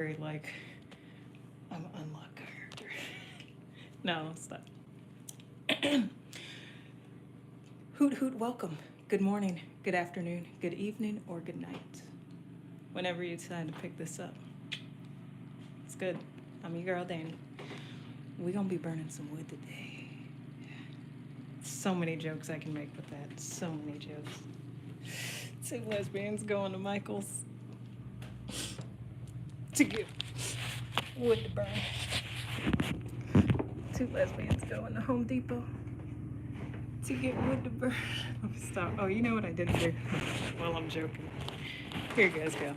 very like I'm an unlocked character. No, stop. Hoot hoot, welcome. Good morning, good afternoon, good evening, or good night. Whenever you decide to pick this up, it's good. I'm your girl Danny. We gonna be burning some wood today. So many jokes I can make with that. So many jokes. Two lesbians going to Michael's to get wood to burn. Two lesbians going to Home Depot to get wood to burn. Stop. Oh, you know what I did here? Well, I'm joking. Here you guys go.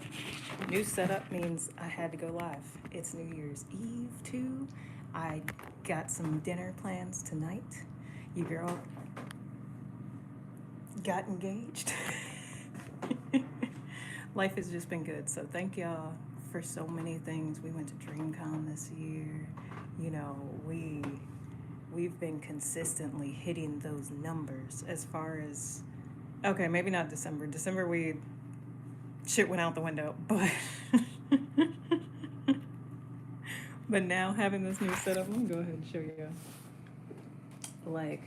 New setup means I had to go live. It's New Year's Eve, too. I got some dinner plans tonight. You girl got engaged. Life has just been good. So thank y'all for so many things. We went to DreamCon this year. You know, we've been consistently hitting those numbers as far as, okay, maybe not December. December shit went out the window, but but now having this new setup, I'm gonna go ahead and show you. Like,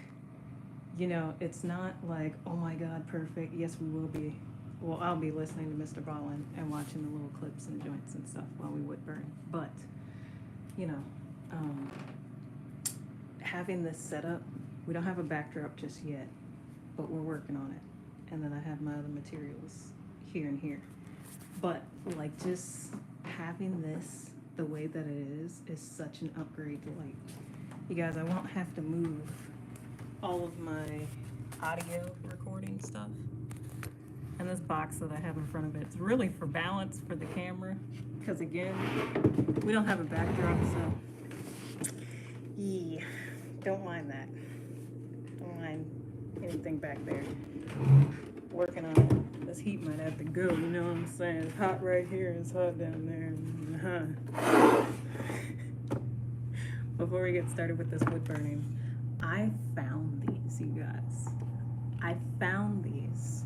you know, it's not like, oh my God, perfect. Yes, we will be. Well, I'll be listening to Mr. Ballen and watching the little clips and joints and stuff while we wood burn. But, you know, having this setup, we don't have a backdrop just yet, but we're working on it. And then I have my other materials here and here. But like just having this the way that it is such an upgrade. Like, you guys, I won't have to move all of my audio recording stuff. And this box that I have in front of it's really for balance for the camera. Because again, we don't have a backdrop, so yeah, don't mind that. Don't mind anything back there. Working on it. This heat might have to go, you know what I'm saying? It's hot right here, it's hot down there. Before we get started with this wood burning, I found these, you guys. I found these.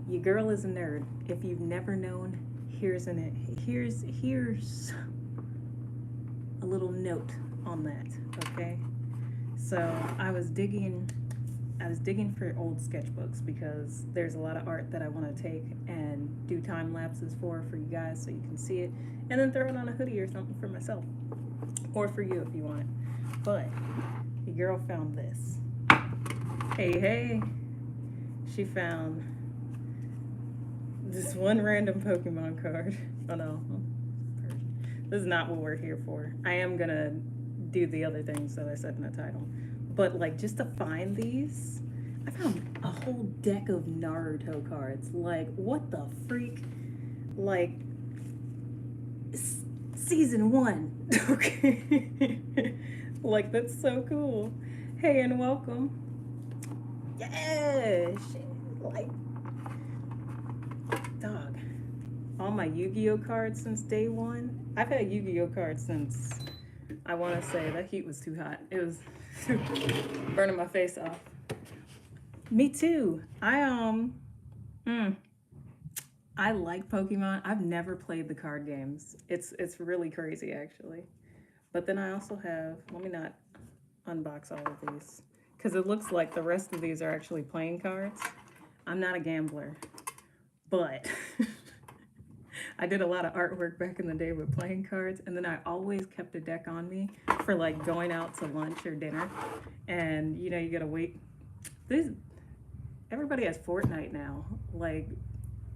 Your girl is a nerd. If you've never known, here's a little note on that, okay? So I was digging for old sketchbooks because there's a lot of art that I want to take and do time lapses for you guys so you can see it, and then throw it on a hoodie or something for myself, or for you if you want it. But the girl found this. Hey, she found this one random Pokemon card. Oh no, this is not what we're here for. I am gonna do the other things that I said in the title. But like, just to find these, I found a whole deck of Naruto cards. Like, what the freak? Like, season 1. Okay. Like, that's so cool. Hey, and welcome. Yeah, like, dog. All my Yu-Gi-Oh cards since day one. I've had Yu-Gi-Oh cards since, I want to say, that heat was too hot. It was burning my face off. Me too. I like Pokemon. I've never played the card games. It's really crazy actually. But then I also have, let me not unbox all of these because it looks like the rest of these are actually playing cards. I'm not a gambler, but I did a lot of artwork back in the day with playing cards, and then I always kept a deck on me for like going out to lunch or dinner. And you know, you gotta wait. Everybody has Fortnite now. Like,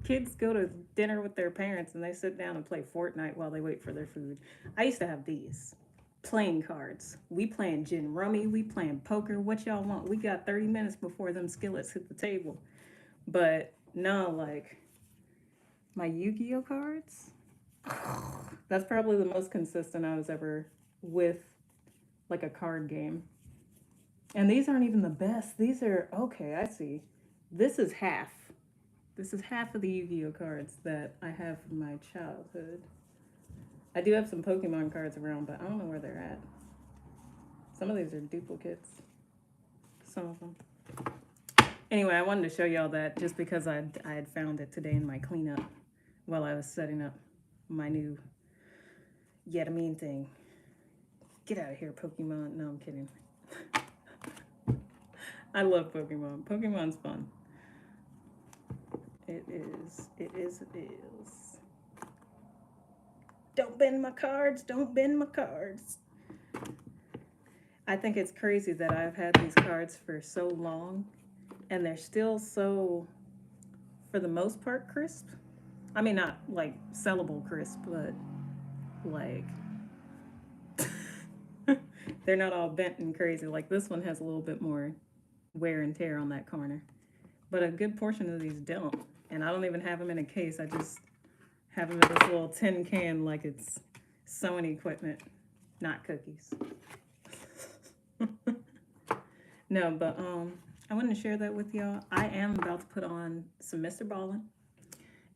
kids go to dinner with their parents and they sit down and play Fortnite while they wait for their food. I used to have these playing cards. We playing gin rummy, we playing poker. What y'all want? We got 30 minutes before them skillets hit the table. But no, like, my Yu-Gi-Oh cards, that's probably the most consistent I was ever with, like, a card game. And these aren't even the best. These are, okay, I see. This is half. This is half of the Yu-Gi-Oh cards that I have from my childhood. I do have some Pokemon cards around, but I don't know where they're at. Some of these are duplicates. Some of them. Anyway, I wanted to show y'all that just because I had found it today in my cleanup. while I was setting up my new Yetamine thing. Get out of here, Pokemon. No, I'm kidding. I love Pokemon. Pokemon's fun. It is. It is. It is. Don't bend my cards. Don't bend my cards. I think it's crazy that I've had these cards for so long and they're still so, for the most part, crisp. I mean, not like sellable crisp, but like they're not all bent and crazy. Like this one has a little bit more wear and tear on that corner. But a good portion of these don't. And I don't even have them in a case. I just have them in this little tin can like it's sewing equipment, not cookies. No, but I wanted to share that with y'all. I am about to put on some Mr. Ballen,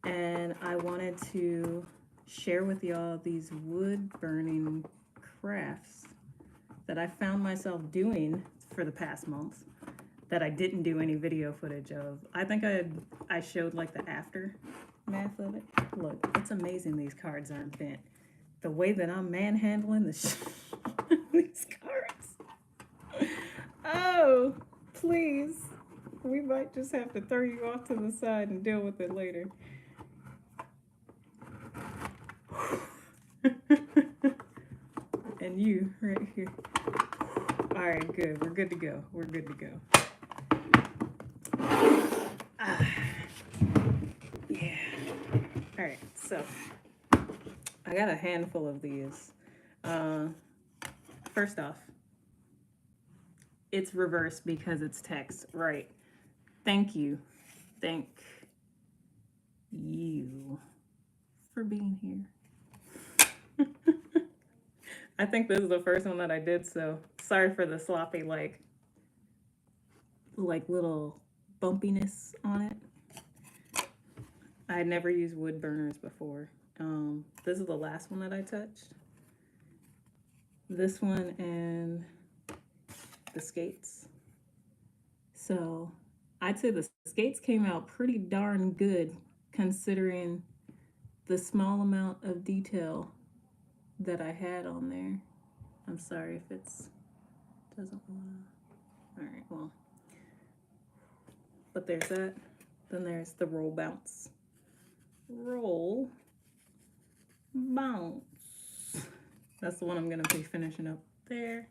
and I wanted to share with y'all these wood burning crafts that I found myself doing for the past month that I didn't do any video footage of. I think I showed like the aftermath of it. Look, it's amazing these cards aren't bent. The way that I'm manhandling these cards. Oh, please. We might just have to throw you off to the side and deal with it later. And you right here. All right, good. We're good to go. We're good to go. Yeah. All right, so I got a handful of these. First off, it's reversed because it's text, right? Thank you. Thank you for being here. I think this is the first one that I did, so sorry for the sloppy, like little bumpiness on it. I had never used wood burners before. This is the last one that I touched. This one and the skates. So I'd say the skates came out pretty darn good considering the small amount of detail that I had on there. I'm sorry if it's doesn't want to. All right, well, but there's that. Then there's the roll bounce. Roll bounce. That's the one I'm gonna be finishing up there.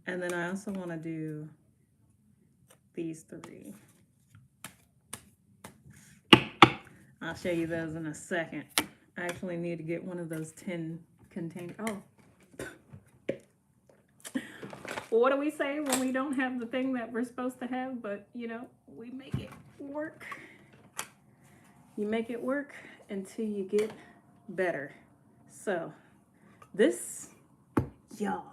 And then I also want to do these three. I'll show you those in a second. I actually need to get one of those tin containers. Oh. What do we say when we don't have the thing that we're supposed to have, but you know, we make it work. You make it work until you get better. So this, y'all,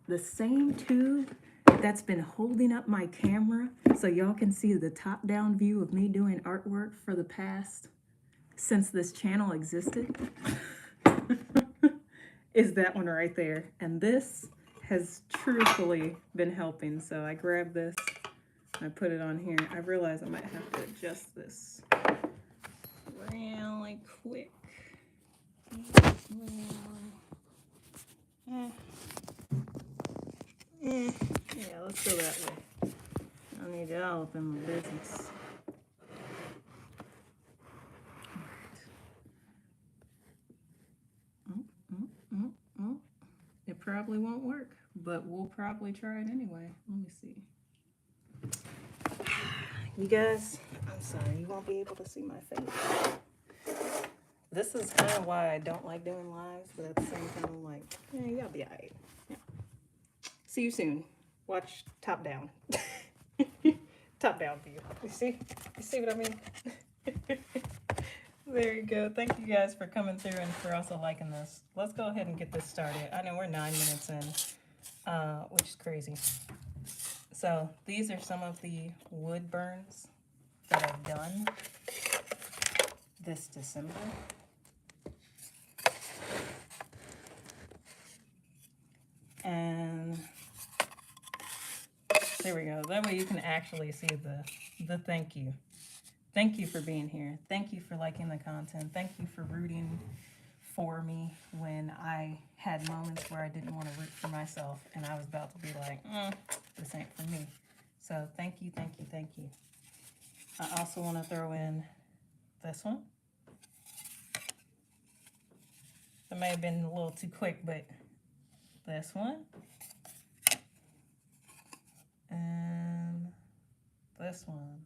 the same tube that's been holding up my camera so y'all can see the top-down view of me doing artwork for the past, since this channel existed, is that one right there. And this has truthfully been helping. So I grabbed this, I put it on here. I realize I might have to adjust this really quick. Yeah, let's go that way. I need y'all up in my business. It probably won't work, but we'll probably try it anyway. Let me see. You guys, I'm sorry, you won't be able to see my face. This is kind of why I don't like doing lives, but at the same time, I'm like, yeah, y'all be all right. Yeah. See you soon. Watch top down. Top down view. You see what I mean? There you go. Thank you guys for coming through and for also liking this. Let's go ahead and get this started. I know we're 9 minutes in, which is crazy. So these are some of the wood burns that I've done this December. And there we go. That way you can actually see the thank you. Thank you for being here. Thank you for liking the content. Thank you for rooting for me when I had moments where I didn't want to root for myself and I was about to be like, this ain't for me. So thank you, thank you, thank you. I also want to throw in this one. It may have been a little too quick, but this one. And this one.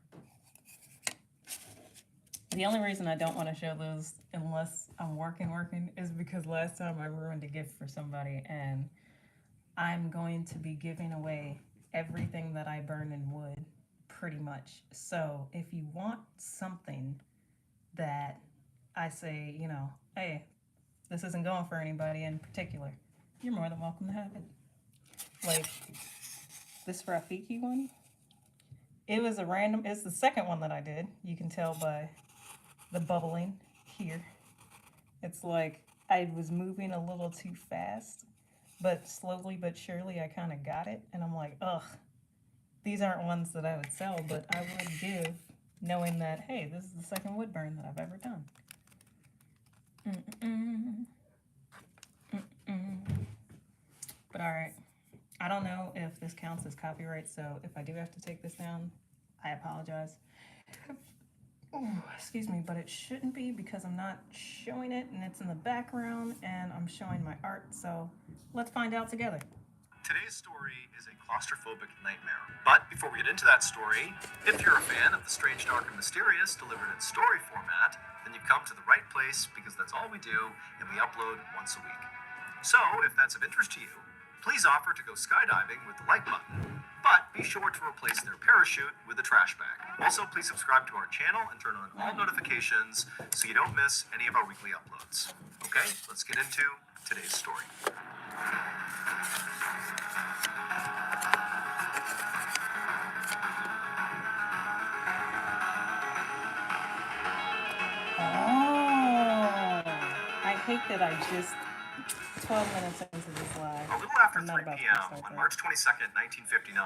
The only reason I don't want to show those unless I'm working is because last time I ruined a gift for somebody, and I'm going to be giving away everything that I burn in wood, pretty much. So if you want something that I say, you know, hey, this isn't going for anybody in particular, you're more than welcome to have it. Like this Rafiki one, it was a random, it's the second one that I did. You can tell by the bubbling here. It's like I was moving a little too fast, but slowly but surely I kind of got it. And I'm like, ugh, these aren't ones that I would sell, but I would give knowing that, hey, this is the second wood burn that I've ever done. But all right, I don't know if this counts as copyright, so if I do have to take this down, I apologize. Oh, excuse me, but it shouldn't be because I'm not showing it and it's in the background and I'm showing my art, so let's find out together. Today's story is a claustrophobic nightmare. But before we get into that story, if you're a fan of the strange, dark, and mysterious delivered in story format, then you've come to the right place because that's all we do and we upload once a week. So, if that's of interest to you, please offer to go skydiving with the like button, but be sure to replace their parachute with a trash bag. Also, please subscribe to our channel and turn on all notifications so you don't miss any of our weekly uploads. Okay, let's get into today's story. I hate that I just 12 minutes into this live. A little after 3 p.m. on March 22nd, 1959,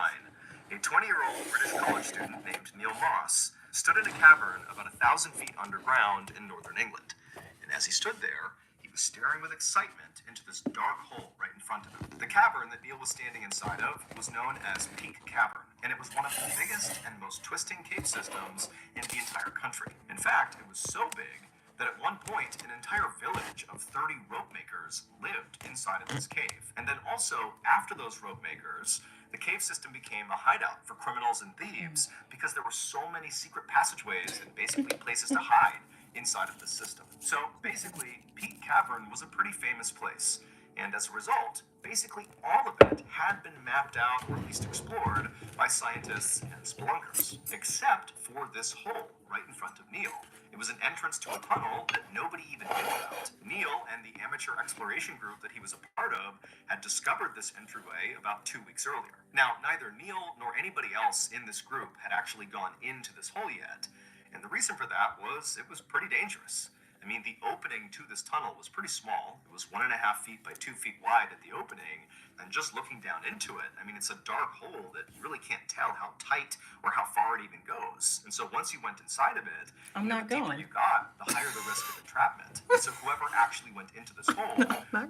a 20-year-old British college student named Neil Moss stood in a cavern about 1,000 feet underground in northern England. And as he stood there, he was staring with excitement into this dark hole right in front of him. The cavern that Neil was standing inside of was known as Peak Cavern, and it was one of the biggest and most twisting cave systems in the entire country. In fact, it was so big that at one point, an entire village of 30 rope makers lived inside of this cave. And then also, after those rope makers, the cave system became a hideout for criminals and thieves because there were so many secret passageways and basically places to hide inside of the system. So basically, Peak Cavern was a pretty famous place. And as a result, basically all of it had been mapped out or at least explored by scientists and spelunkers, except for this hole right in front of Neil. It was an entrance to a tunnel that nobody even knew about. Neil and the amateur exploration group that he was a part of had discovered this entryway about 2 weeks earlier. Now, neither Neil nor anybody else in this group had actually gone into this hole yet, and the reason for that was it was pretty dangerous. I mean, the opening to this tunnel was pretty small. It was 1.5 feet by 2 feet wide at the opening, and just looking down into it, I mean, it's a dark hole that you really can't tell how tight or how far it even goes. And so once you went inside of it, I'm not the deeper going. you got, the higher the risk of entrapment. And so whoever actually went into this hole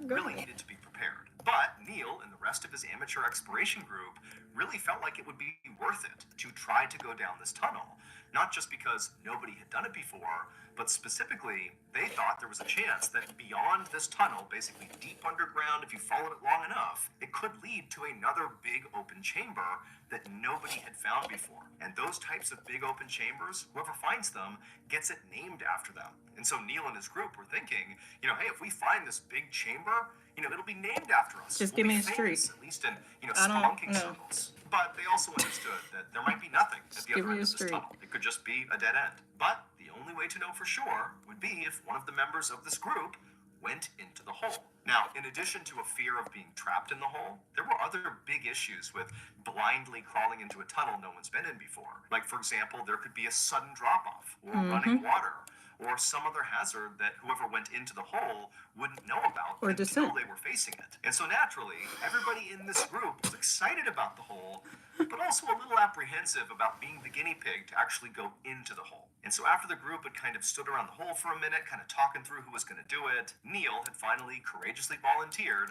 really needed to be prepared. But Neil and the rest of his amateur exploration group really felt like it would be worth it to try to go down this tunnel. Not just because nobody had done it before, but specifically, they thought there was a chance that beyond this tunnel, basically deep underground, if you followed it long enough, it could lead to another big open chamber that nobody had found before. And those types of big open chambers, whoever finds them, gets it named after them. And so Neil and his group were thinking, hey, if we find this big chamber, it'll be named after us. Just give me a street. At least in, spelunking circles. But they also understood that there might be nothing at the other end of this tunnel. It could just be a dead end. But the only way to know for sure would be if one of the members of this group went into the hole. Now, in addition to a fear of being trapped in the hole, there were other big issues with blindly crawling into a tunnel no one's been in before. Like, for example, there could be a sudden drop-off or running water, or some other hazard that whoever went into the hole wouldn't know about Or until descent. they were facing it. And so naturally, everybody in this group was excited about the hole, but also a little apprehensive about being the guinea pig to actually go into the hole. And so after the group had kind of stood around the hole for a minute, kind of talking through who was going to do it, Neil had finally courageously volunteered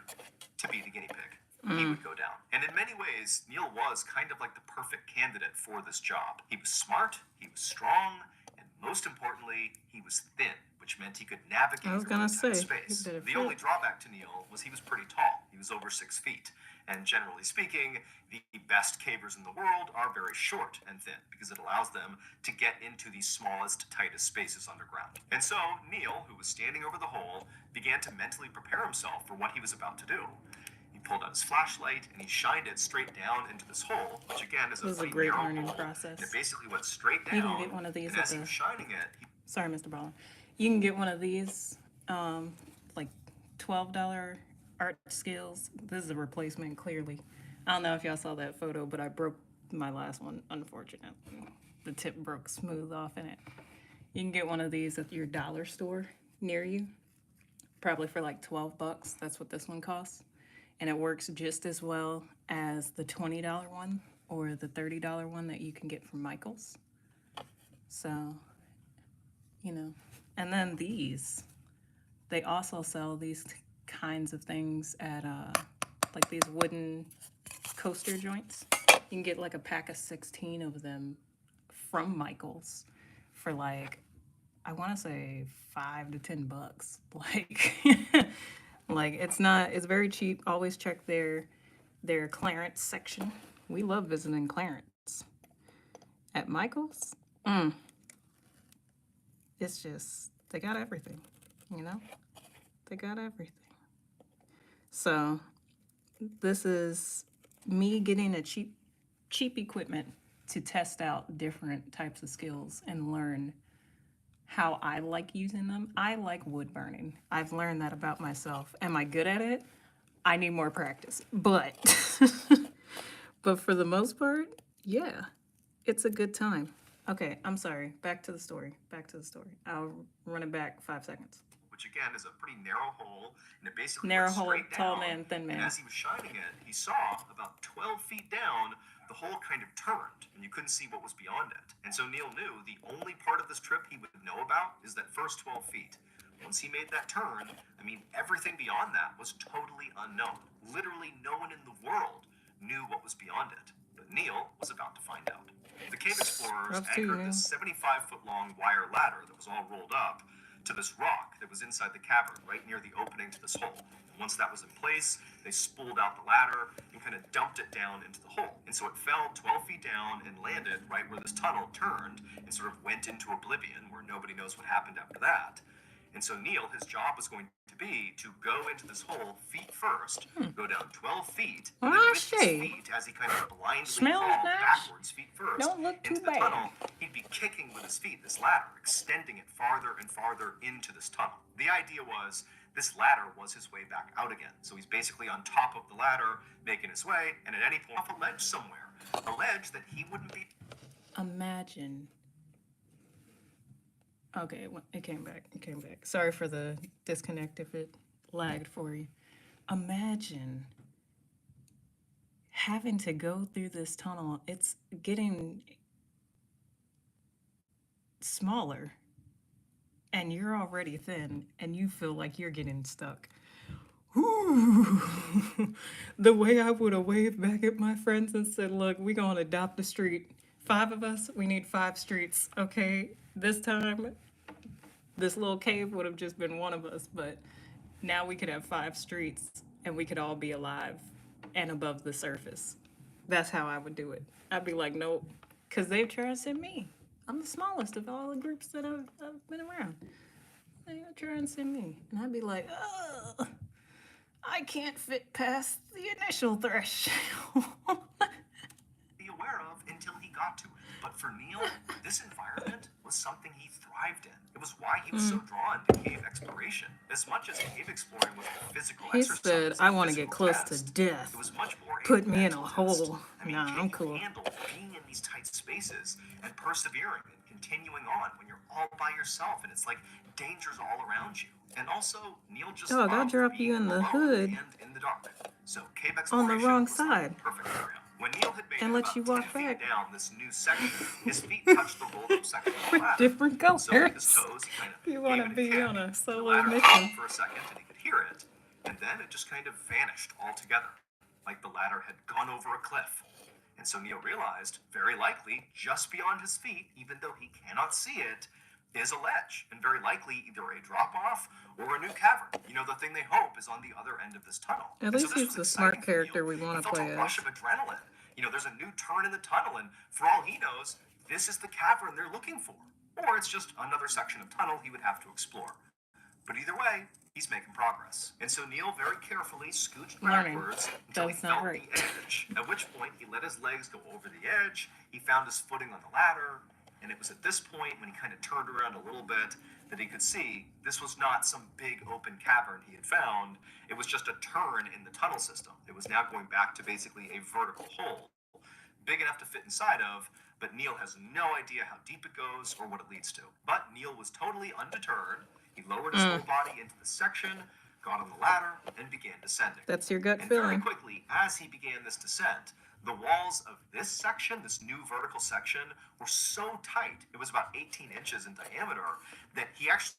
to be the guinea pig. He would go down. And in many ways, Neil was kind of like the perfect candidate for this job. He was smart, he was strong, and most importantly, he was thin, which meant he could navigate through a tight space. The only drawback to Neil was he was pretty tall. He was over 6 feet. And generally speaking, the best cavers in the world are very short and thin because it allows them to get into the smallest, tightest spaces underground. And so Neil, who was standing over the hole, began to mentally prepare himself for what he was about to do. He pulled out his flashlight and he shined it straight down into this hole, which again is a great narrow learning hole. process. It basically went straight down. You can get one of these and as he was shining it, sorry, Mr. Ballen. You can get one of these, like $12 art skills. This is a replacement, clearly. I don't know if y'all saw that photo, but I broke my last one, unfortunately. The tip broke smooth off in it. You can get one of these at your dollar store near you, probably for like 12 bucks. That's what this one costs. And it works just as well as the $20 one or the $30 one that you can get from Michael's. So, you know. And then these, they also sell these kinds of things at like these wooden coaster joints. You can get like a pack of 16 of them from Michael's for like, I want to say $5 to $10. Like, like it's very cheap. Always check their clearance section. We love visiting clearance at Michael's. It's just, they got everything, you know? They got everything. So this is me getting a cheap equipment to test out different types of skills and learn how I like using them. I like wood burning. I've learned that about myself. Am I good at it? I need more practice. But but for the most part, yeah, it's a good time. Okay, I'm sorry. Back to the story. I'll run it back 5 seconds. Which again is a pretty narrow hole, and it basically narrow went hole, straight down. tall man, thin man. And as he was shining it, he saw about 12 feet down, the hole kind of turned, and you couldn't see what was beyond it. And so Neil knew the only part of this trip he would know about is that first 12 feet. Once he made that turn, I mean, everything beyond that was totally unknown. Literally no one in the world knew what was beyond it. But Neil was about to find out. The cave explorers anchored this 75-foot-long wire ladder that was all rolled up to this rock that was inside the cavern, right near the opening to this hole. Once that was in place, they spooled out the ladder and kind of dumped it down into the hole. And so it fell 12 feet down and landed right where this tunnel turned and sort of went into oblivion, where nobody knows what happened after that. And so Neil, his job was going to be to go into this hole feet first, go down 12 feet, and then with his feet, as he kind of blindly crawled backwards feet first into the tunnel, he'd be kicking with his feet this ladder, extending it farther and farther into this tunnel. The idea was this ladder was his way back out again. So he's basically on top of the ladder, making his way, and at any point off a ledge somewhere, a ledge that he wouldn't be. Imagine. Okay, it came back. Sorry for the disconnect if it lagged for you. Imagine having to go through this tunnel. It's getting smaller and you're already thin and you feel like you're getting stuck. Ooh. The way I would have waved back at my friends and said, look, we're going to adopt a street. 5 of us, we need 5 streets, okay? This time, this little cave would have just been one of us, but now we could have 5 streets and we could all be alive and above the surface. That's how I would do it. I'd be like, nope, because they've tried to send me. I'm the smallest of all the groups that I've been around. They're trying to send me. And I'd be like, ugh, I can't fit past the initial threshold. Be aware of until he got to it. But for Neil, this environment was something he thrived in. It was why he was so drawn to cave exploration. As much as cave exploring was a physical He exercise, said, I want to get close to it death. was much more Put a me in a mental test. hole. I mean, Nah, can I'm you cool. handle being in these tight spaces and persevering and continuing on when you're all by yourself and it's like dangers all around you? And also, Neil just Dog, I loved dropped being you in the alone hood and in the dark. So cave on exploration the wrong was like side perfect for him. When Neil had made and it let about you 10 walk feet back down this new section, his feet touched the rolled-up section of the with ladder. different So with his colors. toes, he kind of You want gave to it a be kick. on a The solo ladder mission. popped for a second, and he could hear it, and then it just kind of vanished altogether, like the ladder had gone over a cliff. And so Neil realized, very likely, just beyond his feet, even though he cannot see it, is a ledge, and very likely either a drop-off or a new cavern. You know, the thing they hope is on the other end of this tunnel. At And so least this he's was the smart exciting for Neil. character we He want to felt play a rush as. of adrenaline. You know, there's a new turn in the tunnel, and for all he knows, this is the cavern they're looking for. Or it's just another section of tunnel he would have to explore. But either way, he's making progress. And so Neil very carefully scooched backwards until he felt the edge, at which point he let his legs go over the edge, he found his footing on the ladder, and it was at this point, when he kind of turned around a little bit, that he could see this was not some big open cavern he had found. It was just a turn in the tunnel system. It was now going back to basically a vertical hole, big enough to fit inside of, but Neil has no idea how deep it goes or what it leads to. But Neil was totally undeterred. He lowered his whole body into the section, got on the ladder, and began descending. That's your gut And feeling. very quickly, as he began this descent, the walls of this section, this new vertical section, were so tight, it was about 18 inches in diameter, that he actually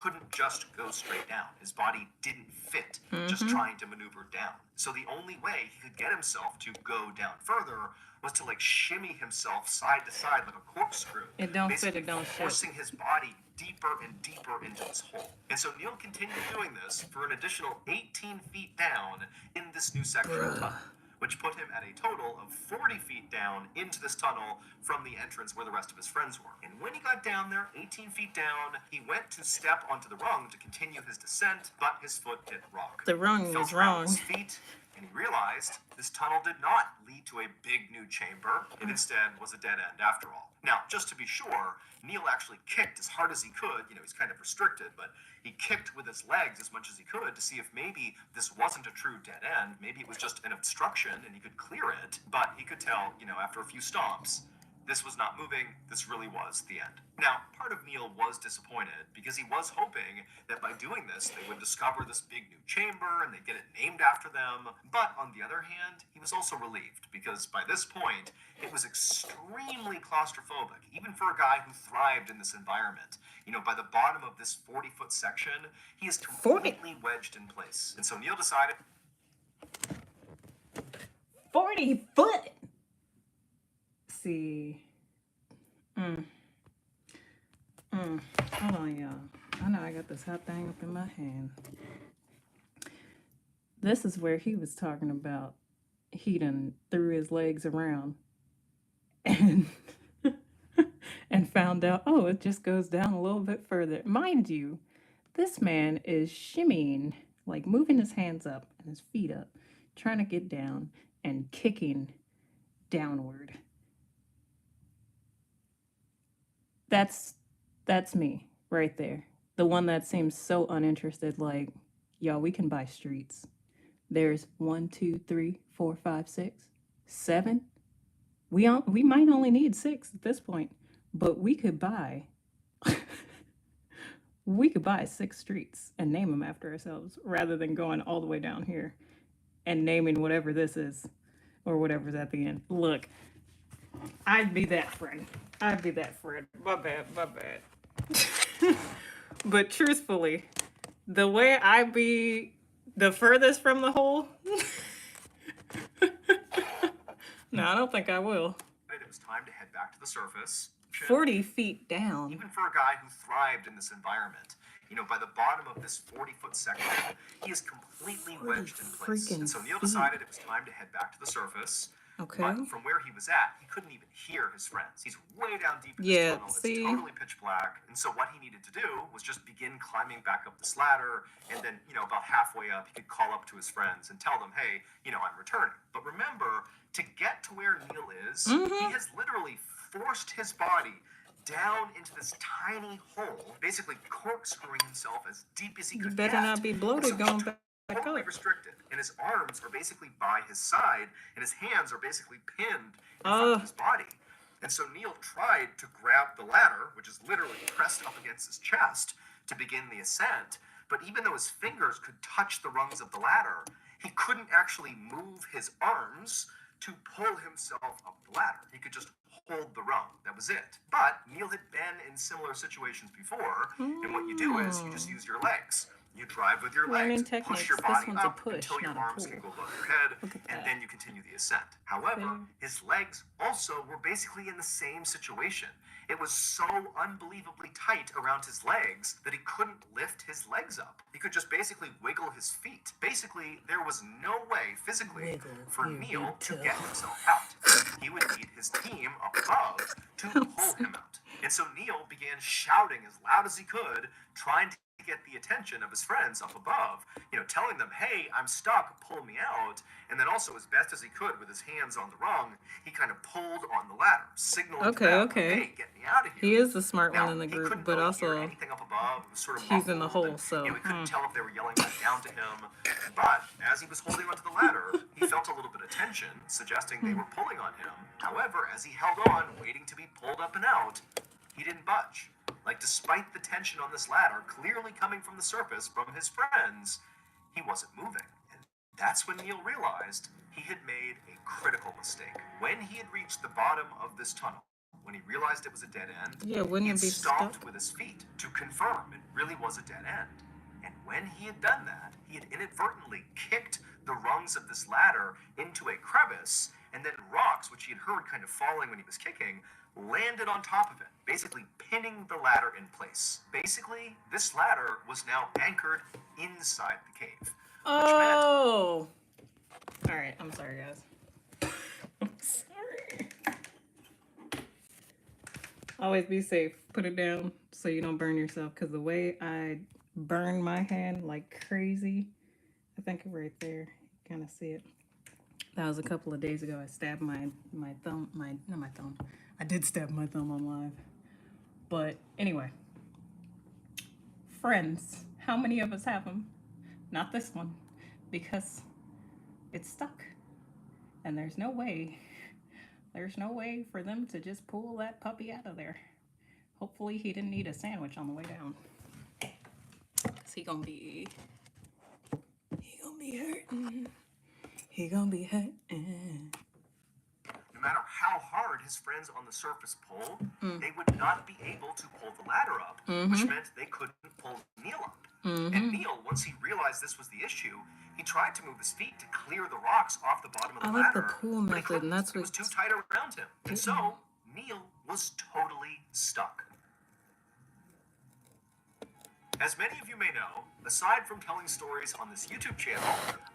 couldn't just go straight down. His body didn't fit just trying to maneuver down. So the only way he could get himself to go down further was to like shimmy himself side to side like a corkscrew. It don't basically fit, it don't fit. forcing his body deeper and deeper into this hole. And so Neil continued doing this for an additional 18 feet down in this new section of tunnel, which put him at a total of 40 feet down into this tunnel from the entrance where the rest of his friends were. And when he got down there, 18 feet down, he went to step onto the rung to continue his descent, but his foot hit rock. The rung Felt is around wrong. his feet, and he realized this tunnel did not lead to a big new chamber. It instead was a dead end after all. Now, just to be sure, Neil actually kicked as hard as he could. You know, he's kind of restricted, but he kicked with his legs as much as he could to see if maybe this wasn't a true dead end. Maybe it was just an obstruction and he could clear it. But he could tell, you know, after a few stomps, this was not moving. This really was the end. Now, part of Neil was disappointed because he was hoping that by doing this, they would discover this big new chamber and they'd get it named after them. But on the other hand, he was also relieved because by this point, it was extremely claustrophobic, even for a guy who thrived in this environment. You know, by the bottom of this 40-foot section, he is completely wedged in place. And so Neil decided 40 foot. See. Hold on, y'all. I know I got this hot thing up in my hand. This is where he was talking about he done threw his legs around and and found out, oh, it just goes down a little bit further. Mind you, this man is shimmying, like moving his hands up and his feet up, trying to get down and kicking downward. That's me right there. The one that seems so uninterested, like, y'all, we can buy streets. There's 1, 2, 3, 4, 5, 6, 7. We might only need 6 at this point, but we could buy 6 streets and name them after ourselves rather than going all the way down here and naming whatever this is or whatever's at the end. Look, I'd be that friend. My bad. But truthfully, the way I be the furthest from the hole, no, I don't think I will. it was time to head back to the surface. 40 feet down. Even for a guy who thrived in this environment, you know, by the bottom of this 40-foot section, he is completely wedged in place. And so Neil decided it was time to head back to the surface. Okay. But from where he was at, he couldn't even hear his friends. He's way down deep in this Yeah, tunnel. It's see? totally pitch black. And so what he needed to do was just begin climbing back up this ladder. And then, about halfway up, he could call up to his friends and tell them, hey, I'm returning. But remember, to get to where Neil is, he has literally forced his body down into this tiny hole, basically corkscrewing himself as deep as he could better get. not be bloated going back Totally up. restricted, and his arms are basically by his side, and his hands are basically pinned in front of his body. And so Neil tried to grab the ladder, which is literally pressed up against his chest, to begin the ascent. But even though his fingers could touch the rungs of the ladder, he couldn't actually move his arms to pull himself up the ladder. He could just hold the rung. That was it. But Neil had been in similar situations before, and what you do is you just use your legs. You drive with your Learning legs, push techniques. your This body one's a up push, until your not a arms pull. can go above your head, Look at and that. then you continue the ascent. However, Fair. his legs also were basically in the same situation. It was so unbelievably tight around his legs that he couldn't lift his legs up. He could just basically wiggle his feet. Basically, there was no way physically Wiggle for your Neil to toe. get himself out. He would need his team up above to pull him out. And so Neil began shouting as loud as he could, trying to get the attention of his friends up above, telling them, hey, I'm stuck, pull me out. And then also, as best as he could with his hands on the rung, he kind of pulled on the ladder, signaling to them, hey, get me out of here. He is the smart Now, one in the he group, couldn't but really also hear anything up above. It was sort of he's in the muffled, hole, so, he couldn't tell if they were yelling back down to him. But as he was holding onto the ladder, he felt a little bit of tension, suggesting they were pulling on him. However, as he held on, waiting to be pulled up and out, he didn't budge. Despite the tension on this ladder clearly coming from the surface from his friends, he wasn't moving. And that's when Neil realized he had made a critical mistake. When he had reached the bottom of this tunnel, when he realized it was a dead end, he had stomped with his feet to confirm it really was a dead end. And when he had done that, he had inadvertently kicked the rungs of this ladder into a crevice, and then rocks, which he had heard kind of falling when he was kicking, landed on top of it, basically pinning the ladder in place. Basically, this ladder was now anchored inside the cave. Oh! Alright, I'm sorry, guys. I'm sorry. Always be safe. Put it down so you don't burn yourself, because the way I burned my hand like crazy, I think right there, you kind of see it. That was a couple of days ago. I stabbed my thumb, not my thumb. I did stab my thumb on live. But anyway, friends, how many of us have them? Not this one, because it's stuck. And there's no way for them to just pull that puppy out of there. Hopefully he didn't eat a sandwich on the way down. Cause he gonna be hurting. He gonna be hurting. No matter how hard his friends on the surface pulled, they would not be able to pull the ladder up, which meant they couldn't pull Neil up. And Neil, once he realized this was the issue, he tried to move his feet to clear the rocks off the bottom of the ladder. I like the pull method, and that's it was too tight around him. And so, Neil was totally stuck. As many of you may know, aside from telling stories on this YouTube channel,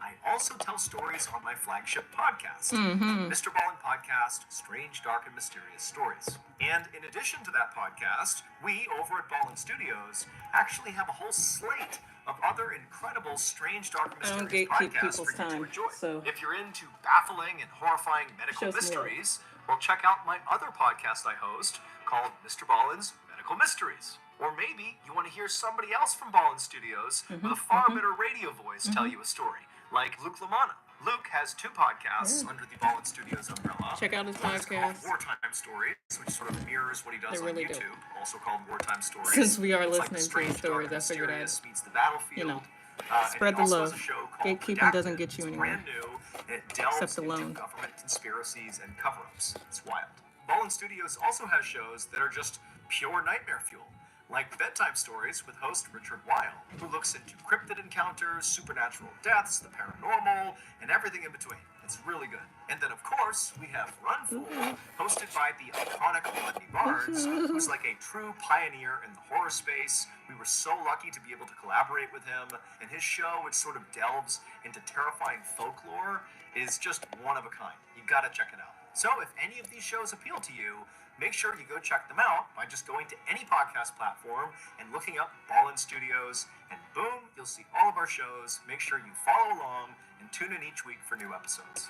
I also tell stories on my flagship podcast, Mr. Ballen Podcast, Strange, Dark, and Mysterious Stories. And in addition to that podcast, we over at Ballen Studios actually have a whole slate of other incredible Strange, Dark, and Mysterious podcasts for you to enjoy. So if you're into baffling and horrifying medical mysteries, well, check out my other podcast I host called Mr. Ballen's Medical Mysteries. Or maybe you want to hear somebody else from Ballen Studios with a far better radio voice tell you a story, like Luke LaManna. Luke has 2 podcasts under the Ballen Studios umbrella. check out his podcast. Called Wartime Stories, which sort of mirrors what he does on YouTube, also called Wartime Stories. Since we are It's listening like to stories, I figured I'd, meets the battlefield. Spread the love. Gatekeeping doesn't get you anywhere. Brand new, and it delves Except into alone. government conspiracies and cover-ups. It's wild. Ballen Studios also has shows that are just pure nightmare fuel, like Bedtime Stories with host Richard Weil, who looks into cryptid encounters, supernatural deaths, the paranormal, and everything in between. It's really good. And then, of course, we have Run Fool, hosted by the iconic Rodney Barnes, who's like a true pioneer in the horror space. We were so lucky to be able to collaborate with him, and his show, which sort of delves into terrifying folklore, is just one of a kind. You gotta check it out. So if any of these shows appeal to you, make sure you go check them out by just going to any podcast platform and looking up Ballen Studios, and boom, you'll see all of our shows. Make sure you follow along and tune in each week for new episodes.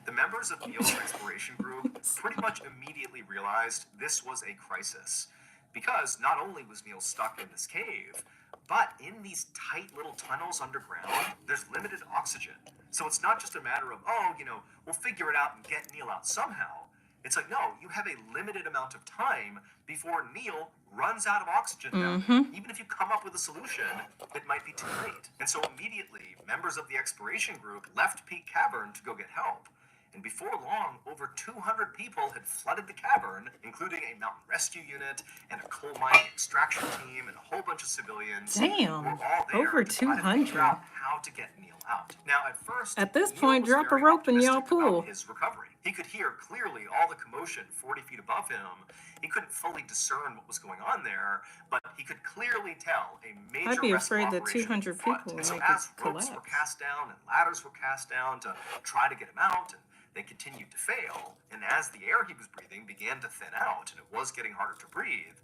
The members of Neil's exploration group pretty much immediately realized this was a crisis, because not only was Neil stuck in this cave, but in these tight little tunnels underground, there's limited oxygen. So it's not just a matter of, we'll figure it out and get Neil out somehow. It's like, no, you have a limited amount of time before Neil runs out of oxygen down there. Even if you come up with a solution, it might be too late. And so immediately, members of the exploration group left Peak Cavern to go get help. And before long, over 200 people had flooded the cavern, including a mountain rescue unit and a coal mining extraction team and a whole bunch of civilians. Damn, were all there over to try to 200. figure out how to get Neil out. Now, at first, At this Neil point, was drop a very rope in y'all optimistic about pool. his recovery. He could hear clearly all the commotion 40 feet above him. He couldn't fully discern what was going on there, but he could clearly tell a major I'd be rescue afraid that operation 200 afoot. people And would so make as it ropes were collapse. cast down and ladders were cast down to try to get him out, and they continued to fail, and as the air he was breathing began to thin out and it was getting harder to breathe,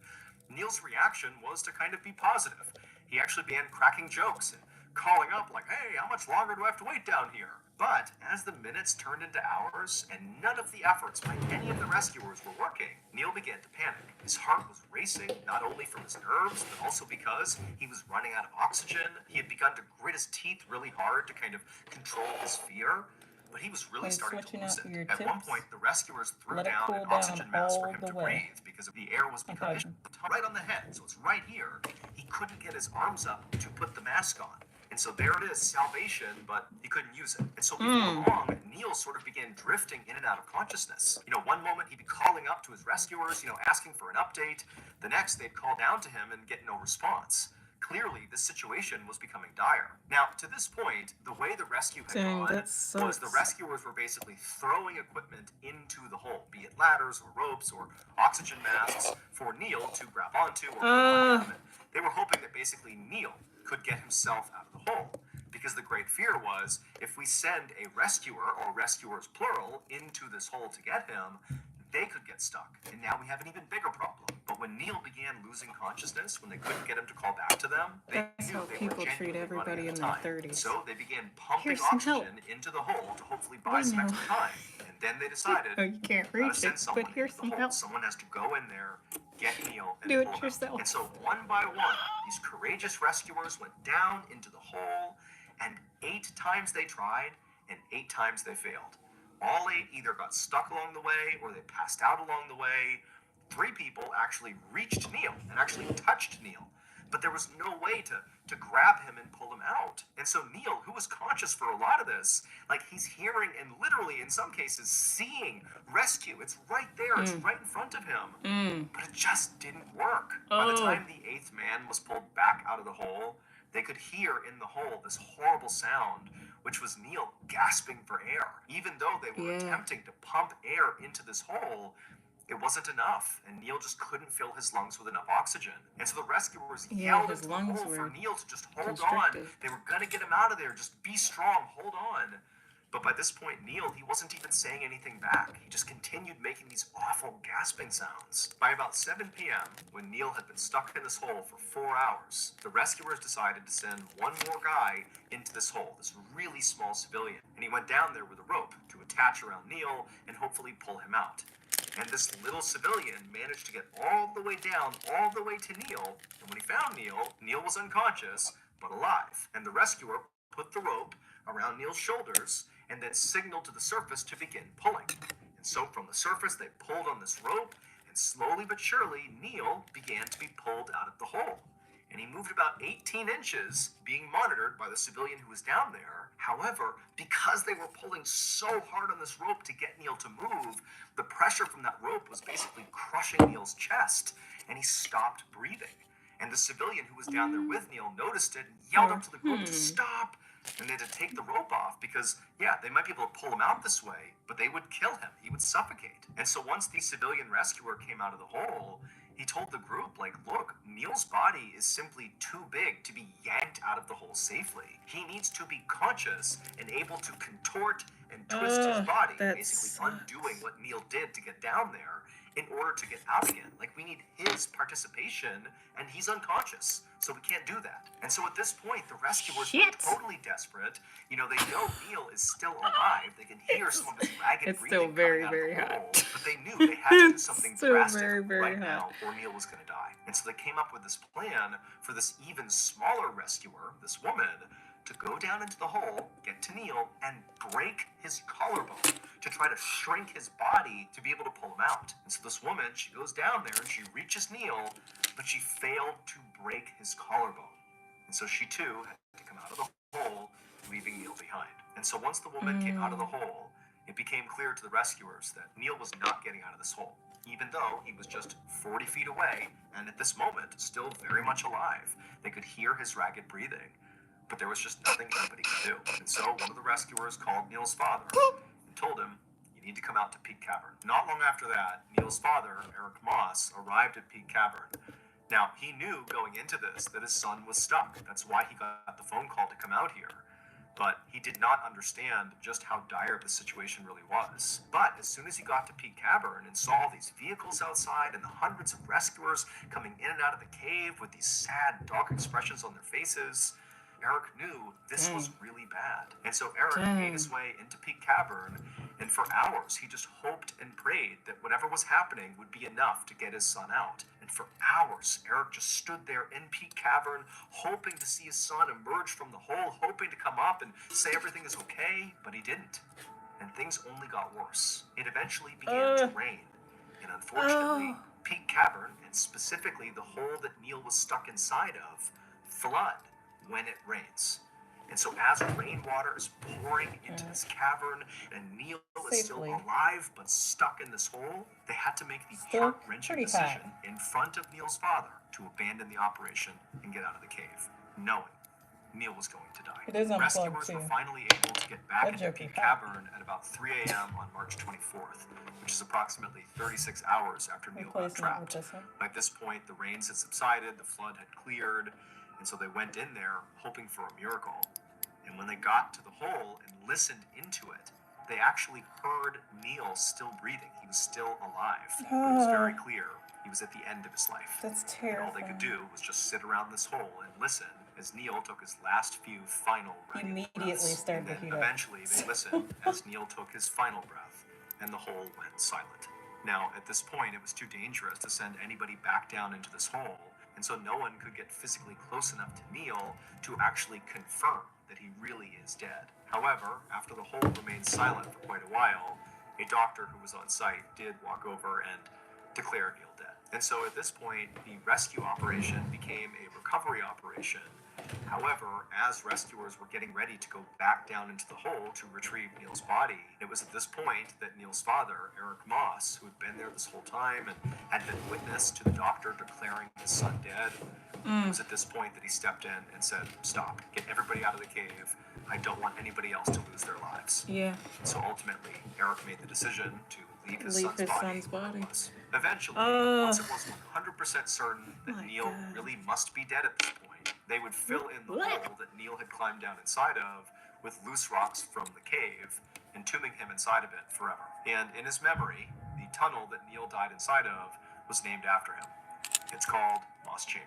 Neil's reaction was to kind of be positive. He actually began cracking jokes and calling up like, hey, how much longer do I have to wait down here? But as the minutes turned into hours and none of the efforts by any of the rescuers were working, Neil began to panic. His heart was racing, not only from his nerves, but also because he was running out of oxygen. He had begun to grit his teeth really hard to kind of control his fear. But he was really starting to lose it. At one point, the rescuers threw down an oxygen mask for him to breathe because the air was becoming right on the head. So it's right here. He couldn't get his arms up to put the mask on. And so there it is, salvation, but he couldn't use it. And so before long, Neil sort of began drifting in and out of consciousness. One moment he'd be calling up to his rescuers, asking for an update. The next, they'd call down to him and get no response. Clearly, this situation was becoming dire. Now, to this point, the way the rescue had gone was the rescuers were basically throwing equipment into the hole, be it ladders or ropes or oxygen masks for Neil to grab onto or put on him. They were hoping that basically Neil could get himself out of the hole. Because the great fear was, if we send a rescuer, or rescuers plural, into this hole to get him, they could get stuck, and now we have an even bigger problem. But when Neil began losing consciousness, when they couldn't get him to call back to them, they knew they were genuinely running out of time. So they began pumping oxygen into the hole to hopefully buy some extra time. And then they decided, you can't reach it, but here's some help. Someone has to go in there, get Neil, and do it pull yourself. him. And so one by one, these courageous rescuers went down into the hole, and 8 times they tried, and 8 times they failed. All 8 either got stuck along the way or they passed out along the way. 3 people actually reached Neil and actually touched Neil, but there was no way to grab him and pull him out. And so Neil, who was conscious for a lot of this, like he's hearing and literally in some cases seeing rescue. It's right there. It's right in front of him. But it just didn't work. By the time the 8th man was pulled back out of the hole, they could hear in the hole this horrible sound, which was Neil gasping for air. Even though they were attempting to pump air into this hole, it wasn't enough, and Neil just couldn't fill his lungs with enough oxygen. And so the rescuers yelled into the hole for Neil to just hold on. They were going to get him out of there. Just be strong. Hold on. But by this point, Neil, he wasn't even saying anything back. He just continued making these awful gasping sounds. By about 7 p.m., when Neil had been stuck in this hole for 4 hours, the rescuers decided to send one more guy into this hole, this really small civilian. And he went down there with a rope to attach around Neil and hopefully pull him out. And this little civilian managed to get all the way down, all the way to Neil. And when he found Neil, Neil was unconscious, but alive. And the rescuer put the rope around Neil's shoulders and then signaled to the surface to begin pulling. And so from the surface, they pulled on this rope, and slowly but surely, Neil began to be pulled out of the hole. And he moved about 18 inches, being monitored by the civilian who was down there. However, because they were pulling so hard on this rope to get Neil to move, the pressure from that rope was basically crushing Neil's chest, and he stopped breathing. And the civilian who was down there with Neil noticed it and yelled up to the group to stop. And they had to take the rope off because, yeah, they might be able to pull him out this way, but they would kill him. He would suffocate. And so once the civilian rescuer came out of the hole, he told the group, like, look, Neil's body is simply too big to be yanked out of the hole safely. He needs to be conscious and able to contort and twist his body, basically undoing what Neil did to get down there in order to get out again. Like, we need his participation, and he's unconscious, so we can't do that. And so at this point, the rescuers were totally desperate. You know, they know Neil is still alive. They can hear some of his ragged breathing coming out of the hole, but they knew they had to do something drastic right now, or Neil was going to die. And so they came up with this plan for this even smaller rescuer, this woman, to go down into the hole, get to Neil, and break his collarbone to try to shrink his body to be able to pull him out. And so this woman, she goes down there and she reaches Neil, but she failed to break his collarbone. And so she too had to come out of the hole, leaving Neil behind. And so once the woman came out of the hole, it became clear to the rescuers that Neil was not getting out of this hole, even though he was just 40 feet away and at this moment still very much alive. They could hear his ragged breathing. But there was just nothing anybody could do. And so one of the rescuers called Neil's father and told him, you need to come out to Peak Cavern. Not long after that, Neil's father, Eric Moss, arrived at Peak Cavern. Now, he knew going into this that his son was stuck. That's why he got the phone call to come out here. But he did not understand just how dire the situation really was. But as soon as he got to Peak Cavern and saw all these vehicles outside and the hundreds of rescuers coming in and out of the cave with these sad, dark expressions on their faces, Eric knew this was really bad. And so Eric made his way into Peak Cavern, and for hours he just hoped and prayed that whatever was happening would be enough to get his son out. And for hours, Eric just stood there in Peak Cavern, hoping to see his son emerge from the hole, hoping to come up and say everything is okay, but he didn't. And things only got worse. It eventually began to rain. And unfortunately, Peak Cavern, and specifically the hole that Neil was stuck inside of, flood when it rains. And so as rainwater is pouring into this cavern and Neil is still alive but stuck in this hole, they had to make the heart-wrenching decision in front of Neil's father to abandon the operation and get out of the cave, knowing Neil was going to die. Rescuers were finally able to get back into Peak Cavern at about 3 a.m. on March 24th, which is approximately 36 hours after Neil got trapped. By this point, the rains had subsided, the flood had cleared, and so they went in there hoping for a miracle. And when they got to the hole and listened into it, they actually heard Neil still breathing. He was still alive. But it was very clear he was at the end of his life. That's terrifying. And all they could do was just sit around this hole and listen as Neil took his last few final ragged breaths. And then eventually they listened as Neil took his final breath, and the hole went silent. Now, at this point, it was too dangerous to send anybody back down into this hole, and so no one could get physically close enough to Neil to actually confirm that he really is dead. However, after the hole remained silent for quite a while, a doctor who was on site did walk over and declare Neil dead. And so at this point, the rescue operation became a recovery operation. However, as rescuers were getting ready to go back down into the hole to retrieve Neil's body, it was at this point that Neil's father, Eric Moss, who had been there this whole time and had been witness to the doctor declaring his son dead, it was at this point that he stepped in and said, stop, get everybody out of the cave. I don't want anybody else to lose their lives. Yeah. So ultimately, Eric made the decision to leave his son's body. Eventually, once it was 100% certain that Neil really must be dead at this point, they would fill in the hole that Neil had climbed down inside of with loose rocks from the cave, entombing him inside of it forever. And in his memory, the tunnel that Neil died inside of was named after him. It's called Moss Chamber.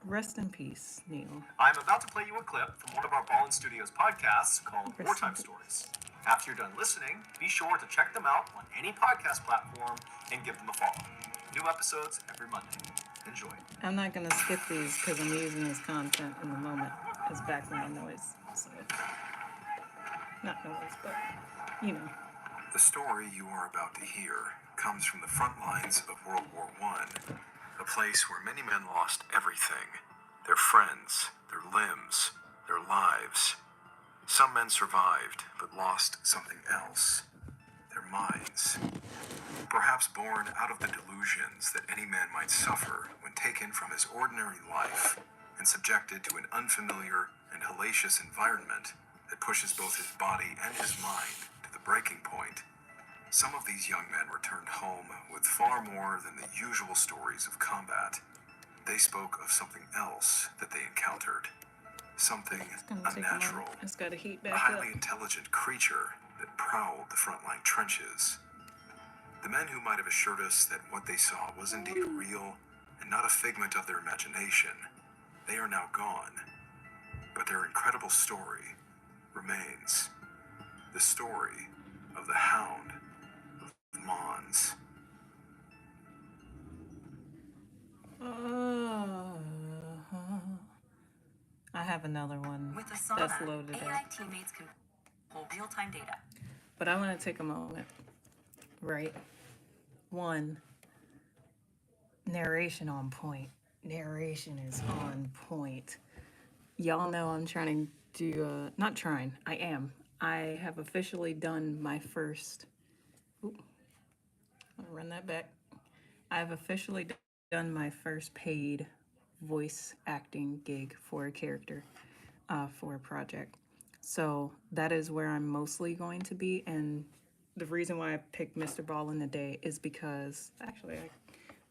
Rest in peace, Neil. I'm about to play you a clip from one of our Ballen Studios podcasts called Wartime Stories. After you're done listening, be sure to check them out on any podcast platform and give them a follow. New episodes every Monday. Enjoy. I'm not going to skip these because I'm using this content in the moment as background noise. So, not noise, but, you know. The story you are about to hear comes from the front lines of World War I, a place where many men lost everything: their friends, their limbs, their lives. Some men survived, but lost something else: their minds. Perhaps perhaps born out of the delusions that any man might suffer when taken from his ordinary life and subjected to an unfamiliar and hellacious environment that pushes both his body and his mind to the breaking point. Some of these young men returned home with far more than the usual stories of combat. They spoke of something else that they encountered. Something unnatural. It's got to heat A back highly up. intelligent creature that prowled the frontline trenches. The men who might have assured us that what they saw was indeed real and not a figment of their imagination, they are now gone. But their incredible story remains. The story of the Hound of Mons. I have another one With Asana, that's loaded AI up. teammates can pull real-time data. But I want to take a moment, right? One, narration on point. Narration is on point. Y'all know I'm trying to do, not trying, I am. I have officially done my first, I'll run that back. I've officially done my first paid voice acting gig for a character, for a project. So that is where I'm mostly going to be. And the reason why I picked Mr. Ballen today is because, actually,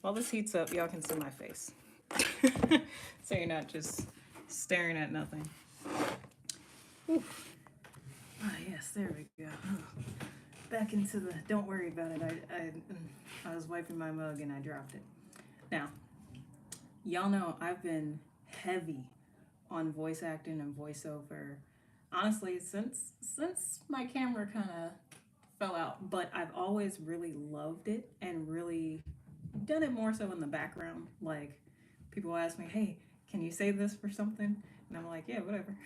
while this heats up, y'all can see my face. So you're not just staring at nothing. Oof. Ah, yes, there we go. Back into the, don't worry about it. I was wiping my mug and I dropped it. Now, y'all know I've been heavy on voice acting and voiceover, honestly, since my camera kind of fell out. But I've always really loved it and really done it more so in the background. Like, people ask me, hey, can you say this for something? And I'm like, yeah, whatever.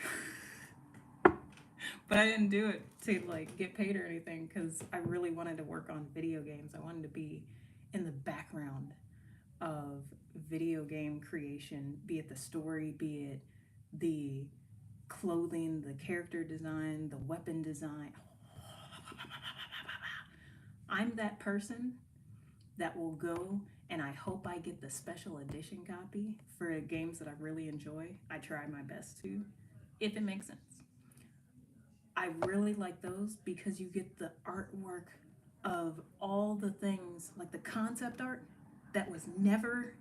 But I didn't do it to like get paid or anything because I really wanted to work on video games. I wanted to be in the background of video game creation, be it the story, be it the clothing, the character design, the weapon design. I'm that person that will go and I hope I get the special edition copy for games that I really enjoy. I try my best to, if it makes sense. I really like those because you get the artwork of all the things, like the concept art that was never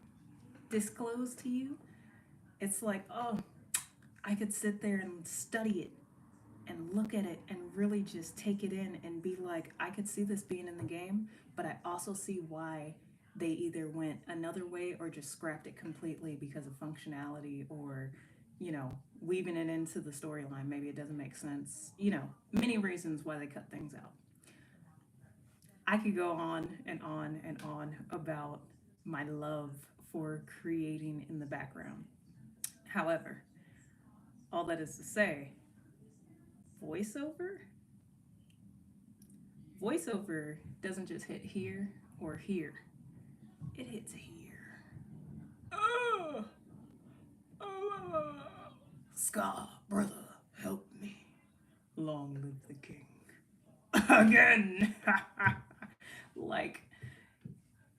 disclosed to you. It's like, oh, I could sit there and study it and look at it and really just take it in and be like, I could see this being in the game, but I also see why they either went another way or just scrapped it completely because of functionality or, you know, weaving it into the storyline. Maybe it doesn't make sense. You know, many reasons why they cut things out. I could go on and on and on about my love for creating in the background. However, all that is to say, voiceover? Voiceover doesn't just hit here or here, it hits here. Oh, oh, Scar, brother, help me. Long live the king. Again. Like,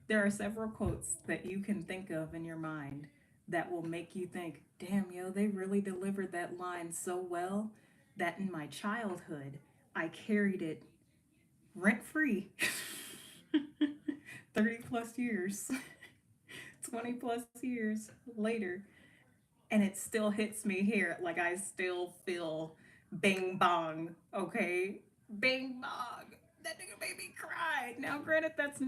there are several quotes that you can think of in your mind that will make you think, damn, yo, they really delivered that line so well that in my childhood, I carried it rent free. 30 plus years, 20 plus years later, and it still hits me here. Like, I still feel bing bong, okay? Bing bong. That nigga made me cry. Now, granted, that's a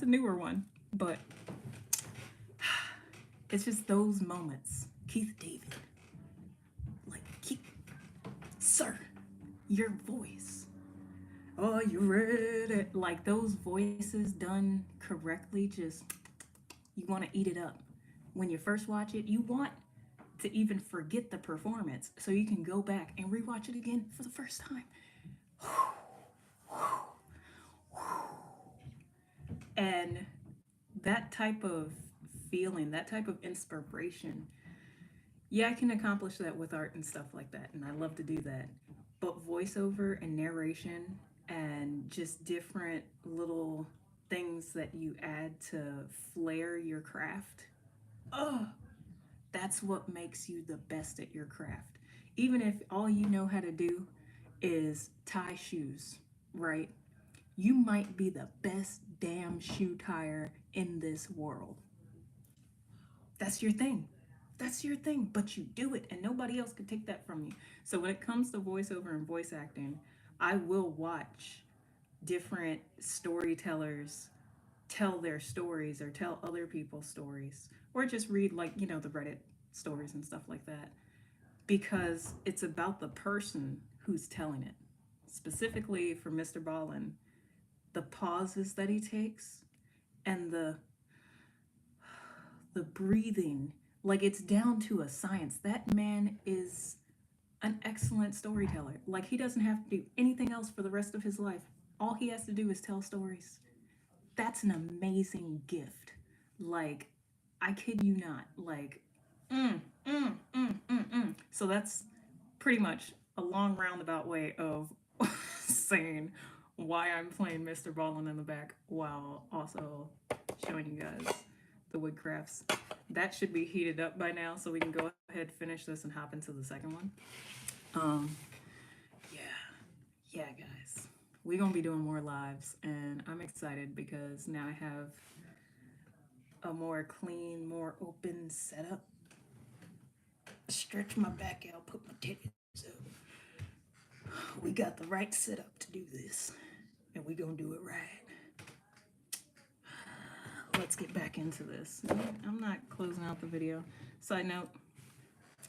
newer one, but it's just those moments. Keith David, like, sir, your voice. Oh, you read it? Like, those voices done correctly, just, you want to eat it up. When you first watch it, you want to even forget the performance so you can go back and rewatch it again for the first time. And that type of feeling, that type of inspiration, yeah, I can accomplish that with art and stuff like that, and I love to do that. But voiceover and narration and just different little things that you add to flair your craft, oh, that's what makes you the best at your craft. Even if all you know how to do is tie shoes, right? You might be the best damn shoe tire in this world. That's your thing. That's your thing, but you do it and nobody else can take that from you. So when it comes to voiceover and voice acting, I will watch different storytellers tell their stories or tell other people's stories or just read, like, the Reddit stories and stuff like that, because it's about the person who's telling it. Specifically for Mr. Ballen, the pauses that he takes and the breathing, like, it's down to a science. That man is an excellent storyteller. Like, he doesn't have to do anything else for the rest of his life. All he has to do is tell stories. That's an amazing gift. Like, I kid you not. Like, so that's pretty much a long roundabout way of saying why I'm playing Mr. Ballin in the back while also showing you guys the wood crafts. That should be heated up by now, so we can go ahead, finish this, and hop into the second one. Yeah, yeah, guys, we're gonna be doing more lives, and I'm excited because now I have a more clean, more open setup. Stretch my back out, put my titties up. We got the right setup to do this, and we gonna do it right. Let's get back into this. I'm not closing out the video. Side note,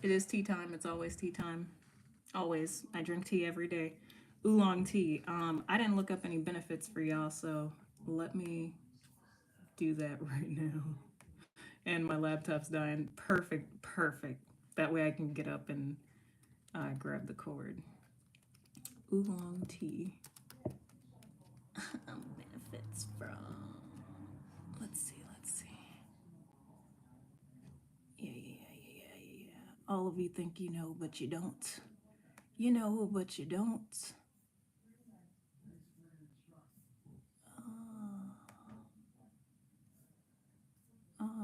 it is tea time. It's always tea time. Always. I drink tea every day. Oolong tea. I didn't look up any benefits for y'all, so let me do that right now. And my laptop's dying. Perfect, perfect. That way I can get up and grab the cord. Oolong tea. Benefits from. Let's see. Yeah. All of you think you know, but you don't. You know, but you don't.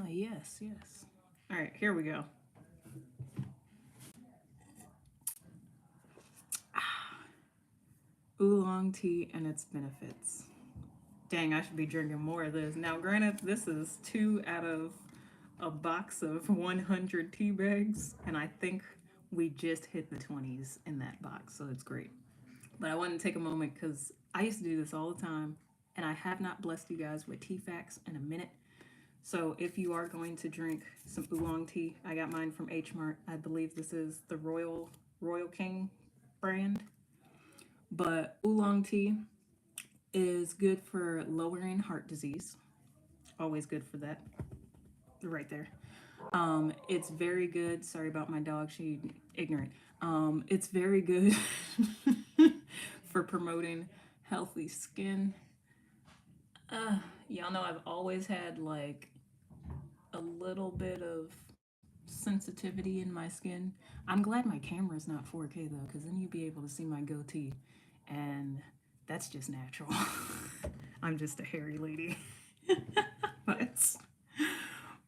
Yes. All right, here we go. Oolong tea and its benefits. Dang, I should be drinking more of this. Now, granted, this is 2 out of a box of 100 tea bags, and I think we just hit the 20s in that box, so it's great. But I wanted to take a moment because I used to do this all the time, and I have not blessed you guys with tea facts in a minute. So if you are going to drink some oolong tea, I got mine from H Mart. I believe this is the Royal King brand. But oolong tea is good for lowering heart disease. Always good for that. Right there. It's very good. Sorry about my dog. She ignorant. It's very good for promoting healthy skin. Y'all know I've always had like a little bit of sensitivity in my skin. I'm glad my camera's not 4K though, because then you'd be able to see my goatee, and that's just natural. I'm just a hairy lady.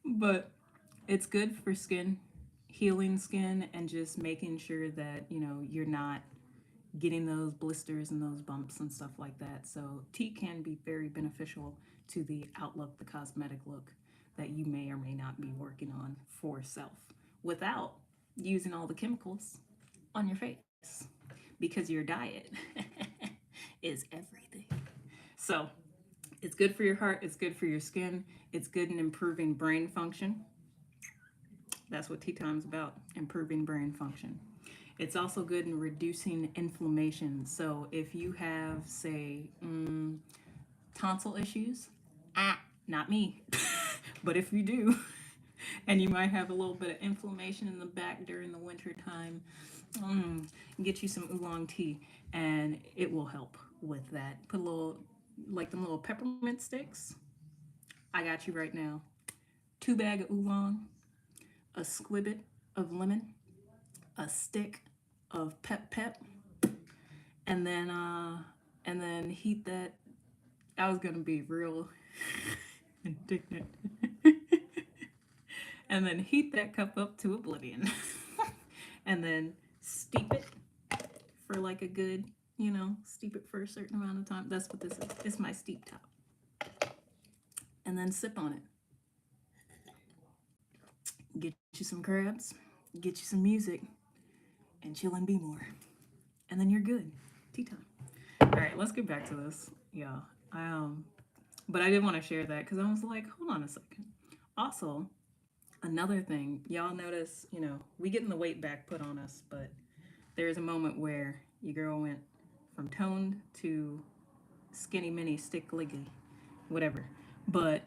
but it's good for skin, healing skin, and just making sure that you're not getting those blisters and those bumps and stuff like that. So tea can be very beneficial to the outlook, the cosmetic look that you may or may not be working on for self without using all the chemicals on your face, because your diet is everything. So it's good for your heart, it's good for your skin, it's good in improving brain function. That's what tea time's about, improving brain function. It's also good in reducing inflammation. So if you have, say, tonsil issues, not me, but if you do, and you might have a little bit of inflammation in the back during the winter time, get you some oolong tea and it will help with that. Put a little, like them little peppermint sticks. I got you right now. 2 bags of oolong, a squibbit of lemon, a stick of pep, and then heat that I was gonna be real indignant. And then heat that cup up to oblivion. And then steep it for like a good, steep it for a certain amount of time. That's what this is. It's my steep top. And then sip on it. Get you some crabs, get you some music, and chill and be more. And then you're good. Tea time. All right, let's get back to this. Yeah. But I did want to share that because I was like, hold on a second. Also, another thing, y'all notice, we getting the weight back put on us, but there's a moment where your girl went from toned to skinny mini stick liggy, whatever. But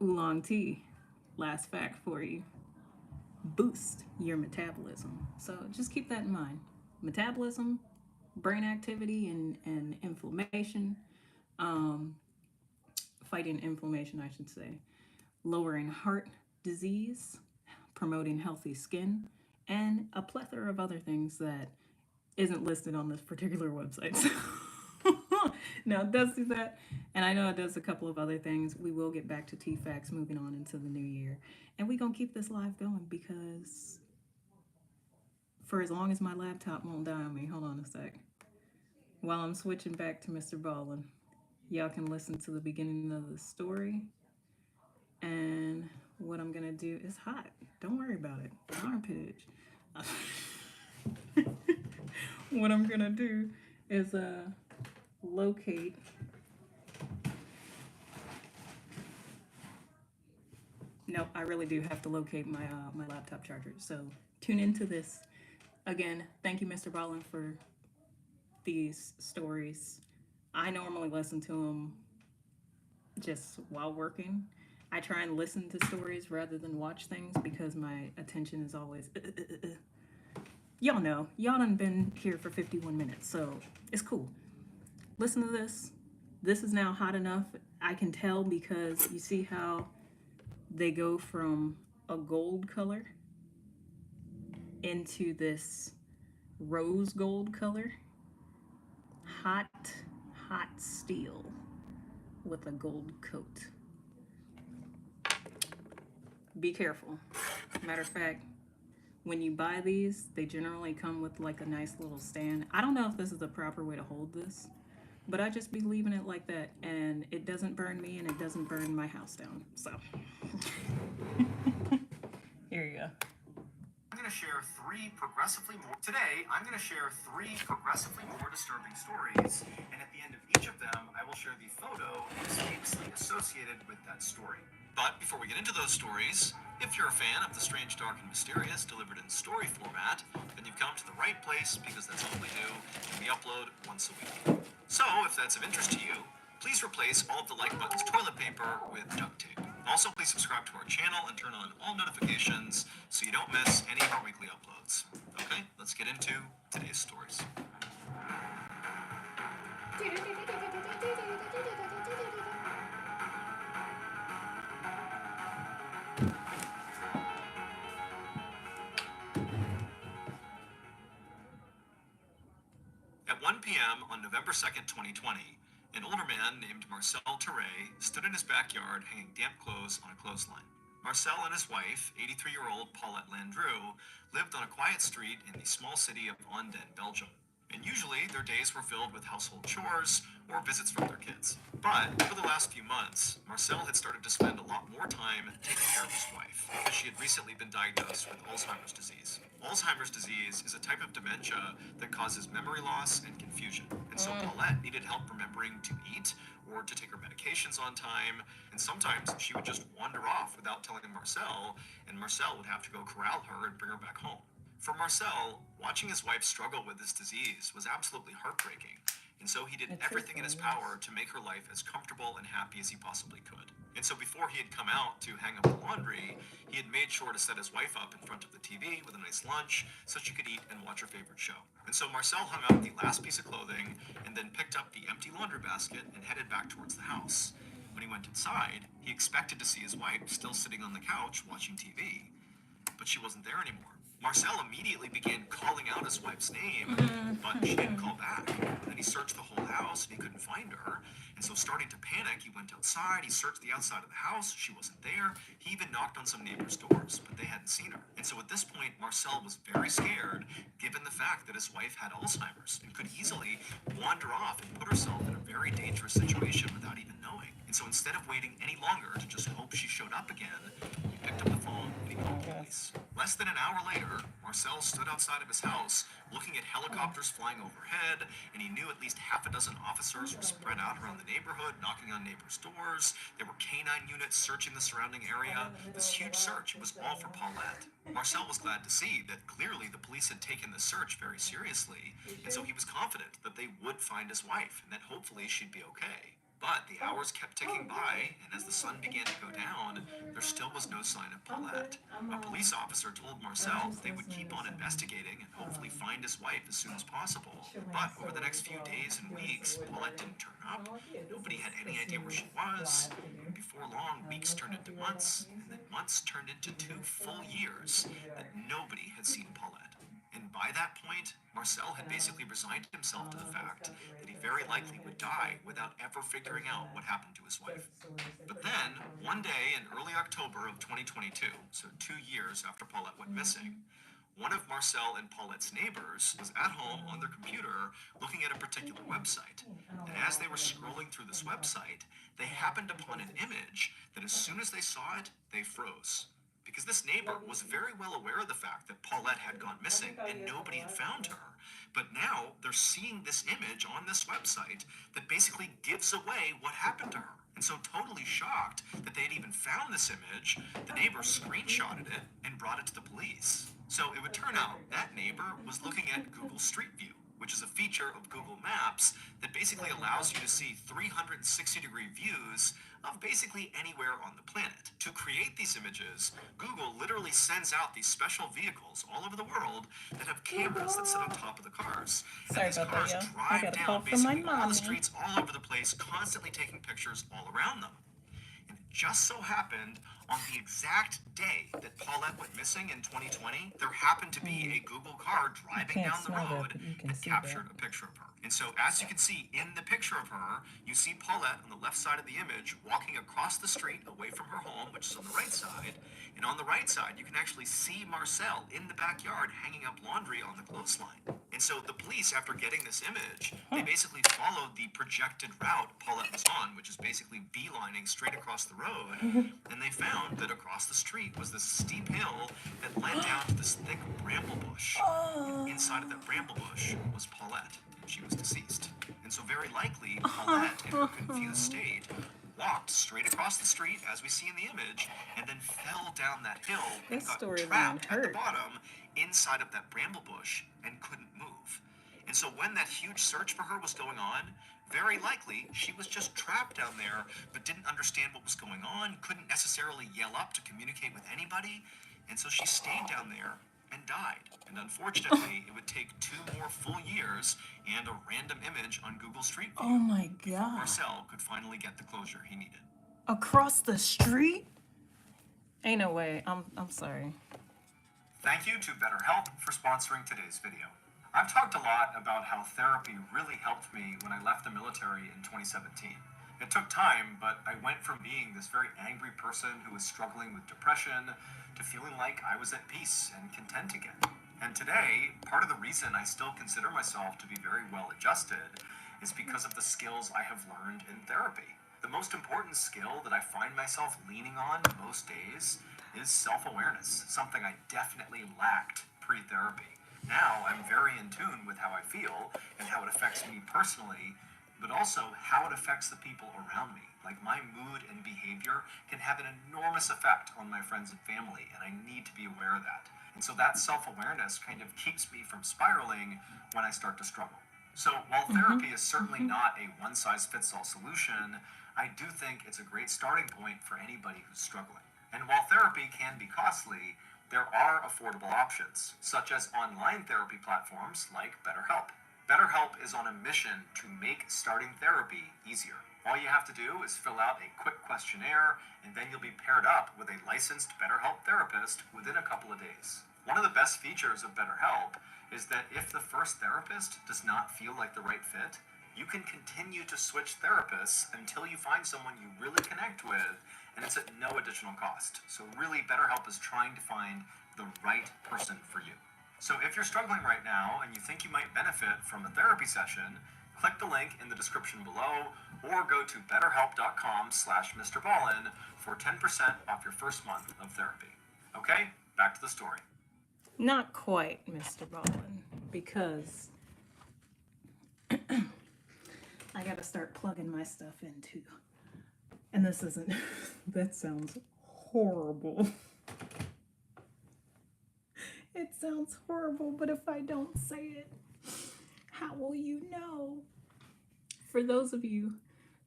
oolong tea, last fact for you, boost your metabolism. So just keep that in mind. Metabolism, brain activity, and inflammation, fighting inflammation, I should say, lowering heart disease, promoting healthy skin, and a plethora of other things that isn't listed on this particular website. So now it does do that, and I know it does a couple of other things. We will get back to T-Facts moving on into the new year, and we're gonna keep this live going because for as long as my laptop won't die on me, hold on a sec. While I'm switching back to Mr. Ballen, y'all can listen to the beginning of the story. And what I'm gonna do is hot. Don't worry about it. Armpit itch. What I'm gonna do is locate. Nope, I really do have to locate my my laptop charger. So tune into this. Again, thank you, Mr. Ballen, for these stories. I normally listen to them just while working. I try and listen to stories rather than watch things because my attention is always. Y'all know, y'all done been here for 51 minutes, so it's cool. Listen to this. This is now hot enough. I can tell because you see how they go from a gold color into this rose gold color. Hot, hot steel with a gold coat. Be careful. Matter of fact, when you buy these, they generally come with like a nice little stand. I don't know if this is the proper way to hold this, but I just be leaving it like that, and it doesn't burn me and it doesn't burn my house down. So here you go. I'm going to share three progressively more disturbing stories, and at the end of each of them, I will share the photo mysteriously associated with that story. But before we get into those stories, if you're a fan of the strange, dark, and mysterious delivered in story format, then you've come to the right place because that's all we do, and we upload once a week. So, if that's of interest to you, please replace all of the like button's toilet paper with duct tape. Also, please subscribe to our channel and turn on all notifications so you don't miss any of our weekly uploads. Okay, let's get into today's stories. At 1 p.m. on November 2nd, 2020, an older man named Marcel Terray stood in his backyard hanging damp clothes on a clothesline. Marcel and his wife, 83-year-old Paulette Landru, lived on a quiet street in the small city of Anden, Belgium. And usually, their days were filled with household chores or visits from their kids. But over the last few months, Marcel had started to spend a lot more time taking care of his wife, because she had recently been diagnosed with Alzheimer's disease. Alzheimer's disease is a type of dementia that causes memory loss and confusion. And so Paulette needed help remembering to eat or to take her medications on time, and sometimes she would just wander off without telling Marcel, and Marcel would have to go corral her and bring her back home. For Marcel, watching his wife struggle with this disease was absolutely heartbreaking, and so he did everything in his power to make her life as comfortable and happy as he possibly could. And so before he had come out to hang up the laundry, he had made sure to set his wife up in front of the TV with a nice lunch so she could eat and watch her favorite show. And so Marcel hung out the last piece of clothing and then picked up the empty laundry basket and headed back towards the house. When he went inside, he expected to see his wife still sitting on the couch watching TV, but she wasn't there anymore. Marcel immediately began calling out his wife's name, but she didn't call back. Then he searched the whole house and he couldn't find her. And so starting to panic, he went outside, he searched the outside of the house, she wasn't there. He even knocked on some neighbors' doors, but they hadn't seen her. And so at this point, Marcel was very scared, given the fact that his wife had Alzheimer's and could easily wander off and put herself in a very dangerous situation without even knowing. And so instead of waiting any longer to just hope she showed up again, he picked up the phone and he called the police. Less than an hour later, Marcel stood outside of his house looking at helicopters flying overhead, and he knew at least half a dozen officers were spread out around the neighborhood, knocking on neighbors' doors. There were canine units searching the surrounding area. This huge search was all for Paulette. Marcel was glad to see that clearly the police had taken the search very seriously, and so he was confident that they would find his wife and that hopefully she'd be okay. But the hours kept ticking by, and as the sun began to go down, there still was no sign of Paulette. A police officer told Marcel they would keep on investigating and hopefully find his wife as soon as possible. But over the next few days and weeks, Paulette didn't turn up. Nobody had any idea where she was. And before long, weeks turned into months, and then months turned into 2 full years that nobody had seen Paulette. And by that point, Marcel had basically resigned himself to the fact that he very likely would die without ever figuring out what happened to his wife. But then, one day in early October of 2022, so 2 years after Paulette went missing, one of Marcel and Paulette's neighbors was at home on their computer looking at a particular website. And as they were scrolling through this website, they happened upon an image that as soon as they saw it, they froze. Because this neighbor was very well aware of the fact that Paulette had gone missing and nobody had found her. But now they're seeing this image on this website that basically gives away what happened to her. And so totally shocked that they had even found this image, the neighbor screenshotted it and brought it to the police. So it would turn out that neighbor was looking at Google Street View, which is a feature of Google Maps that basically allows you to see 360-degree views of basically anywhere on the planet. To create these images, Google literally sends out these special vehicles all over the world that have cameras that sit on top of the cars. Sorry And these about that, cars y'all. drive I got a down call from my basically all mommy. the streets all over the place, constantly taking pictures all around them. And it just so happened on the exact day that Paulette went missing in 2020, there happened to be a Google car driving down the road that captured a picture of her. And so as you can see in the picture of her, you see Paulette on the left side of the image walking across the street away from her home, which is on the right side. And on the right side, you can actually see Marcel in the backyard hanging up laundry on the clothesline. And so the police, after getting this image, they basically followed the projected route Paulette was on, which is basically beelining straight across the road. And they found that across the street was this steep hill that led down to this thick bramble bush. And inside of that bramble bush was Paulette, and she was deceased. And so very likely, Paulette, in her confused state, walked straight across the street, as we see in the image, and then fell down that hill and This got storyline trapped at the hurt. bottom inside of that bramble bush and couldn't move. And so when that huge search for her was going on, very likely she was just trapped down there but didn't understand what was going on, couldn't necessarily yell up to communicate with anybody, and so she stayed down there and died. And unfortunately, it would take 2 more full years and a random image on Google Street View Oh my before god. Marcel could finally get the closure he needed. Across the street? Ain't no way. I'm sorry. Thank you to BetterHelp for sponsoring today's video. I've talked a lot about how therapy really helped me when I left the military in 2017. It took time, but I went from being this very angry person who was struggling with depression to feeling like I was at peace and content again. And today, part of the reason I still consider myself to be very well adjusted is because of the skills I have learned in therapy. The most important skill that I find myself leaning on most days is self-awareness, something I definitely lacked pre-therapy. Now I'm very in tune with how I feel and how it affects me personally, but also how it affects the people around me. Like my mood and behavior can have an enormous effect on my friends and family, and I need to be aware of that. And so that self-awareness kind of keeps me from spiraling when I start to struggle. So while therapy is certainly not a one-size-fits-all solution, I do think it's a great starting point for anybody who's struggling. And while therapy can be costly, there are affordable options, such as online therapy platforms like BetterHelp. BetterHelp is on a mission to make starting therapy easier. All you have to do is fill out a quick questionnaire, and then you'll be paired up with a licensed BetterHelp therapist within a couple of days. One of the best features of BetterHelp is that if the first therapist does not feel like the right fit, You can continue to switch therapists until you find someone you really connect with, and it's at no additional cost. So really, BetterHelp is trying to find the right person for you. So if you're struggling right now and you think you might benefit from a therapy session, click the link in the description below or go to betterhelp.com/Mr. Ballen for 10% off your first month of therapy. Okay, back to the story. Not quite, Mr. Ballen, because I gotta start plugging my stuff in too. And this isn't, that sounds horrible. It sounds horrible, but if I don't say it, how will you know? For those of you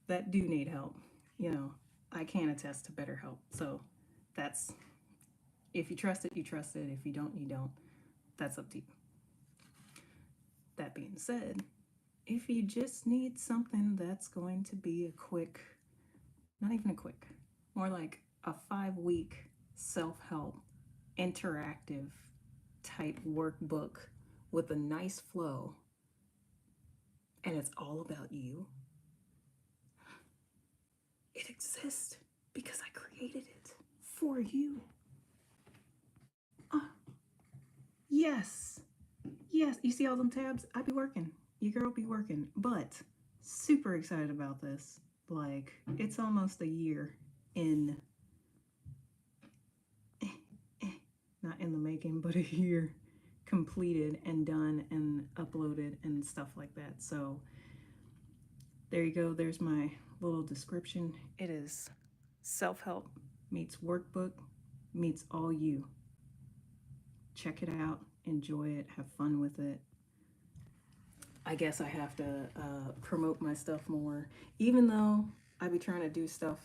that do need help, you know, I can attest to BetterHelp. So that's, if you trust it, you trust it. If you don't, you don't. That's up to you. That being said, if you just need something that's going to be a quick, not even a quick, more like a 5-week self-help interactive type workbook with a nice flow, and it's all about you, it exists because I created it for you. Yes, you see all them tabs? I be working. Your girl be working, but super excited about this. Like, it's almost a year in, not in the making, but a year completed and done and uploaded and stuff like that. So there you go. There's my little description. It is self-help meets workbook meets all you. Check it out, enjoy it, have fun with it. I guess I have to promote my stuff more, even though I be trying to do stuff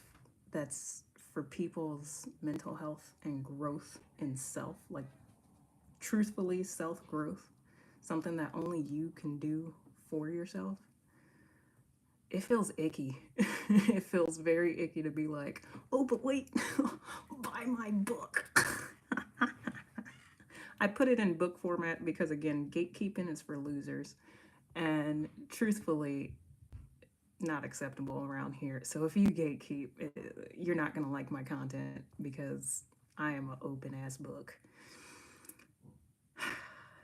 that's for people's mental health and growth in self, like truthfully self-growth, something that only you can do for yourself. It feels icky. It feels very icky to be like, oh, but wait, buy my book. I put it in book format because, again, gatekeeping is for losers. And truthfully, not acceptable around here. So if you gatekeep, you're not going to like my content because I am an open-ass book.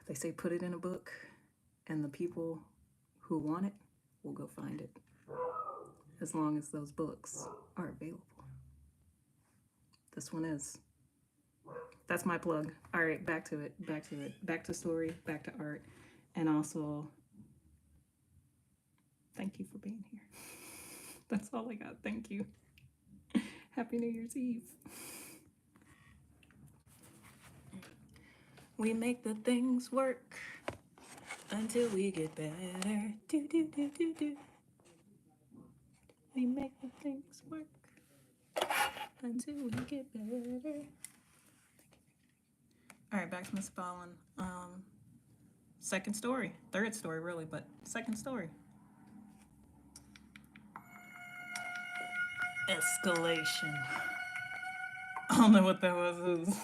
They say put it in a book, and the people who want it will go find it. As long as those books are available. This one is. That's my plug. All right, back to it. Back to story, back to art. And also, thank you for being here. That's all I got. Thank you. Happy New Year's Eve. We make the things work until we get better. Do. We make the things work until we get better. All right, back to Miss Ballen. Second story, third story really, but second story. Escalation. I don't know what that was.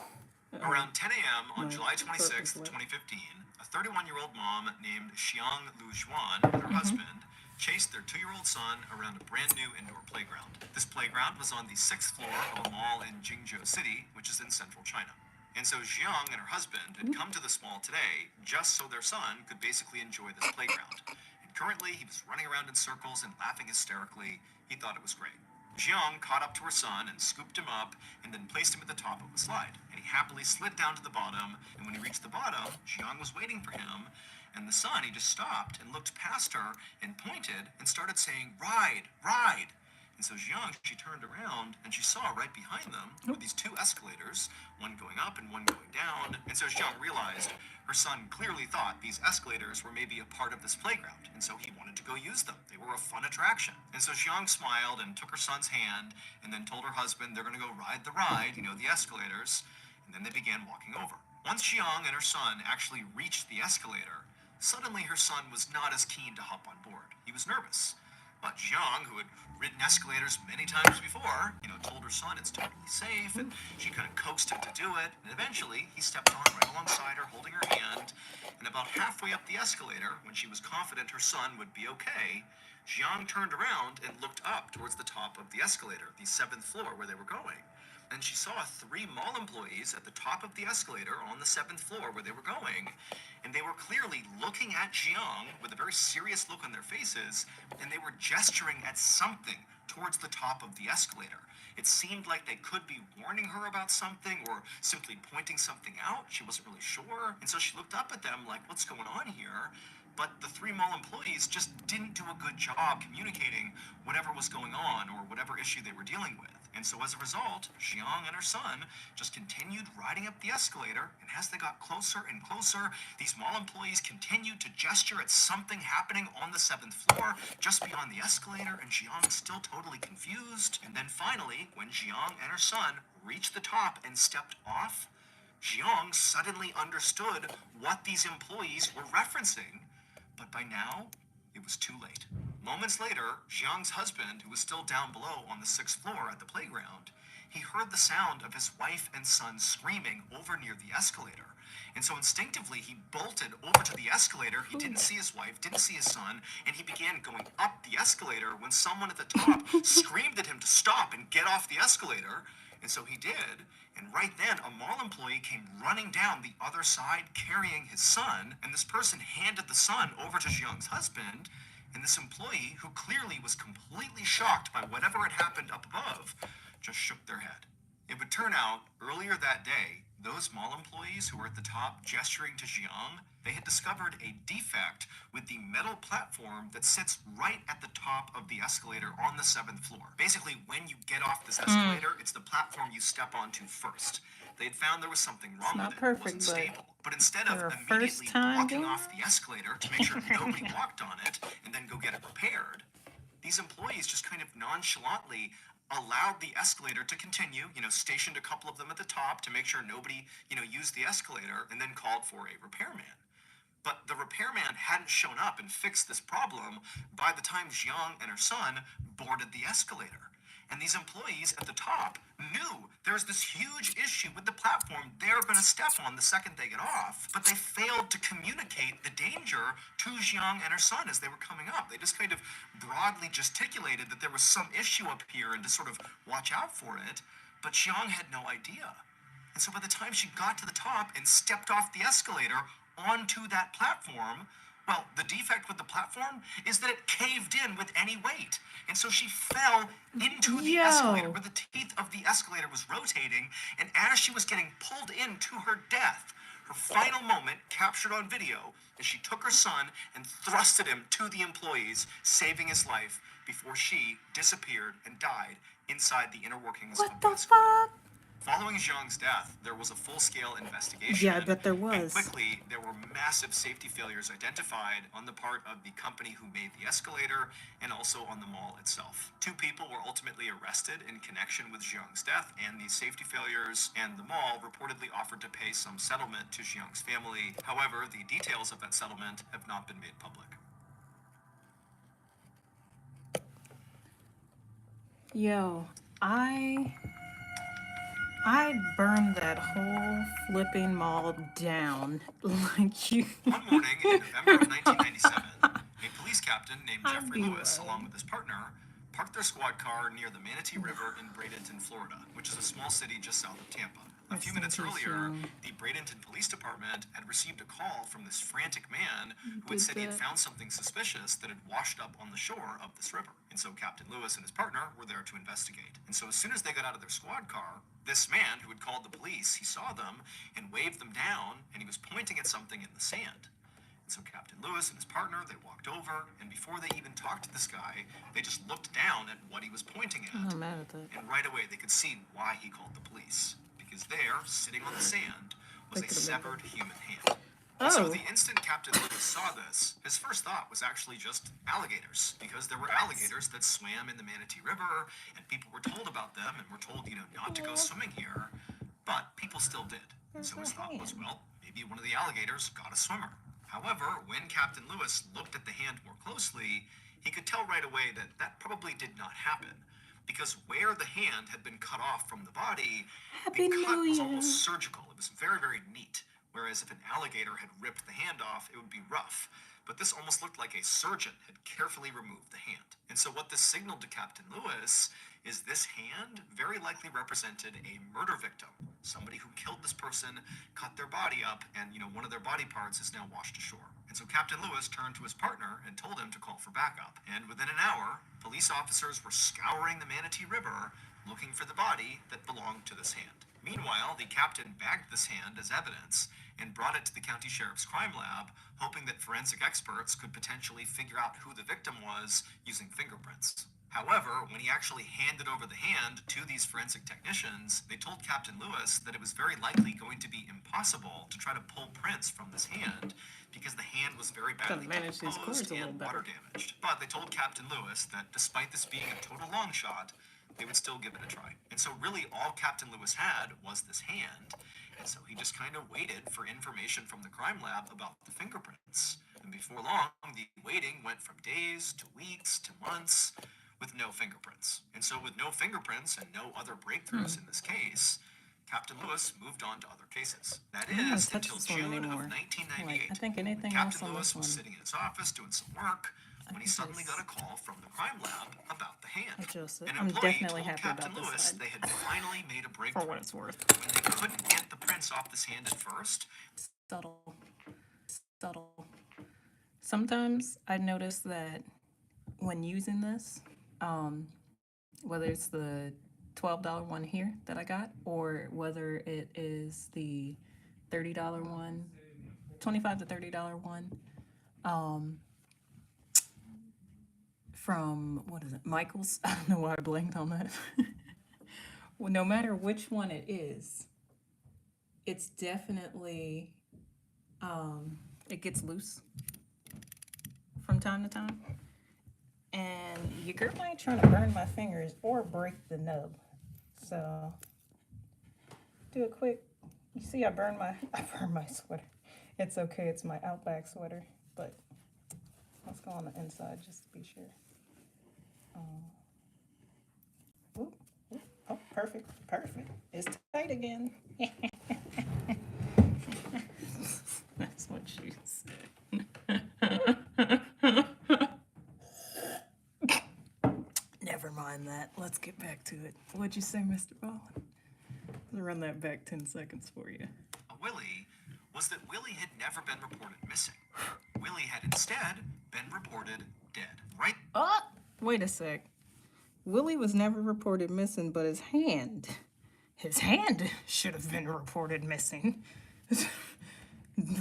Around 10 a.m. on July 26, 2015, a 31-year-old mom named Xiang Lu Juan and her husband chased their 2-year-old son around a brand new indoor playground. This playground was on the 6th floor of a mall in Jingzhou City, which is in central China. And so Xiang and her husband had come to this mall today just so their son could basically enjoy this playground. And currently, he was running around in circles and laughing hysterically. He thought it was great. Xiang caught up to her son and scooped him up and then placed him at the top of the slide. And he happily slid down to the bottom, and when he reached the bottom, Xiang was waiting for him, and the son, he just stopped and looked past her and pointed and started saying, "Ride, ride." And so Xiang, she turned around and she saw right behind them were these 2 escalators, one going up and one going down. And so Xiang realized her son clearly thought these escalators were maybe a part of this playground, and so he wanted to go use them. They were a fun attraction. And so Xiang smiled and took her son's hand and then told her husband they're going to go ride the ride, the escalators, and then they began walking over. Once Xiang and her son actually reached the escalator, suddenly her son was not as keen to hop on board. He was nervous. But Jiang, who had ridden escalators many times before, told her son it's totally safe, and she kind of coaxed him to do it. And eventually, he stepped on right alongside her, holding her hand. And about halfway up the escalator, when she was confident her son would be okay, Jiang turned around and looked up towards the top of the escalator, the 7th floor where they were going. And she saw 3 mall employees at the top of the escalator on the 7th floor where they were going. And they were clearly looking at Jiang with a very serious look on their faces, and they were gesturing at something towards the top of the escalator. It seemed like they could be warning her about something or simply pointing something out. She wasn't really sure. And so she looked up at them like, what's going on here? But the 3 mall employees just didn't do a good job communicating whatever was going on or whatever issue they were dealing with. And so as a result, Jiang and her son just continued riding up the escalator, and as they got closer and closer, these mall employees continued to gesture at something happening on the 7th floor just beyond the escalator, and Jiang was still totally confused. And then finally, when Jiang and her son reached the top and stepped off, Jiang suddenly understood what these employees were referencing. But by now, it was too late. Moments later, Jiang's husband, who was still down below on the 6th floor at the playground, he heard the sound of his wife and son screaming over near the escalator. And so instinctively, he bolted over to the escalator. He didn't see his wife, didn't see his son, and he began going up the escalator when someone at the top screamed at him to stop and get off the escalator. And so he did. And right then, a mall employee came running down the other side carrying his son, and this person handed the son over to Jiang's husband. And this employee, who clearly was completely shocked by whatever had happened up above, just shook their head. It would turn out, earlier that day, those mall employees who were at the top gesturing to Jiang, they had discovered a defect with the metal platform that sits right at the top of the escalator on the 7th floor. Basically, when you get off this escalator, it's the platform you step onto first. They had found there was something wrong with it. It wasn't stable. But instead of immediately blocking off the escalator to make sure nobody walked on it and then go get it repaired, these employees just kind of nonchalantly allowed the escalator to continue, stationed a couple of them at the top to make sure nobody, used the escalator, and then called for a repairman. But the repairman hadn't shown up and fixed this problem by the time Jiang and her son boarded the escalator. And these employees at the top knew there's this huge issue with the platform they're going to step on the second they get off, but they failed to communicate the danger to Jiang and her son as they were coming up. They just kind of broadly gesticulated that there was some issue up here and to sort of watch out for it, but Jiang had no idea. And so by the time she got to the top and stepped off the escalator onto that platform, well, the defect with the platform is that it caved in with any weight. And so she fell into the escalator where the teeth of the escalator was rotating. And as she was getting pulled in to her death, her final moment captured on video as she took her son and thrusted him to the employees, saving his life before she disappeared and died inside the inner workings of the escalator. Following Jiang's death, there was a full-scale investigation. Yeah, I bet there was. And quickly, there were massive safety failures identified on the part of the company who made the escalator and also on the mall itself. 2 people were ultimately arrested in connection with Jiang's death and these safety failures, and the mall reportedly offered to pay some settlement to Jiang's family. However, the details of that settlement have not been made public. Yo, I burned that whole flipping mall down like you. One morning in November of 1997, a police captain named Jeffrey Lewis, along with his partner, parked their squad car near the Manatee River in Bradenton, Florida, which is a small city just south of Tampa. A few minutes earlier, the Bradenton Police Department had received a call from this frantic man who had said he had found something suspicious that had washed up on the shore of this river. And so Captain Lewis and his partner were there to investigate. And so as soon as they got out of their squad car, this man who had called the police, he saw them and waved them down, and he was pointing at something in the sand. And so Captain Lewis and his partner, they walked over, and before they even talked to this guy, they just looked down at what he was pointing at. I'm mad at that. And right away, they could see why he called the police. Because there, sitting on the sand, was a severed human hand. So the instant Captain Lewis saw this, his first thought was actually just alligators, because there were alligators that swam in the Manatee River, and people were told about them, and were told, not to go swimming here, but people still did. And so his thought was, well, maybe one of the alligators got a swimmer. However, when Captain Lewis looked at the hand more closely, he could tell right away that that probably did not happen, because where the hand had been cut off from the body, Happy the cut New was Year. almost surgical. It was very, very neat. Whereas if an alligator had ripped the hand off, it would be rough. But this almost looked like a surgeon had carefully removed the hand. And so what this signaled to Captain Lewis is this hand very likely represented a murder victim, somebody who killed this person, cut their body up, and one of their body parts is now washed ashore. And so Captain Lewis turned to his partner and told him to call for backup. And within an hour, police officers were scouring the Manatee River looking for the body that belonged to this hand. Meanwhile, the captain bagged this hand as evidence and brought it to the county sheriff's crime lab, hoping that forensic experts could potentially figure out who the victim was using fingerprints. However, when he actually handed over the hand to these forensic technicians, they told Captain Lewis that it was very likely going to be impossible to try to pull prints from this hand because the hand was very badly manage his cords decomposed a little and better. water damaged. But they told Captain Lewis that despite this being a total long shot, they would still give it a try. And so really all Captain Lewis had was this hand, and so he just kind of waited for information from the crime lab about the fingerprints. And before long, the waiting went from days to weeks to months with no fingerprints. And so with no fingerprints and no other breakthroughs in this case, Captain Lewis moved on to other cases. That I don't is touch until this one June of anymore. 1998. Like, I think anything when else Captain on Lewis this was one, sitting in his office doing some work when he think suddenly it's- got a call from the crime lab about the hand. Adjust it. An I'm employee definitely told happy Captain about this Lewis side. they had finally made a For breakthrough. what it's worth. When they couldn't get the prints off this hand at first, Subtle. Sometimes I notice that when using this, whether it's the $12 one here that I got, or whether it is the $30 one, $25 to $30 one, from, what is it, Michael's? I don't know why I blanked on that. Well, no matter which one it is, it's definitely, it gets loose from time to time. And your girl ain't trying to burn my fingers or break the nub. So, do it quick. You see I burned my sweater. It's okay, it's my Outback sweater, but let's go on the inside just to be sure. Ooh, ooh. Oh, perfect. It's tight again. That's what she said. Never mind that. Let's get back to it. What'd you say, Mr. Ballen? Let's run that back 10 seconds for you. Willie was that Willie had never been reported missing. Willie had instead been reported dead. Right? Oh, wait a sec. Willie was never reported missing, but his hand should have been reported missing.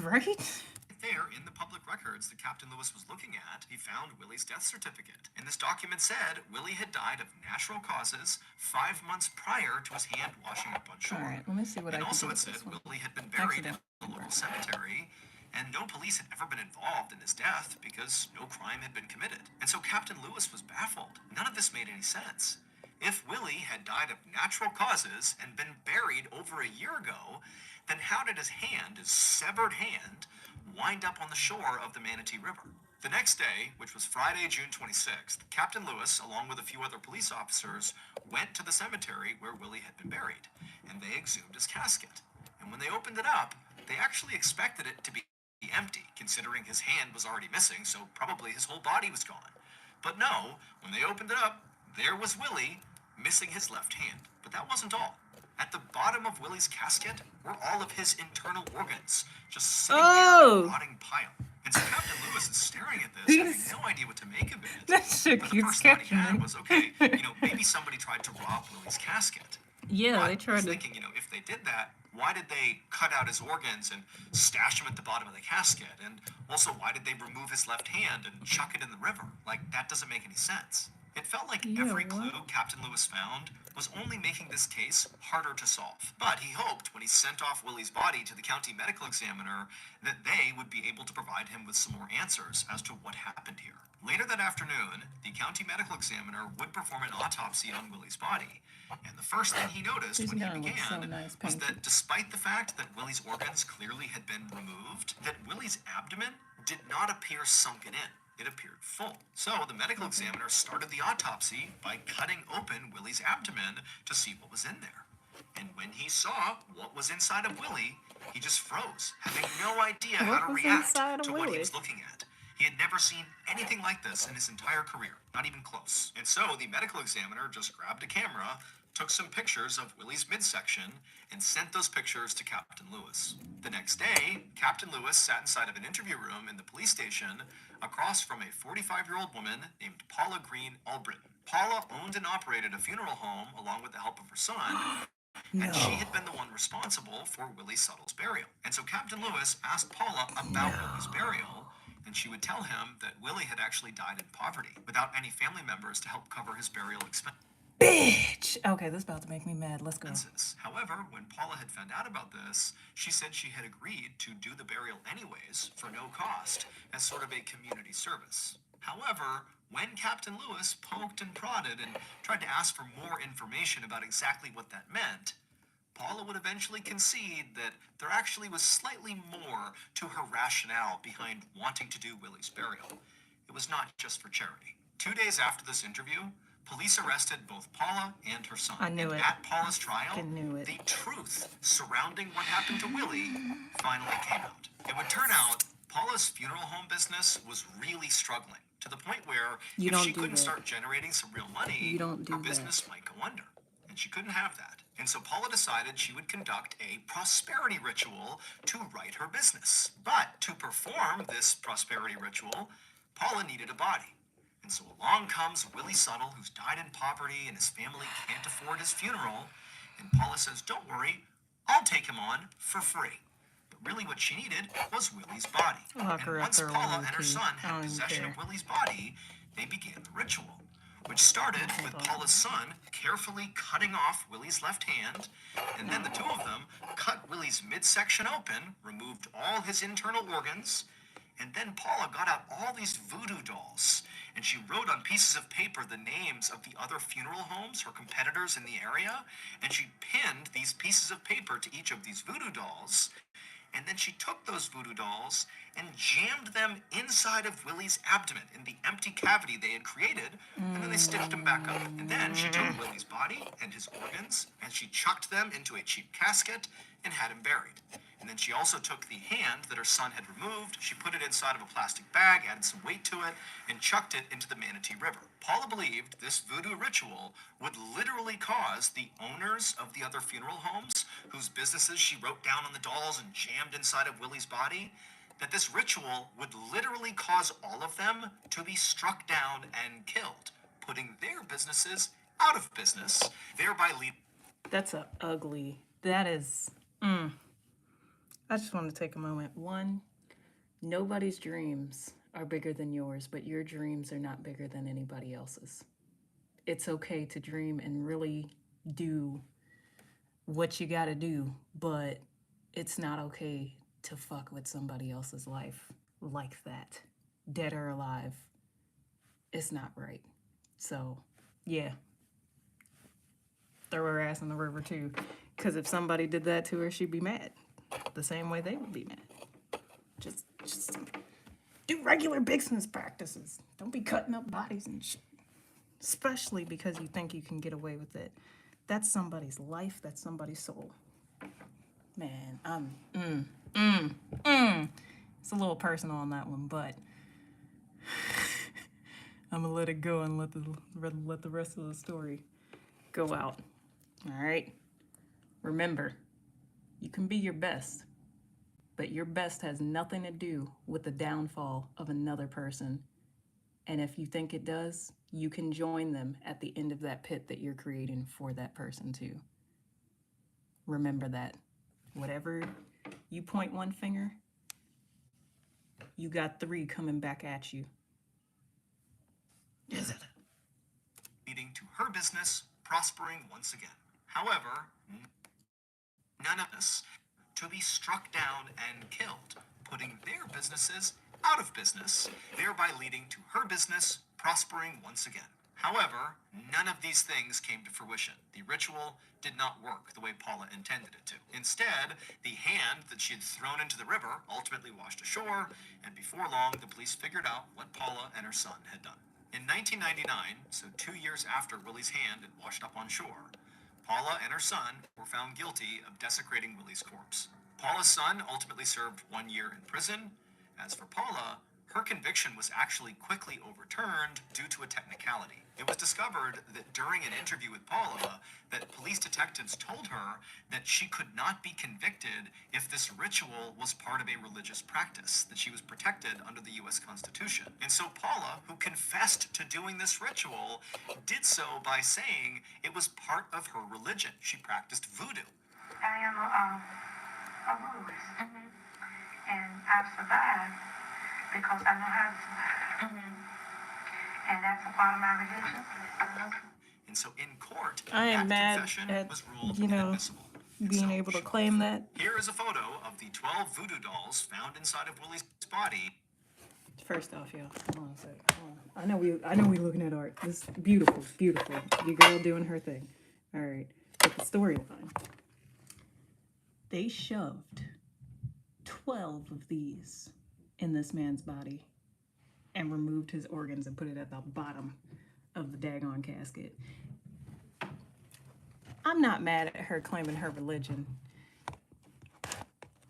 Right? There, in the public records that Captain Lewis was looking at, he found Willie's death certificate. And this document said Willie had died of natural causes 5 months prior to his hand washing up on shore. All right, let me see what I And can also do it with said this one. Willie had been buried in Accident. a local cemetery, and no police had ever been involved in his death because no crime had been committed. And so Captain Lewis was baffled. None of this made any sense. If Willie had died of natural causes and been buried over a year ago, then how did his hand, his severed hand, wind up on the shore of the Manatee River? The next day, which was Friday, June 26th, Captain Lewis, along with a few other police officers, went to the cemetery where Willie had been buried, and they exhumed his casket. And when they opened it up, they actually expected it to be empty, considering his hand was already missing, so probably his whole body was gone. But no, when they opened it up, there was Willie, missing his left hand. But that wasn't all. At the bottom of Willie's casket were all of his internal organs, just sitting there in a rotting pile. And so Captain Lewis is staring at this, having no idea what to make of it. That shit But the keeps first thought he catching had me. was, okay, maybe somebody tried to rob Willie's casket. Yeah, But they tried he's to. thinking, if they did that, why did they cut out his organs and stash them at the bottom of the casket? And also, why did they remove his left hand and chuck it in the river? Like, that doesn't make any sense. It felt like every clue Captain Lewis found was only making this case harder to solve. But he hoped when he sent off Willie's body to the county medical examiner that they would be able to provide him with some more answers as to what happened here. Later that afternoon, the county medical examiner would perform an autopsy on Willie's body. And the first thing he noticed when he began was that despite the fact that Willie's organs clearly had been removed, that Willie's abdomen did not appear sunken in. it appeared full. So the medical examiner started the autopsy by cutting open Willie's abdomen to see what was in there. And when he saw what was inside of Willie, he just froze, having no idea how to What was react inside of to what he Willie? was looking at. He had never seen anything like this in his entire career, not even close. And so the medical examiner just grabbed a camera, took some pictures of Willie's midsection, and sent those pictures to Captain Lewis. The next day, Captain Lewis sat inside of an interview room in the police station across from a 45-year-old woman named Paula Green Albritton. Paula owned and operated a funeral home along with the help of her son, and she had been the one responsible for Willie Suttle's burial. And so Captain Lewis asked Paula about Willie's burial, and she would tell him that Willie had actually died in poverty without any family members to help cover his burial expenses. Bitch! Okay, this is about to make me mad. Let's go. However, when Paula had found out about this, she said she had agreed to do the burial anyways for no cost as sort of a community service. However, when Captain Lewis poked and prodded and tried to ask for more information about exactly what that meant, Paula would eventually concede that there actually was slightly more to her rationale behind wanting to do Willie's burial. It was not just for charity. 2 days after this interview, police arrested both Paula and her son. I knew it. At Paula's trial, I knew it. the truth surrounding what happened to Willie finally came out. It would turn out Paula's funeral home business was really struggling, to the point where You if don't she do couldn't that. start generating some real money, You don't do her that. business might go under. And she couldn't have that. And so Paula decided she would conduct a prosperity ritual to right her business. But to perform this prosperity ritual, Paula needed a body. And so along comes Willie Suttle, who's died in poverty and his family can't afford his funeral. And Paula says, "Don't worry, I'll take him on for free." But really what she needed was Willie's body. Lock her And up once there, Paula Willie, and her too. son I had don't even possession of care. Willie's body, they began the ritual, which started with Paula's son carefully cutting off Willie's left hand, and then the two of them cut Willie's midsection open, removed all his internal organs, and then Paula got out all these voodoo dolls, and she wrote on pieces of paper the names of the other funeral homes, her competitors in the area, and she pinned these pieces of paper to each of these voodoo dolls. And then she took those voodoo dolls and jammed them inside of Willie's abdomen in the empty cavity they had created, and then they stitched them back up. And then she took Willie's body and his organs, and she chucked them into a cheap casket and had him buried. And then she also took the hand that her son had removed, she put it inside of a plastic bag, added some weight to it, and chucked it into the Manatee River. Paula believed this voodoo ritual would literally cause the owners of the other funeral homes, whose businesses she wrote down on the dolls and jammed inside of Willie's body, that this ritual would literally cause all of them to be struck down and killed, putting their businesses out of business, thereby leading... That's a ugly. That is. I just want to take a moment. One, nobody's dreams are bigger than yours, but your dreams are not bigger than anybody else's. It's okay to dream and really do what you got to do, but it's not okay to fuck with somebody else's life like that, dead or alive. It's not right. So, yeah. Throw her ass in the river too, because if somebody did that to her, she'd be mad the same way they would be mad. Just do regular business practices. Don't be cutting up bodies and shit, especially because you think you can get away with it. That's somebody's life. That's somebody's soul. Man, it's a little personal on that one, but I'm gonna let it go and let the rest of the story go out. All right? Remember, you can be your best, but your best has nothing to do with the downfall of another person. And if you think it does, you can join them at the end of that pit that you're creating for that person too. Remember that. Whatever you point one finger, you got 3 coming back at you. leading to her business prospering once again. However, none of this to be struck down and killed, putting their businesses out of business, thereby leading to her business prospering once again. However, none of these things came to fruition. The ritual did not work the way Paula intended it to. Instead, the hand that she had thrown into the river ultimately washed ashore, and before long, the police figured out what Paula and her son had done. In 1999, so 2 years after Willie's hand had washed up on shore, Paula and her son were found guilty of desecrating Willie's corpse. Paula's son ultimately served 1 year in prison. As for Paula, her conviction was actually quickly overturned due to a technicality. It was discovered that during an interview with Paula, that police detectives told her that she could not be convicted if this ritual was part of a religious practice, that she was protected under the U.S. Constitution. And so Paula, who confessed to doing this ritual, did so by saying it was part of her religion. She practiced voodoo. I am a voodooist, and I've survived because I know how to survive. And that's a part of my religion. And so in court, I am that mad confession at, was ruled you know, inadmissible. And being so able to she- claim that. Here is a photo of the 12 voodoo dolls found inside of Willie's body. First off, y'all, hold on a second. Hold on. I know we looking at art. This is beautiful, beautiful. Your girl doing her thing. All right, but the storyline. They shoved 12 of these in this man's body and removed his organs and put it at the bottom of the daggone casket. I'm not mad at her claiming her religion.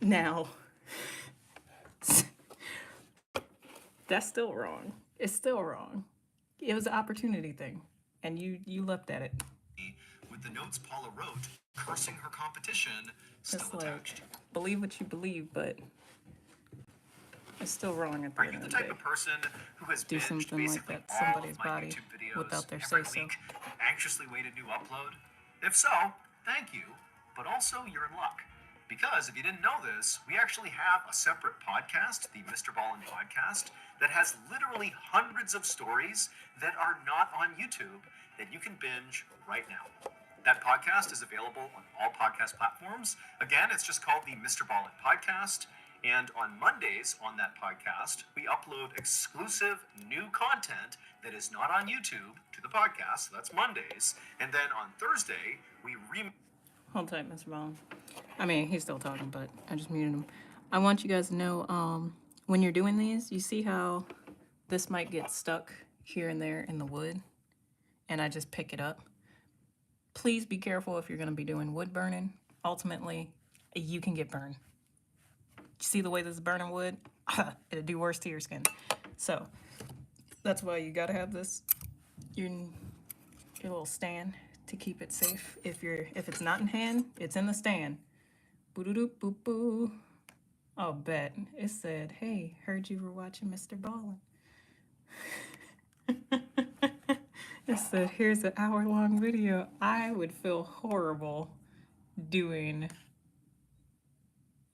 Now, that's still wrong. It's still wrong. It was an opportunity thing, and you leapt at it. With the notes Paula wrote, cursing her competition, still It's like, attached. believe what you believe, but it's still wrong at the Are end you the of the type day. of person who has Do binged something like basically that, all somebody's of my body, YouTube videos without their every say-so? week and anxiously wait a new upload? If so, thank you, but also you're in luck. Because if you didn't know this, we actually have a separate podcast, the Mr. Ballen podcast, that has literally hundreds of stories that are not on YouTube that you can binge right now. That podcast is available on all podcast platforms. Again, it's just called the Mr. Ballen podcast. And on Mondays on that podcast, we upload exclusive new content that is not on YouTube to the podcast. So that's Mondays. And then on Thursday, we Hold tight, Mr. Ballen. I mean, he's still talking, but I just muted him. I want you guys to know, when you're doing these, you see how this might get stuck here and there in the wood, and I just pick it up. Please be careful if you're going to be doing wood burning. Ultimately, you can get burned. See the way this is burning wood? It'll do worse to your skin. So that's why you got to have this, your little stand to keep it safe. If it's not in hand, it's in the stand. Boo-doo-doo, boo-boo. Oh, bet. It said, hey, heard you were watching Mr. Ballen. It said, here's an hour-long video. I would feel horrible doing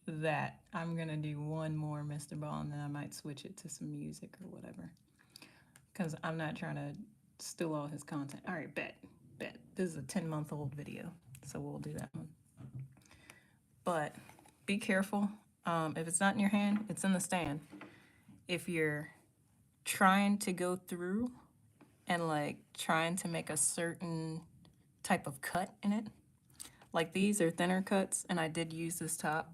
that. I'm going to do one more Mr. Ballen, then I might switch it to some music or whatever. Because I'm not trying to steal all his content. All right, bet. This is a 10-month-old video, so we'll do that one. But be careful. If it's not in your hand, it's in the stand. If you're trying to go through and like trying to make a certain type of cut in it, like these are thinner cuts, and I did use this top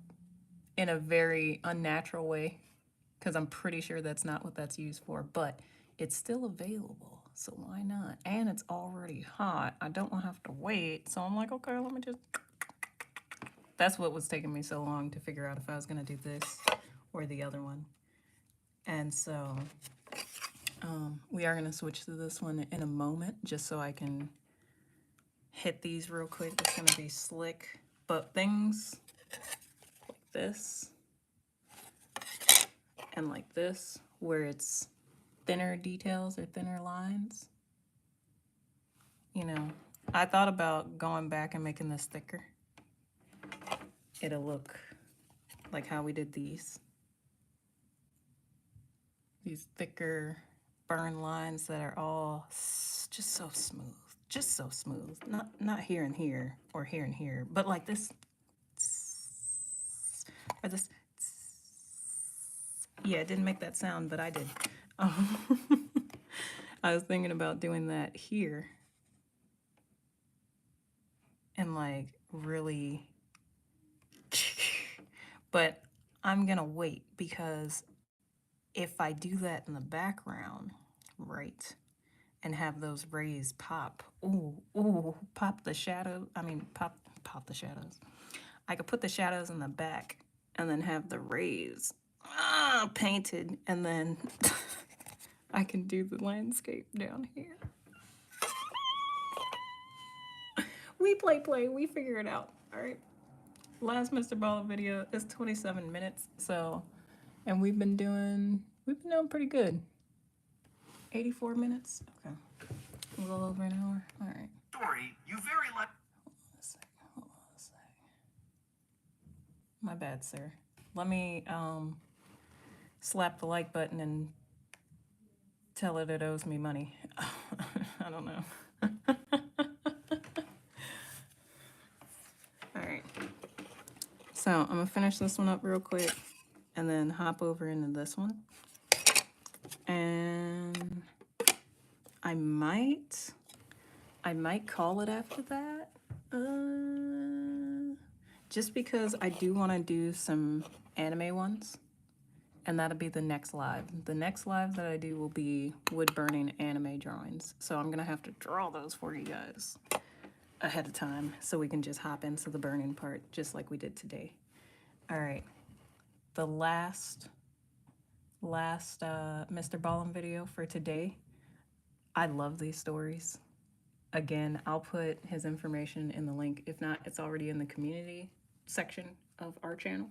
in a very unnatural way because I'm pretty sure that's not what that's used for, but it's still available, so why not? And it's already hot. I don't want to have to wait, so I'm like, okay, let me just... That's what was taking me so long to figure out if I was going to do this or the other one. And so we are going to switch to this one in a moment just so I can hit these real quick. It's going to be slick, but things like this and like this where it's thinner details or thinner lines, you know, I thought about going back and making this thicker. It'll look like how we did these thicker burn lines that are all just so smooth, not here and here or here and here, but like this or this. Yeah, it didn't make that sound, but I did. I was thinking about doing that here and like really, but I'm gonna wait because if I do that in the background, right, and have those rays pop, pop the shadow. I mean, pop the shadows. I could put the shadows in the back and then have the rays painted, and then I can do the landscape down here. We play, we figure it out. All right. Last Mr. Ballen video is 27 minutes, so, and we've been doing pretty good. 84 minutes. Okay. A little over an hour. All right. Story you very like. Hold on a sec. My bad, sir. Let me slap the like button and tell it owes me money. I don't know. All right. So I'm gonna finish this one up real quick and then hop over into this one. And I might call it after that. Just because I do want to do some anime ones. And that'll be the next live. The next live that I do will be wood burning anime drawings. So I'm gonna have to draw those for you guys ahead of time so we can just hop into the burning part just like we did today. All right, the last Mr. Ballen video for today. I love these stories. Again, I'll put his information in the link. If not, it's already in the community section of our channel.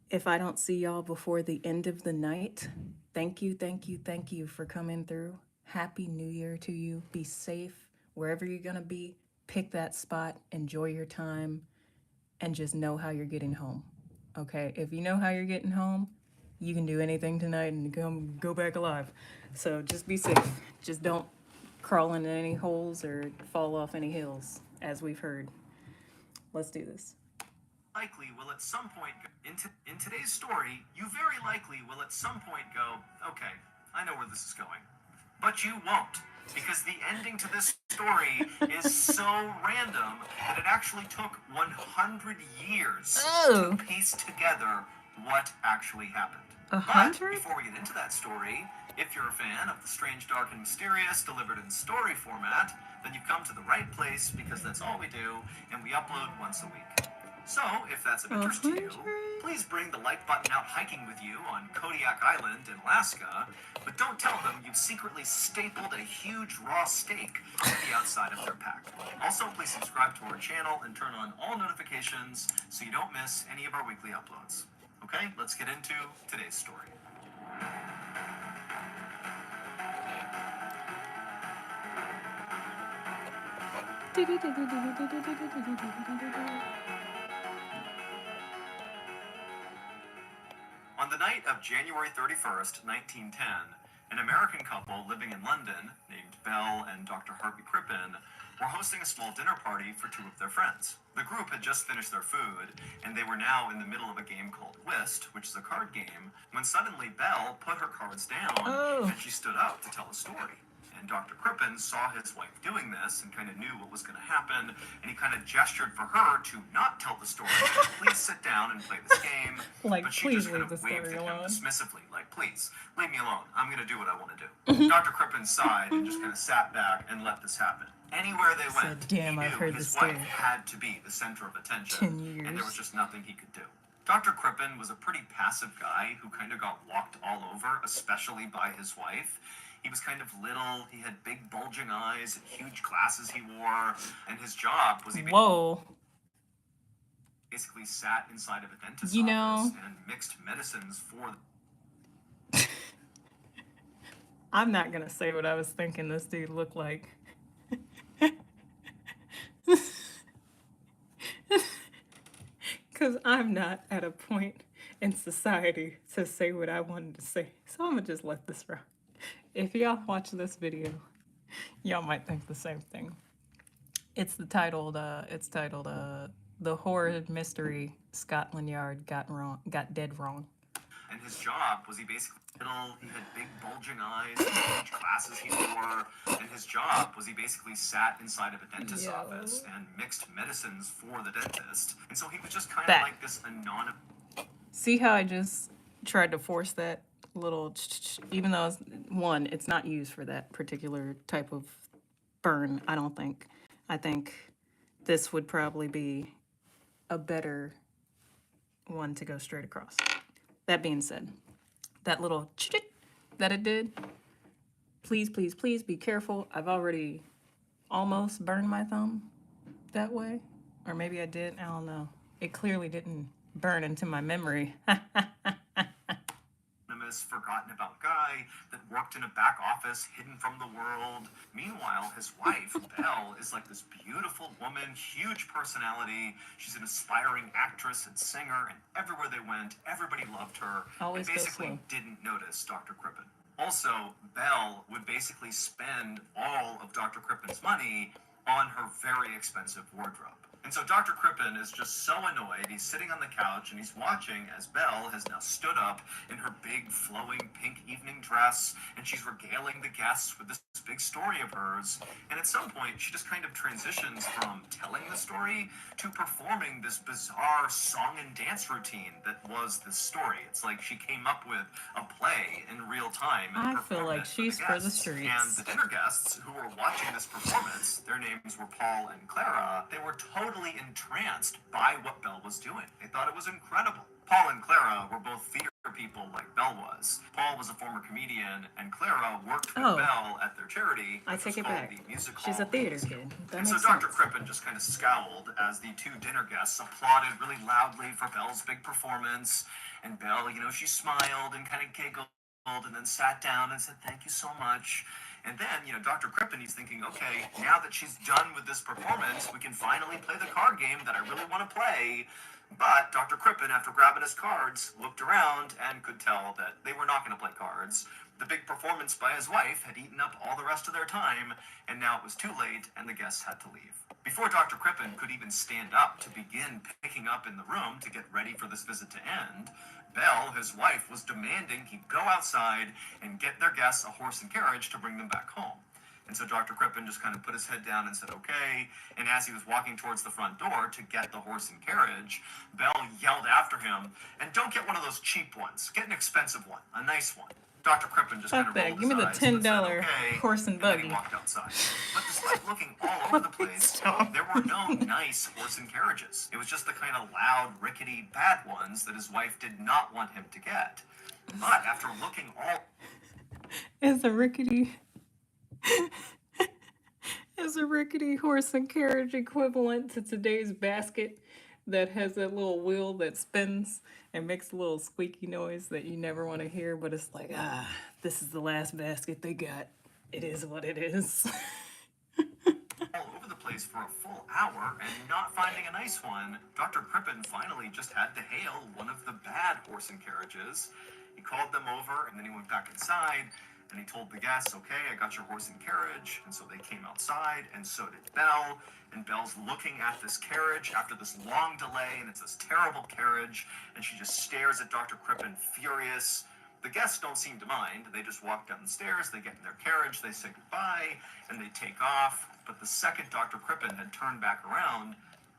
If I don't see y'all before the end of the night, thank you for coming through. Happy New Year to you. Be safe wherever you're gonna be. Pick that spot, enjoy your time, and just know how you're getting home. Okay, if you know how you're getting home, you can do anything tonight and go back alive. So just be safe. Just don't crawl into any holes or fall off any hills, as we've heard. Let's do this. Likely will at some point in today's story, you very likely will at some point go, okay, I know where this is going. But you won't, because the ending to this story is so random that it actually took 100 years to piece together what actually happened. 100? But before we get into that story, if you're a fan of the strange, dark, and mysterious delivered in story format, then you've come to the right place because that's all we do, and we upload once a week. So, if that's of interest to you, please bring the like button out hiking with you on Kodiak Island in Alaska, but don't tell them you've secretly stapled a huge raw steak to the outside of their pack. Also, please subscribe to our channel and turn on all notifications so you don't miss any of our weekly uploads. Okay, let's get into today's story. On the night of January 31st, 1910, an American couple living in London, named Belle and Dr. Harvey Crippen, were hosting a small dinner party for two of their friends. The group had just finished their food, and they were now in the middle of a game called Whist, which is a card game, when suddenly Belle put her cards down, and she stood up to tell a story. And Dr. Crippen saw his wife doing this and kind of knew what was going to happen, and he kind of gestured for her to not tell the story. Please sit down and play this game. Like, but she please just kind leave of the waved story at him alone. dismissively, like, please, leave me alone. I'm going to do what I want to do. Dr. Crippen sighed and just kind of sat back and let this happen. Anywhere they went, damn, he I've knew heard his this wife story. had to be the center of attention, 10 years. and there was just nothing he could do. Dr. Crippen was a pretty passive guy who kind of got walked all over, especially by his wife. He was kind of little, he had big bulging eyes, huge glasses he wore, and his job was he basically sat inside of a dentist's office and mixed medicines for them. I'm not gonna say what I was thinking this dude looked like. Because I'm not at a point in society to say what I wanted to say. So I'm gonna just let this rock. If y'all watch this video, y'all might think the same thing. It's titled The Horrid Mystery Scotland Yard Got Dead Wrong. and his job was he basically he had big bulging eyes, huge glasses he wore, and his job was he basically sat inside of a dentist's office and mixed medicines for the dentist. And so he was just kind of like this anonymous. See how I just tried to force that little, even though it's not used for that particular type of burn, I don't think. I think this would probably be a better one to go straight across. That being said, that little that it did, please, please, please be careful. I've already almost burned my thumb that way. Or maybe I did, I don't know. It clearly didn't burn into my memory. Forgotten about guy that worked in a back office hidden from the world. Meanwhile, his wife, Belle, is like this beautiful woman, huge personality. She's an aspiring actress and singer, and everywhere they went, everybody loved her. Always and basically didn't notice Dr. Crippen. Also, Belle would basically spend all of Dr. Crippen's money on her very expensive wardrobe. And so Dr. Crippen is just so annoyed. He's sitting on the couch and he's watching as Belle has now stood up in her big flowing pink evening dress, and she's regaling the guests with this big story of hers. And at some point, she just kind of transitions from telling the story to performing this bizarre song and dance routine that was this story. It's like she came up with a play in real time. And I feel like she's for the streets. And the dinner guests who were watching this performance, their names were Paul and Clara, they were totally entranced by what Belle was doing. They thought it was incredible. Paul and Clara were both theater people like Belle was. Paul was a former comedian, and Clara worked with Belle at their charity. I take it back. The She's a theater kid. That and makes so Dr. sense. Crippen just kind of scowled as the two dinner guests applauded really loudly for Belle's big performance. And Belle, she smiled and kind of giggled and then sat down and said, "Thank you so much." And then, Dr. Crippen, he's thinking, okay, now that she's done with this performance, we can finally play the card game that I really want to play. But Dr. Crippen, after grabbing his cards, looked around and could tell that they were not going to play cards. The big performance by his wife had eaten up all the rest of their time, and now it was too late, and the guests had to leave. Before Dr. Crippen could even stand up to begin picking up in the room to get ready for this visit to end, Belle, his wife, was demanding he go outside and get their guests a horse and carriage to bring them back home. And so Dr. Crippen just kind of put his head down and said, okay. And as he was walking towards the front door to get the horse and carriage, Belle yelled after him, and don't get one of those cheap ones. Get an expensive one, a nice one. Dr. Crippen just kind of rolled Give me the his eyes and said, $10 okay, horse and buggy. then he walked outside. But despite looking all over the place, there were no nice horse and carriages. It was just the kind of loud, rickety, bad ones that his wife did not want him to get. But after looking all... It's a rickety horse and carriage equivalent to today's basket that has that little wheel that spins and makes a little squeaky noise that you never want to hear, but it's like, this is the last basket they got. It is what it is. all over the place for a full hour and not finding a nice one, Dr. Crippen finally just had to hail one of the bad horse and carriages. He called them over, and then he went back inside, and he told the guests, okay, I got your horse and carriage. And so they came outside, and so did Belle. And Belle's looking at this carriage after this long delay, and it's this terrible carriage, and she just stares at Dr. Crippen, furious. The guests don't seem to mind. They just walk down the stairs, they get in their carriage, they say goodbye, and they take off. But the second Dr. Crippen had turned back around,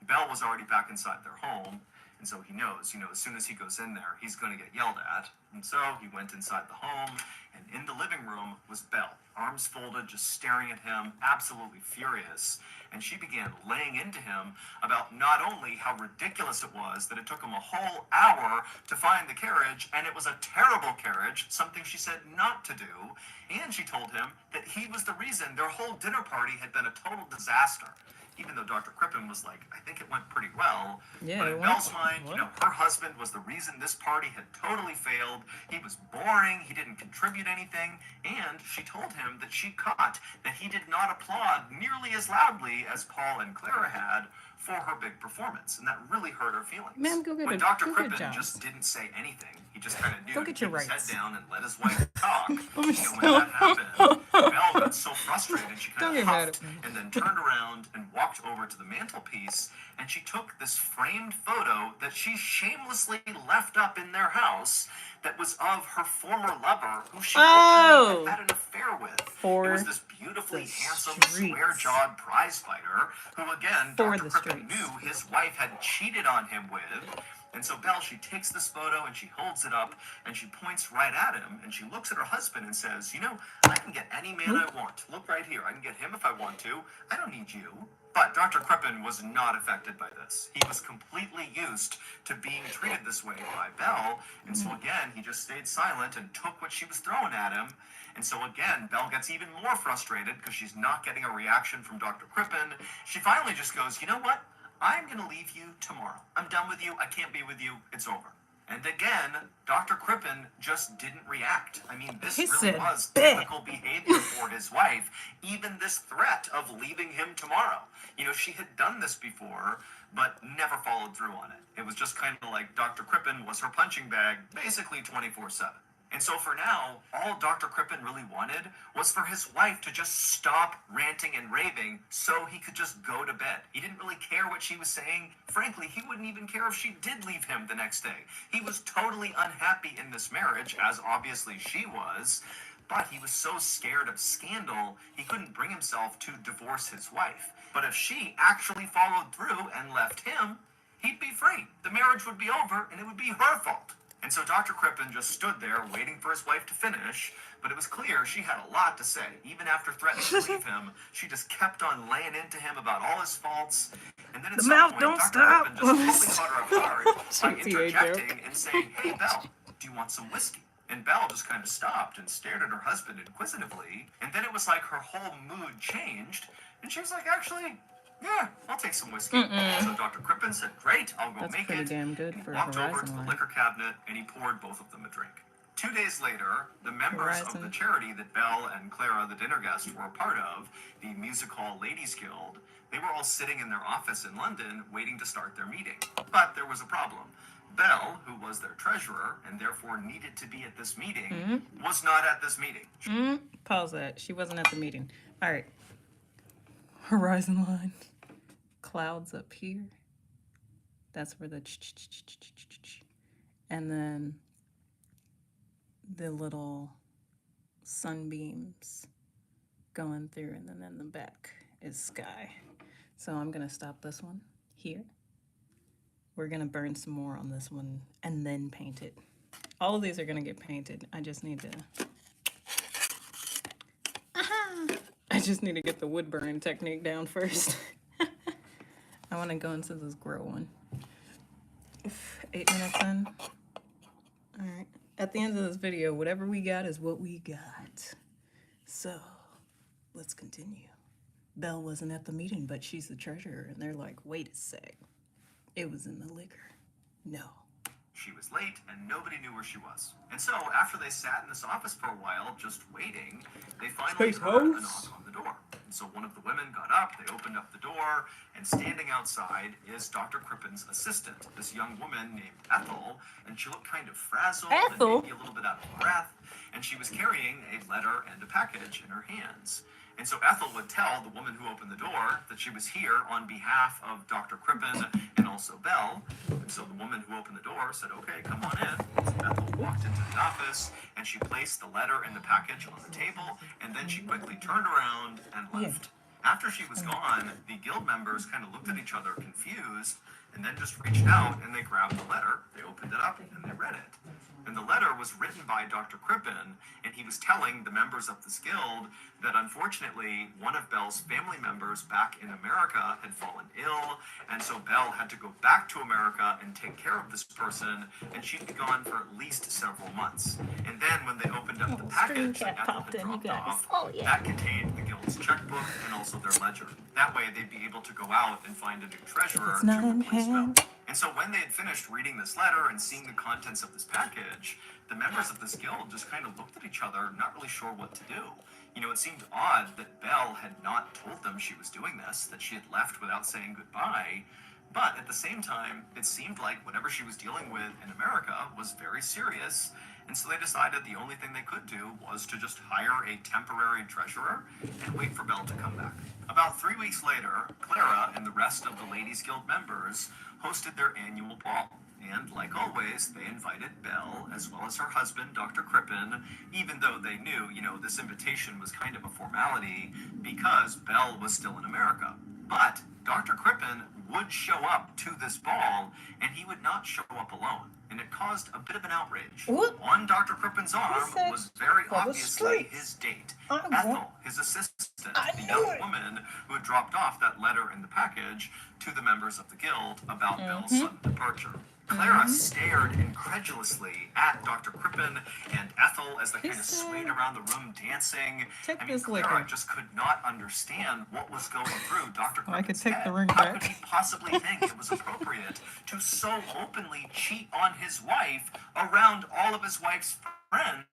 Belle was already back inside their home. And so he knows, as soon as he goes in there, he's going to get yelled at. And so he went inside the home, and in the living room was Belle, arms folded, just staring at him, absolutely furious. And she began laying into him about not only how ridiculous it was that it took him a whole hour to find the carriage, and it was a terrible carriage, something she said not to do, and she told him that he was the reason their whole dinner party had been a total disaster. Even though Dr. Crippen was like, I think it went pretty well. Yeah, but in Belle's mind, her husband was the reason this party had totally failed. He was boring. He didn't contribute anything. And she told him that she caught that he did not applaud nearly as loudly as Paul and Clara had for her big performance, and that really hurt her feelings. Ma'am, go get when a Dr. go get Crippen jobs. just didn't say anything, he just kind of knew Go to get keep your his head rights. down and let his wife talk. When that happened, Belle got so frustrated she Don't kind of get mad huffed at me. and then turned around and walked over to the mantelpiece, and she took this framed photo that she shamelessly left up in their house that was of her former lover, who she openly had an affair with. It was this beautifully handsome, square-jawed prize fighter who, again, Dr. Crippen knew his wife had cheated on him with. And so Belle, she takes this photo and she holds it up and she points right at him and she looks at her husband and says, you know, I can get any man I want. Look right here. I can get him if I want to. I don't need you. But Dr. Crippen was not affected by this. He was completely used to being treated this way by Belle. And so again, he just stayed silent and took what she was throwing at him. And so again, Belle gets even more frustrated because she's not getting a reaction from Dr. Crippen. She finally just goes, you know what? I'm going to leave you tomorrow. I'm done with you. I can't be with you. It's over. And again, Dr. Crippen just didn't react. I mean, this really was typical behavior for his wife. Even this threat of leaving him tomorrow. You know, she had done this before, but never followed through on it. It was just kind of like Dr. Crippen was her punching bag, basically 24/7. And so for now, all Dr. Crippen really wanted was for his wife to just stop ranting and raving so he could just go to bed. He didn't really care what she was saying. Frankly, he wouldn't even care if she did leave him the next day. He was totally unhappy in this marriage, as obviously she was, but he was so scared of scandal, he couldn't bring himself to divorce his wife. But if she actually followed through and left him, he'd be free. The marriage would be over, and it would be her fault. And so Dr. Crippen just stood there waiting for his wife to finish, but it was clear she had a lot to say. Even after threatening to leave him, she just kept on laying into him about all his faults. And then at some point, Dr. Crippen just totally caught her off guard by interjecting and saying, hey, Belle, do you want some whiskey? And Belle just kind of stopped and stared at her husband inquisitively, and then it was like her whole mood changed, and she was like, actually, yeah, I'll take some whiskey. So Dr. Crippen said, great, I'll go make it. That's pretty damn good for Horizon. He walked over to the liquor cabinet and he poured both of them a drink. 2 days later, the members of the charity that Belle and Clara, the dinner guest, were a part of, the Music Hall Ladies Guild, they were all sitting in their office in London waiting to start their meeting. But there was a problem. Belle, who was their treasurer and therefore needed to be at this meeting, was not at this meeting. Pause that. She wasn't at the meeting. All right. Horizon line. Clouds up here. That's where the and then the little sunbeams going through, and then in the back is sky. So I'm gonna stop this one here. We're gonna burn some more on this one and then paint it. All of these are gonna get painted. I just need to get the wood burning technique down first. I want to go into this grow one. 8 minutes in. All right. At the end of this video, whatever we got is what we got. So let's continue. Belle wasn't at the meeting, but she's the treasurer. And they're like, wait a sec. It was in the liquor. No. She was late, and nobody knew where she was. And so, after they sat in this office for a while, just waiting, they finally heard a knock on the door. And so one of the women got up, they opened up the door, and standing outside is Dr. Crippen's assistant, this young woman named Ethel, and she looked kind of frazzled and maybe a little bit out of breath, and she was carrying a letter and a package in her hands. And so Ethel would tell the woman who opened the door that she was here on behalf of Dr. Crippen and also Belle. And so the woman who opened the door said, okay, come on in. So Ethel walked into the office and she placed the letter and the package on the table, and then she quickly turned around and left. After she was gone, the guild members kind of looked at each other confused and then just reached out and they grabbed the letter, they opened it up, and they read it. And the letter was written by Dr. Crippen, and he was telling the members of this guild that unfortunately one of Belle's family members back in America had fallen ill, and so Belle had to go back to America and take care of this person, and she'd be gone for at least several months. And then when they opened up the package that Ethel had dropped off, that contained the guild's checkbook and also their ledger. That way they'd be able to go out and find a new treasurer to replace Belle. And so when they had finished reading this letter and seeing the contents of this package, the members of this guild just kind of looked at each other, not really sure what to do. You know, it seemed odd that Belle had not told them them she was doing this, that she had left without saying goodbye. But at the same time, it seemed like whatever she was dealing with in America was very serious. And so they decided the only thing they could do was to just hire a temporary treasurer and wait for Belle to come back. About 3 weeks later, Clara and the rest of the Ladies Guild members hosted their annual ball. And like always, they invited Belle, as well as her husband, Dr. Crippen, even though they knew, this invitation was kind of a formality because Belle was still in America. But Dr. Crippen would show up to this ball, and he would not show up alone. And it caused a bit of an outrage. What? On Dr. Crippen's arm was very obviously his date. Ethel, his assistant, the young woman who had dropped off that letter in the package to the members of the guild about Belle's sudden departure. Clara stared incredulously at Dr. Crippen and Ethel as they kind of swayed around the room dancing. Clara just could not understand what was going through Dr. Crippen's head. How could he possibly think it was appropriate to so openly cheat on his wife around all of his wife's friends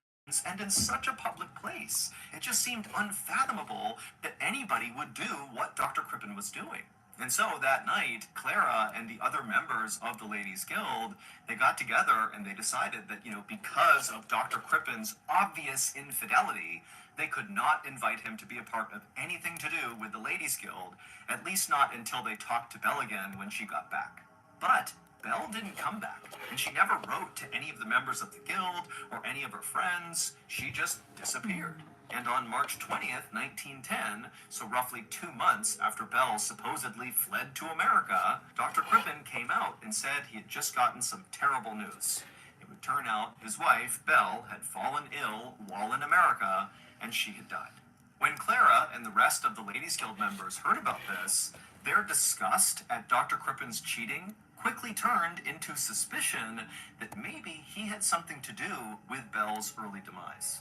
and in such a public place? It just seemed unfathomable that anybody would do what Dr. Crippen was doing. And so that night, Clara and the other members of the Ladies Guild, they got together and they decided that, because of Dr. Crippen's obvious infidelity, they could not invite him to be a part of anything to do with the Ladies Guild, at least not until they talked to Belle again when she got back. But Belle didn't come back, and she never wrote to any of the members of the guild or any of her friends. She just disappeared. And on March 20th, 1910, so roughly 2 months after Belle supposedly fled to America, Dr. Crippen came out and said he had just gotten some terrible news. It would turn out his wife, Belle, had fallen ill while in America, and she had died. When Clara and the rest of the Ladies Guild members heard about this, their disgust at Dr. Crippen's cheating quickly turned into suspicion that maybe he had something to do with Belle's early demise.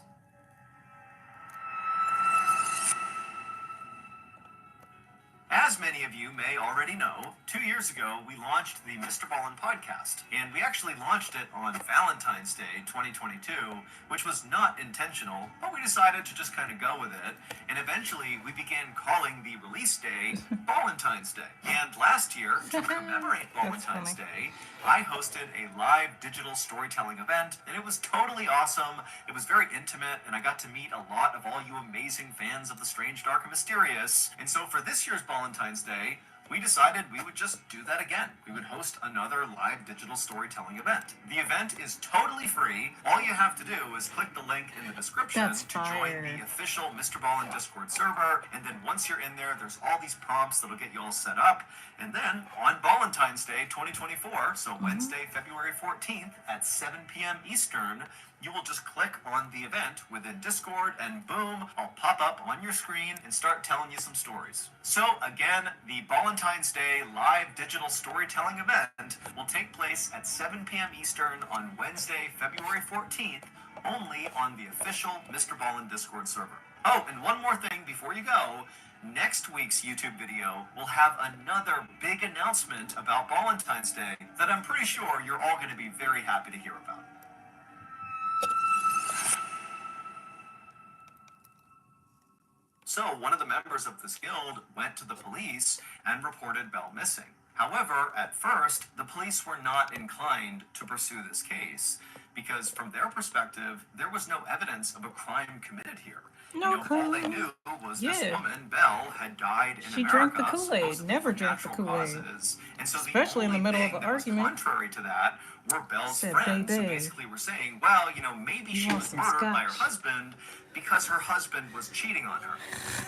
As many of you may already know, 2 years ago we launched the Mr. Ballen podcast, and we actually launched it on Valentine's Day 2022, which was not intentional, but we decided to just kind of go with it, and eventually we began calling the release day Valentine's Day. And last year, to commemorate Valentine's Day, I hosted a live digital storytelling event, and it was totally awesome. It was very intimate, and I got to meet a lot of all you amazing fans of the strange, dark, and mysterious. And so for this year's Valentine's Day, we decided we would just do that again. We would host another live digital storytelling event. The event is totally free. All you have to do is click the link in the description to join the official Mr. Ballen Discord server. And then once you're in there, there's all these prompts that'll get you all set up. And then on Valentine's Day 2024, so Wednesday, February 14th at 7 p.m. Eastern, you will just click on the event within Discord and boom, I'll pop up on your screen and start telling you some stories. So again, the Valentine's Day live digital storytelling event will take place at 7 p.m. Eastern on Wednesday, February 14th, only on the official Mr. Ballen Discord server. Oh, and one more thing before you go. Next week's YouTube video will have another big announcement about Valentine's Day that I'm pretty sure you're all going to be very happy to hear about. So one of the members of this guild went to the police and reported Belle missing. However, at first, the police were not inclined to pursue this case because from their perspective, there was no evidence of a crime committed here. All they knew was this woman, Belle, had died in America. She drank the Kool-Aid. Never drank the Kool-Aid. And so especially in the middle of an argument. Contrary to that were Belle's friends who basically were saying, well, maybe she was murdered by her husband because her husband was cheating on her.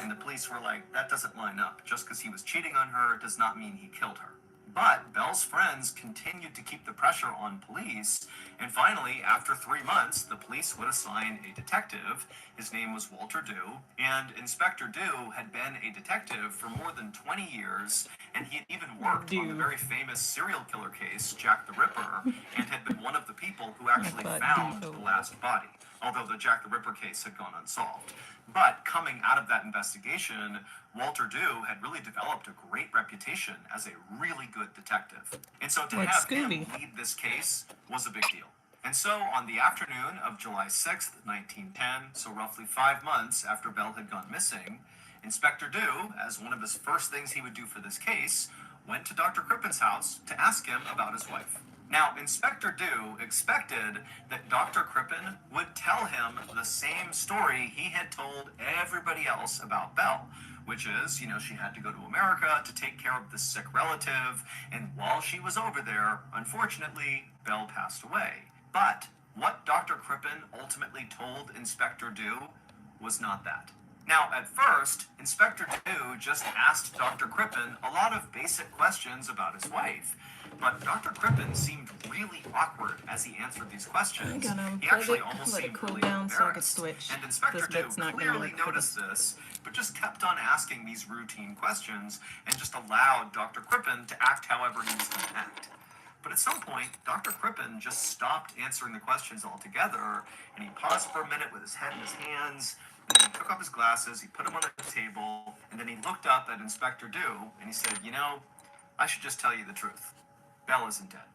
And the police were like, that doesn't line up. Just because he was cheating on her does not mean he killed her. But Belle's friends continued to keep the pressure on police, and finally, after 3 months, the police would assign a detective. His name was Walter Dew, and Inspector Dew had been a detective for more than 20 years, and he had even worked on the very famous serial killer case, Jack the Ripper, and had been one of the people who actually found the last body, although the Jack the Ripper case had gone unsolved. But coming out of that investigation, Walter Dew had really developed a great reputation as a really good detective. And so to have him lead this case was a big deal. And so on the afternoon of July 6th, 1910, so roughly 5 months after Belle had gone missing, Inspector Dew, as one of his first things he would do for this case, went to Dr. Crippen's house to ask him about his wife. Now, Inspector Dew expected that Dr. Crippen would tell him the same story he had told everybody else about Belle, which is, you know, she had to go to America to take care of this sick relative, and while she was over there, unfortunately, Belle passed away. But what Dr. Crippen ultimately told Inspector Dew was not that. Now, at first, Inspector Dew just asked Dr. Crippen a lot of basic questions about his wife. But Dr. Crippen seemed really awkward as he answered these questions. He actually almost seemed really embarrassed. And Inspector Dew clearly noticed this, but just kept on asking these routine questions and just allowed Dr. Crippen to act however he was going to act. But at some point, Dr. Crippen just stopped answering the questions altogether, and he paused for a minute with his head in his hands, and then he took off his glasses, he put them on the table, and then he looked up at Inspector Dew, and he said, "You know, I should just tell you the truth. Belle isn't dead."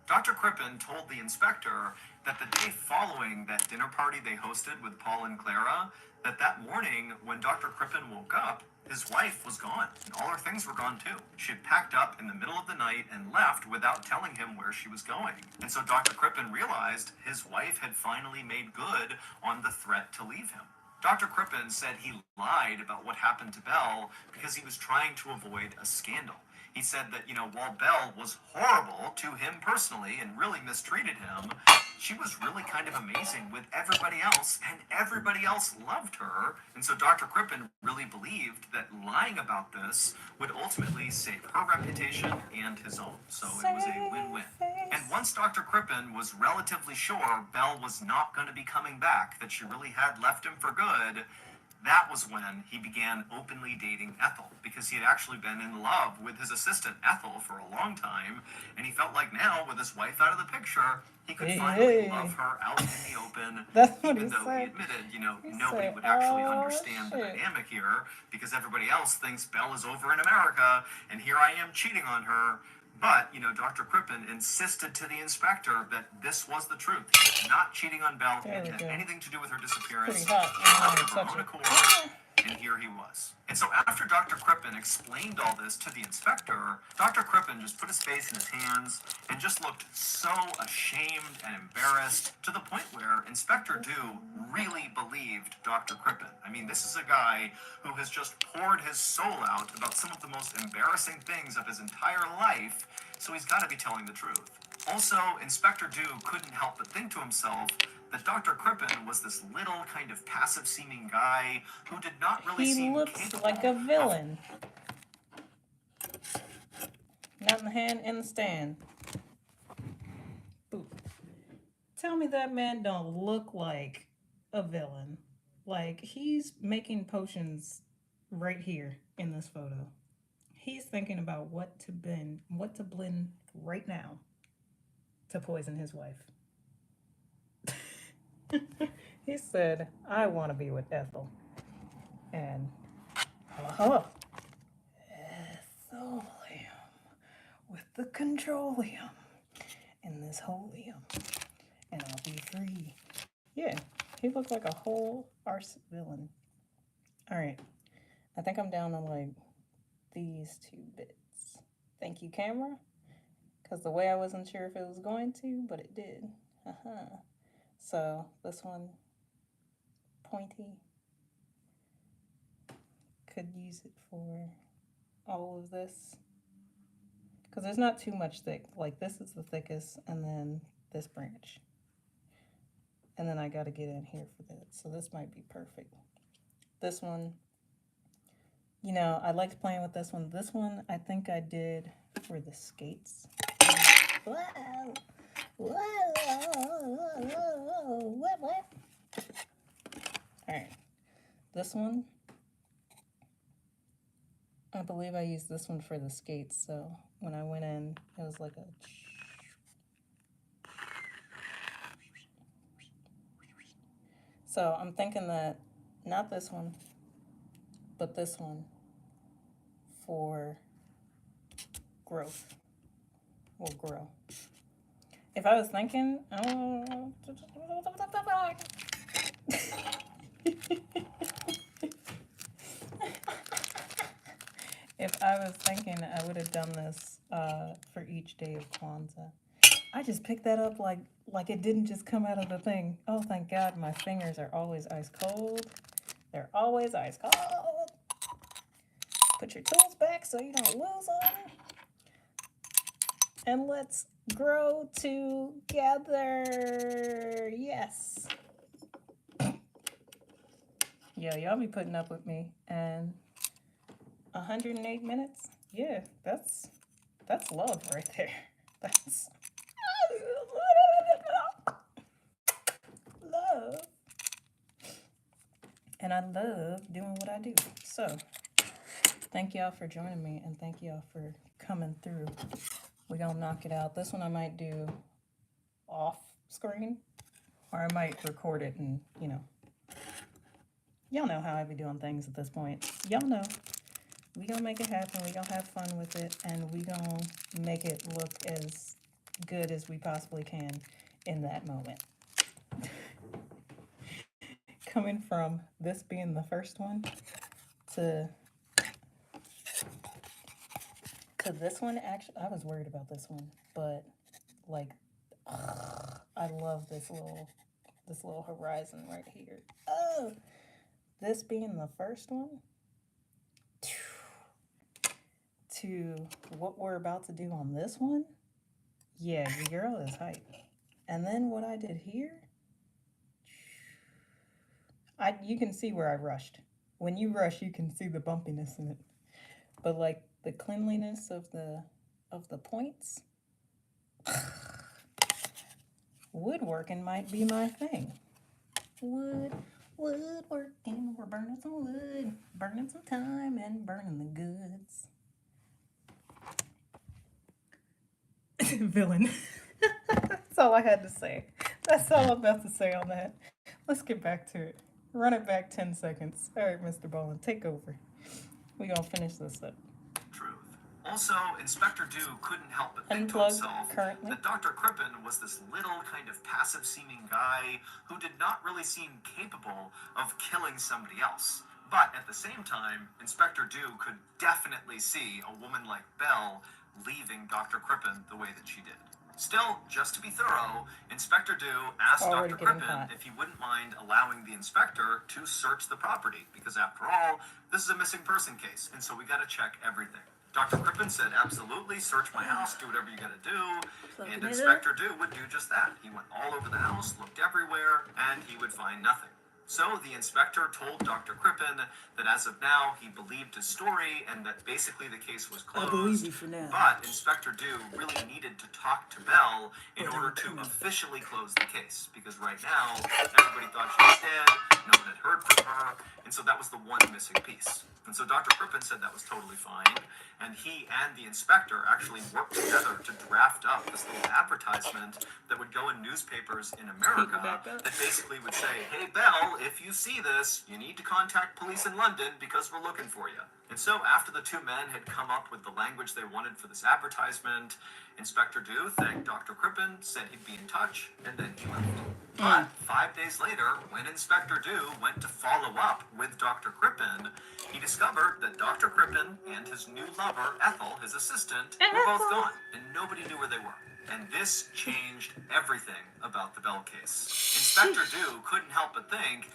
Dr. Crippen told the inspector that the day following that dinner party they hosted with Paul and Clara, that morning when Dr. Crippen woke up, his wife was gone, and all her things were gone too. She had packed up in the middle of the night and left without telling him where she was going. And so Dr. Crippen realized his wife had finally made good on the threat to leave him. Dr. Crippen said he lied about what happened to Belle because he was trying to avoid a scandal. He said that, you know, while Belle was horrible to him personally and really mistreated him, she was really kind of amazing with everybody else, and everybody else loved her. And so Dr. Crippen really believed that lying about this would ultimately save her reputation and his own. So it was a win-win. And once Dr. Crippen was relatively sure Belle was not going to be coming back, that she really had left him for good, that was when he began openly dating Ethel, because he had actually been in love with his assistant Ethel for a long time, and he felt like now, with his wife out of the picture, he could finally love her out in the open. That's what even he though said. he admitted, you know, He nobody said, would actually "Oh, understand the shit." dynamic here, because everybody else thinks Belle is over in America, and here I am cheating on her. But, you know, Dr. Crippen insisted to the inspector that this was the truth. He was not cheating on Belle. He didn't have anything to do with her disappearance. Pretty hot. She left of her Touch own it. accord, and here he was. And so after Dr. Crippen explained all this to the inspector, Dr. Crippen just put his face in his hands and just looked so ashamed and embarrassed, to the point where Inspector Dew really believed Dr. Crippen. I mean, this is a guy who has just poured his soul out about some of the most embarrassing things of his entire life, so he's got to be telling the truth. Also, Inspector Dew couldn't help but think to himself that Dr. Crippen was this little kind of passive-seeming guy who did not really He seem looks capable like a of- villain. Not in the hand, in the stand. Boop. Tell me that man don't look like a villain. Like, he's making potions right here in this photo. He's thinking about what to blend right now to poison his wife. He said, "I want to be with Ethel." And hello, Ethelium with the controlium and this holium, and I'll be free. Yeah, he looked like a whole arse villain. All right, I think I'm down to like these 2 bits. Thank you, camera, because the way I wasn't sure if it was going to, but it did. So this one, pointy, could use it for all of this, because there's not too much thick. Like, this is the thickest, and then this branch, and then I got to get in here for that, so this might be perfect. This one, you know, I liked playing with this one. This one I think I did for the skates. Whoa. Whoa. What? All right, this one, I believe I used this one for the skates, so when I went in, it was like a... So I'm thinking that not this one, but this one for growth will grow. If I was thinking, If I was thinking, I would have done this for each day of Kwanzaa. I just picked that up like it didn't just come out of the thing. Oh, thank God, my fingers are always ice cold. They're always ice cold. Put your tools back so you don't lose them. And let's grow together. Yes. Yo, y'all be putting up with me. And 108 minutes? Yeah, that's love right there. That's love. And I love doing what I do. So, thank y'all for joining me, and thank y'all for coming through. We're gonna knock it out. This one I might do off screen, or I might record it and, y'all know how I be doing things at this point. Y'all know. We gonna make it happen. We gonna have fun with it, and we gonna make it look as good as we possibly can in that moment. Coming from this being the first one to this one, actually, I was worried about this one, but like, I love this little horizon right here. Oh, this being the first one to what we're about to do on this one, yeah, your girl is hype. And then what I did here, you can see where I rushed. When you rush, you can see the bumpiness in it. But like the cleanliness of the points, woodworking might be my thing. Woodworking, we're burning some wood, burning some time, and burning the goods. Villain. That's all I had to say. That's all I'm about to say on that. Let's get back to it. Run it back 10 seconds. All right, Mr. Ballen, take over. We're going to finish this up. Truth. Also, Inspector Dew couldn't help but think to Unplugged himself currently. that Dr. Crippen was this little kind of passive-seeming guy who did not really seem capable of killing somebody else. But at the same time, Inspector Dew could definitely see a woman like Belle leaving Dr. Crippen the way that she did. Still, just to be thorough, Inspector Dew asked Already Dr. getting Crippen hot. if he wouldn't mind allowing the inspector to search the property, because after all, this is a missing person case, and so we gotta check everything. Dr. Crippen said, absolutely, search my house, do whatever you gotta do, and Inspector Dew would do just that. He went all over the house, looked everywhere, and he would find nothing. So the inspector told Dr. Crippen that as of now, he believed his story and that basically the case was closed. I believe you for now. But Inspector Dew really needed to talk to Belle in order to officially close the case, because right now, everybody thought she was dead, no one had heard from her, and so that was the one missing piece. And so Dr. Crippen said that was totally fine, and he and the inspector actually worked together to draft up this little advertisement that would go in newspapers in America that basically would say, hey, Belle, if you see this, you need to contact police in London because we're looking for you. And so after the two men had come up with the language they wanted for this advertisement, Inspector Dew thanked Dr. Crippen, said he'd be in touch, and then he left. But 5 days later, when Inspector Dew went to follow up with Dr. Crippen, he discovered that Dr. Crippen and his new lover, Ethel, his assistant, were both gone, and nobody knew where they were. And this changed everything about the Belle case. Inspector Dew couldn't help but think,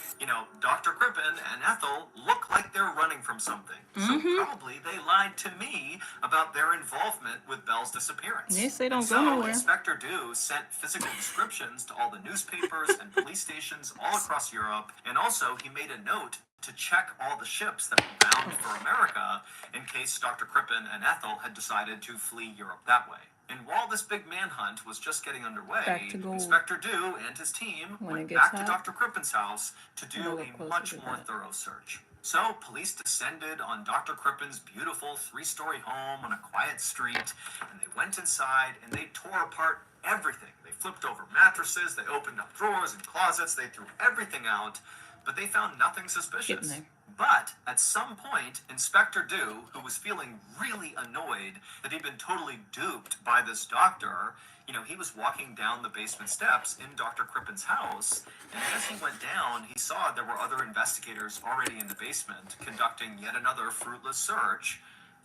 Dr. Crippen and Ethel look like they're running from something. So probably they lied to me about their involvement with Belle's disappearance. Yes, they don't and go so nowhere. Inspector Dew sent physical descriptions to all the newspapers and police stations all across Europe, and also he made a note to check all the ships that were bound for America in case Dr. Crippen and Ethel had decided to flee Europe that way. And while this big manhunt was just getting underway, Inspector Dew and his team went back to Dr. Crippen's house to do a much more thorough search. So police descended on Dr. Crippen's beautiful 3-story home on a quiet street, and they went inside and they tore apart everything. They flipped over mattresses, they opened up drawers and closets, they threw everything out, but they found nothing suspicious. But at some point, Inspector Dew, who was feeling really annoyed that he'd been totally duped by this doctor, he was walking down the basement steps in Dr. Crippen's house, and as he went down, he saw there were other investigators already in the basement conducting yet another fruitless search,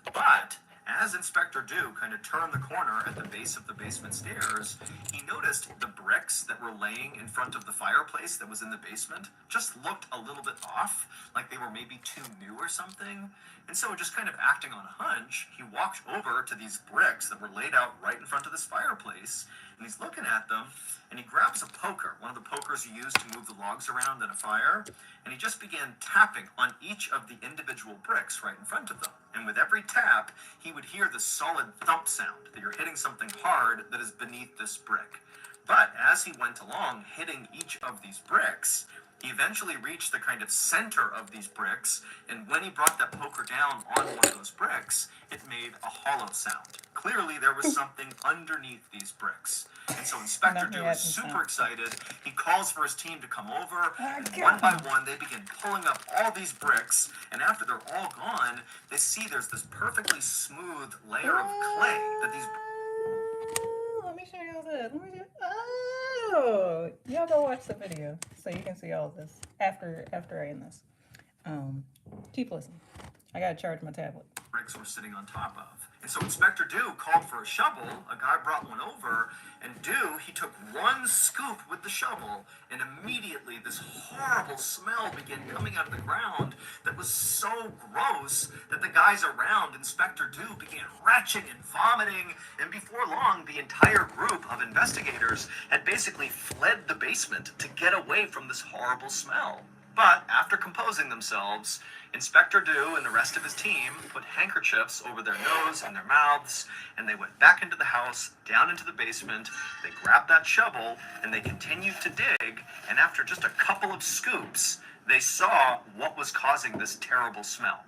But as Inspector Dew kind of turned the corner at the base of the basement stairs, he noticed the bricks that were laying in front of the fireplace that was in the basement just looked a little bit off, like they were maybe too new or something. And so, just kind of acting on a hunch, he walked over to these bricks that were laid out right in front of this fireplace, and he's looking at them, and he grabs a poker, one of the pokers you use to move the logs around in a fire, and he just began tapping on each of the individual bricks right in front of them. And with every tap, he would hear this solid thump sound that you're hitting something hard that is beneath this brick. But as he went along hitting each of these bricks, he eventually reached the kind of center of these bricks, and when he brought that poker down on one of those bricks, it made a hollow sound. Clearly, there was something underneath these bricks. And so Inspector Dew is super excited. He calls for his team to come over, and one by one, they begin pulling up all these bricks, and after they're all gone, they see there's this perfectly smooth layer of clay that these... Let me show y'all this. Oh, y'all go watch the video so you can see all of this after I end this. Keep listening. I gotta charge my tablet. Bricks were sitting on top of. And so Inspector Dew called for a shovel. A guy brought one over, and Dew, he took one scoop with the shovel, and immediately this horrible smell began coming out of the ground that was so gross that the guys around Inspector Dew began retching and vomiting, and before long, the entire group of investigators had basically fled the basement to get away from this horrible smell. But after composing themselves, Inspector Dew and the rest of his team put handkerchiefs over their nose and their mouths, and they went back into the house, down into the basement. They grabbed that shovel, and they continued to dig, and after just a couple of scoops, they saw what was causing this terrible smell.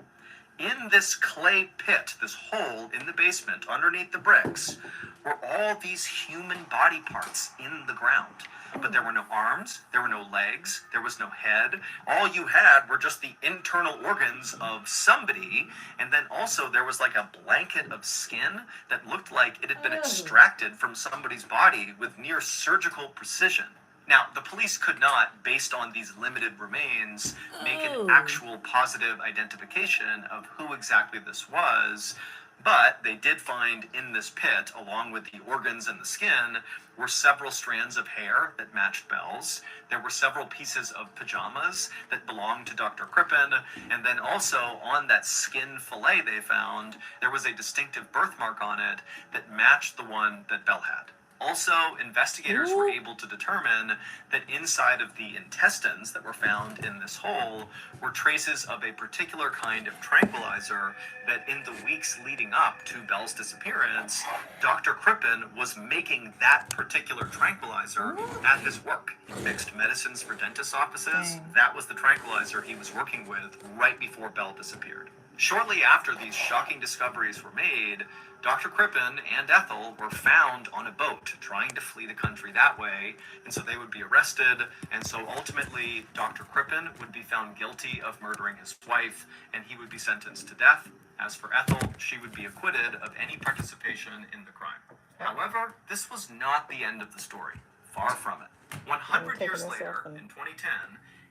In this clay pit, this hole in the basement underneath the bricks, were all these human body parts in the ground. But there were no arms, there were no legs, there was no head. All you had were just the internal organs of somebody, and then also there was like a blanket of skin that looked like it had been extracted from somebody's body with near surgical precision. Now, the police could not, based on these limited remains, make an actual positive identification of who exactly this was, but they did find in this pit, along with the organs and the skin, were several strands of hair that matched Belle's. There were several pieces of pajamas that belonged to Dr. Crippen, and then also on that skin fillet they found, there was a distinctive birthmark on it that matched the one that Belle had. Also, investigators were able to determine that inside of the intestines that were found in this hole were traces of a particular kind of tranquilizer that in the weeks leading up to Belle's disappearance, Dr. Crippen was making that particular tranquilizer at his work. He mixed medicines for dentist offices. That was the tranquilizer he was working with right before Belle disappeared. Shortly after these shocking discoveries were made, Dr. Crippen and Ethel were found on a boat trying to flee the country that way, and so they would be arrested, and so ultimately Dr. Crippen would be found guilty of murdering his wife, and he would be sentenced to death. As for Ethel, she would be acquitted of any participation in the crime. However, this was not the end of the story. Far from it. 100 years later, in 2010,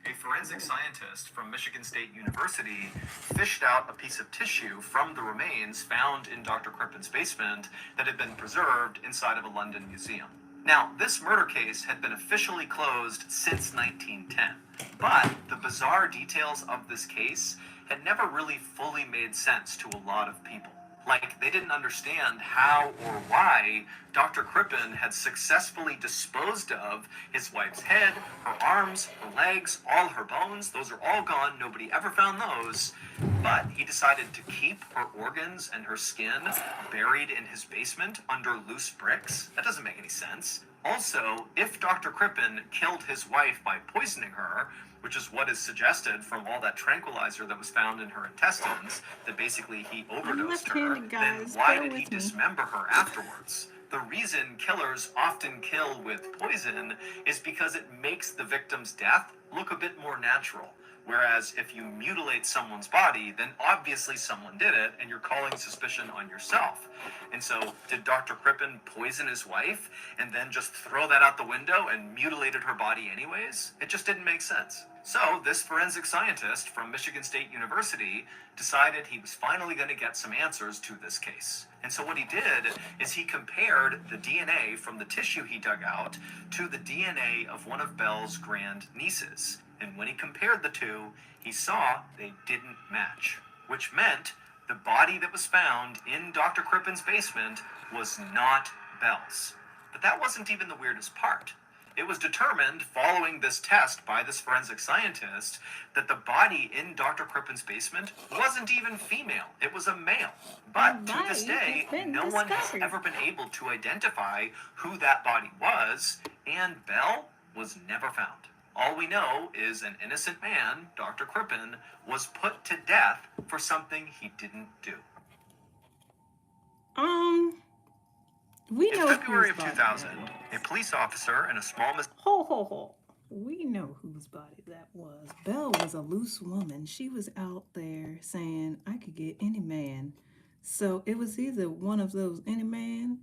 a forensic scientist from Michigan State University fished out a piece of tissue from the remains found in Dr. Crippen's basement that had been preserved inside of a London museum. Now, this murder case had been officially closed since 1910, but the bizarre details of this case had never really fully made sense to a lot of people. Like, they didn't understand how or why Dr. Crippen had successfully disposed of his wife's head, her arms, her legs, all her bones. Those are all gone. Nobody ever found those. But he decided to keep her organs and her skin buried in his basement under loose bricks. That doesn't make any sense. Also, if Dr. Crippen killed his wife by poisoning her, which is what is suggested from all that tranquilizer that was found in her intestines, that basically he overdosed her, then why did he dismember her afterwards? The reason killers often kill with poison is because it makes the victim's death look a bit more natural. Whereas if you mutilate someone's body, then obviously someone did it, and you're calling suspicion on yourself. And so, did Dr. Crippen poison his wife, and then just throw that out the window and mutilated her body anyways? It just didn't make sense. So this forensic scientist from Michigan State University decided he was finally going to get some answers to this case. And so what he did is he compared the DNA from the tissue he dug out to the DNA of one of Belle's grandnieces. And when he compared the two, he saw they didn't match, which meant the body that was found in Dr. Crippen's basement was not Belle's. But that wasn't even the weirdest part. It was determined following this test by this forensic scientist that the body in Dr. Crippen's basement wasn't even female. It was a male. But to this day, no one has ever been able to identify who that body was, and Belle was never found. All we know is an innocent man, Dr. Crippen, was put to death for something he didn't do. We know in February of whose 2000, body a police officer in a small... Ho. We know whose body that was. Belle was a loose woman. She was out there saying, I could get any man. So it was either one of those any man,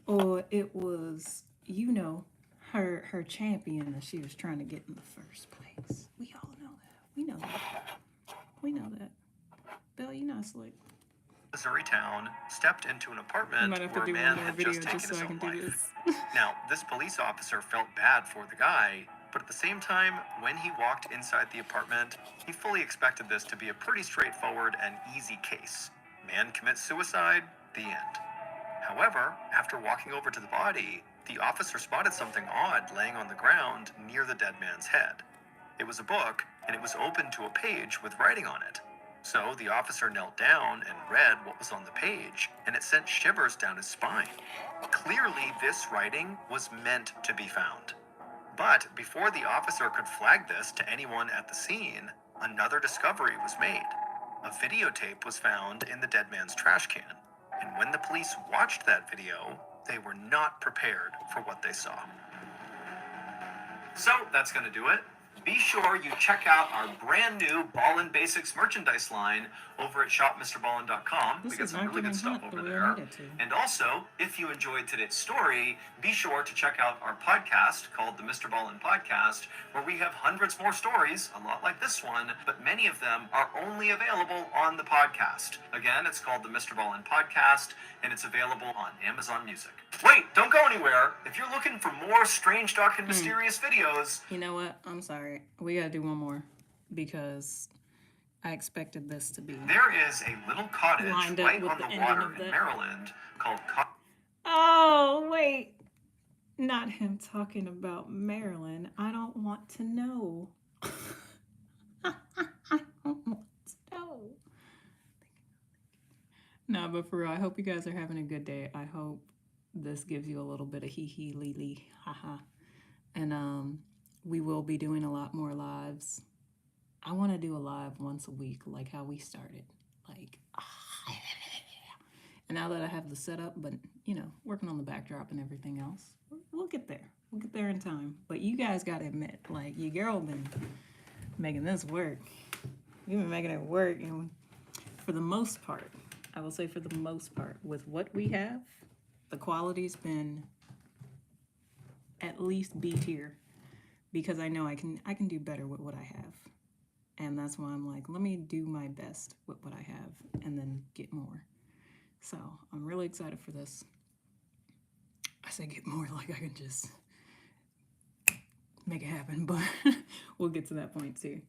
or it was, you know, her champion that she was trying to get in the first place. We all know that. We know that. Belle, you're not slick. Missouri town stepped into an apartment where a man had just taken his own life. Now, this police officer felt bad for the guy, but at the same time, when he walked inside the apartment, he fully expected this to be a pretty straightforward and easy case. Man commits suicide, the end. However, after walking over to the body, the officer spotted something odd laying on the ground near the dead man's head. It was a book, and it was open to a page with writing on it. So the officer knelt down and read what was on the page, and it sent shivers down his spine. Clearly, this writing was meant to be found. But before the officer could flag this to anyone at the scene, another discovery was made. A videotape was found in the dead man's trash can. And when the police watched that video, they were not prepared for what they saw. So that's going to do it. Be sure you check out our brand new Ballen Basics merchandise line over at shopmrballen.com. We got some really good stuff over there. And also, if you enjoyed today's story, be sure to check out our podcast called the Mr. Ballen Podcast, where we have hundreds more stories, a lot like this one, but many of them are only available on the podcast. Again, it's called the Mr. Ballen Podcast, and it's available on Amazon Music. Wait, don't go anywhere. If you're looking for more strange, dark, and mysterious videos... You know what? I'm sorry. We gotta do one more, because I expected this to be... There is a little cottage right on the water in Maryland called... Oh, wait. Not him talking about Maryland. I don't want to know. I don't want to know. Nah, but for real, I hope you guys are having a good day. I hope this gives you a little bit of hee-hee, lee-lee, ha-ha. And we will be doing a lot more lives. I want to do a live once a week, like how we started. Like, and now that I have the setup, but, you know, working on the backdrop and everything else, we'll get there. We'll get there in time. But you guys got to admit, like, your girl been making this work. You've been making it work, you know, for the most part. I will say for the most part, with what we have, the quality's been at least B tier, because I know I can do better with what I have. And that's why I'm like, let me do my best with what I have and then get more. So I'm really excited for this. I say get more like I can just make it happen, but we'll get to that point too.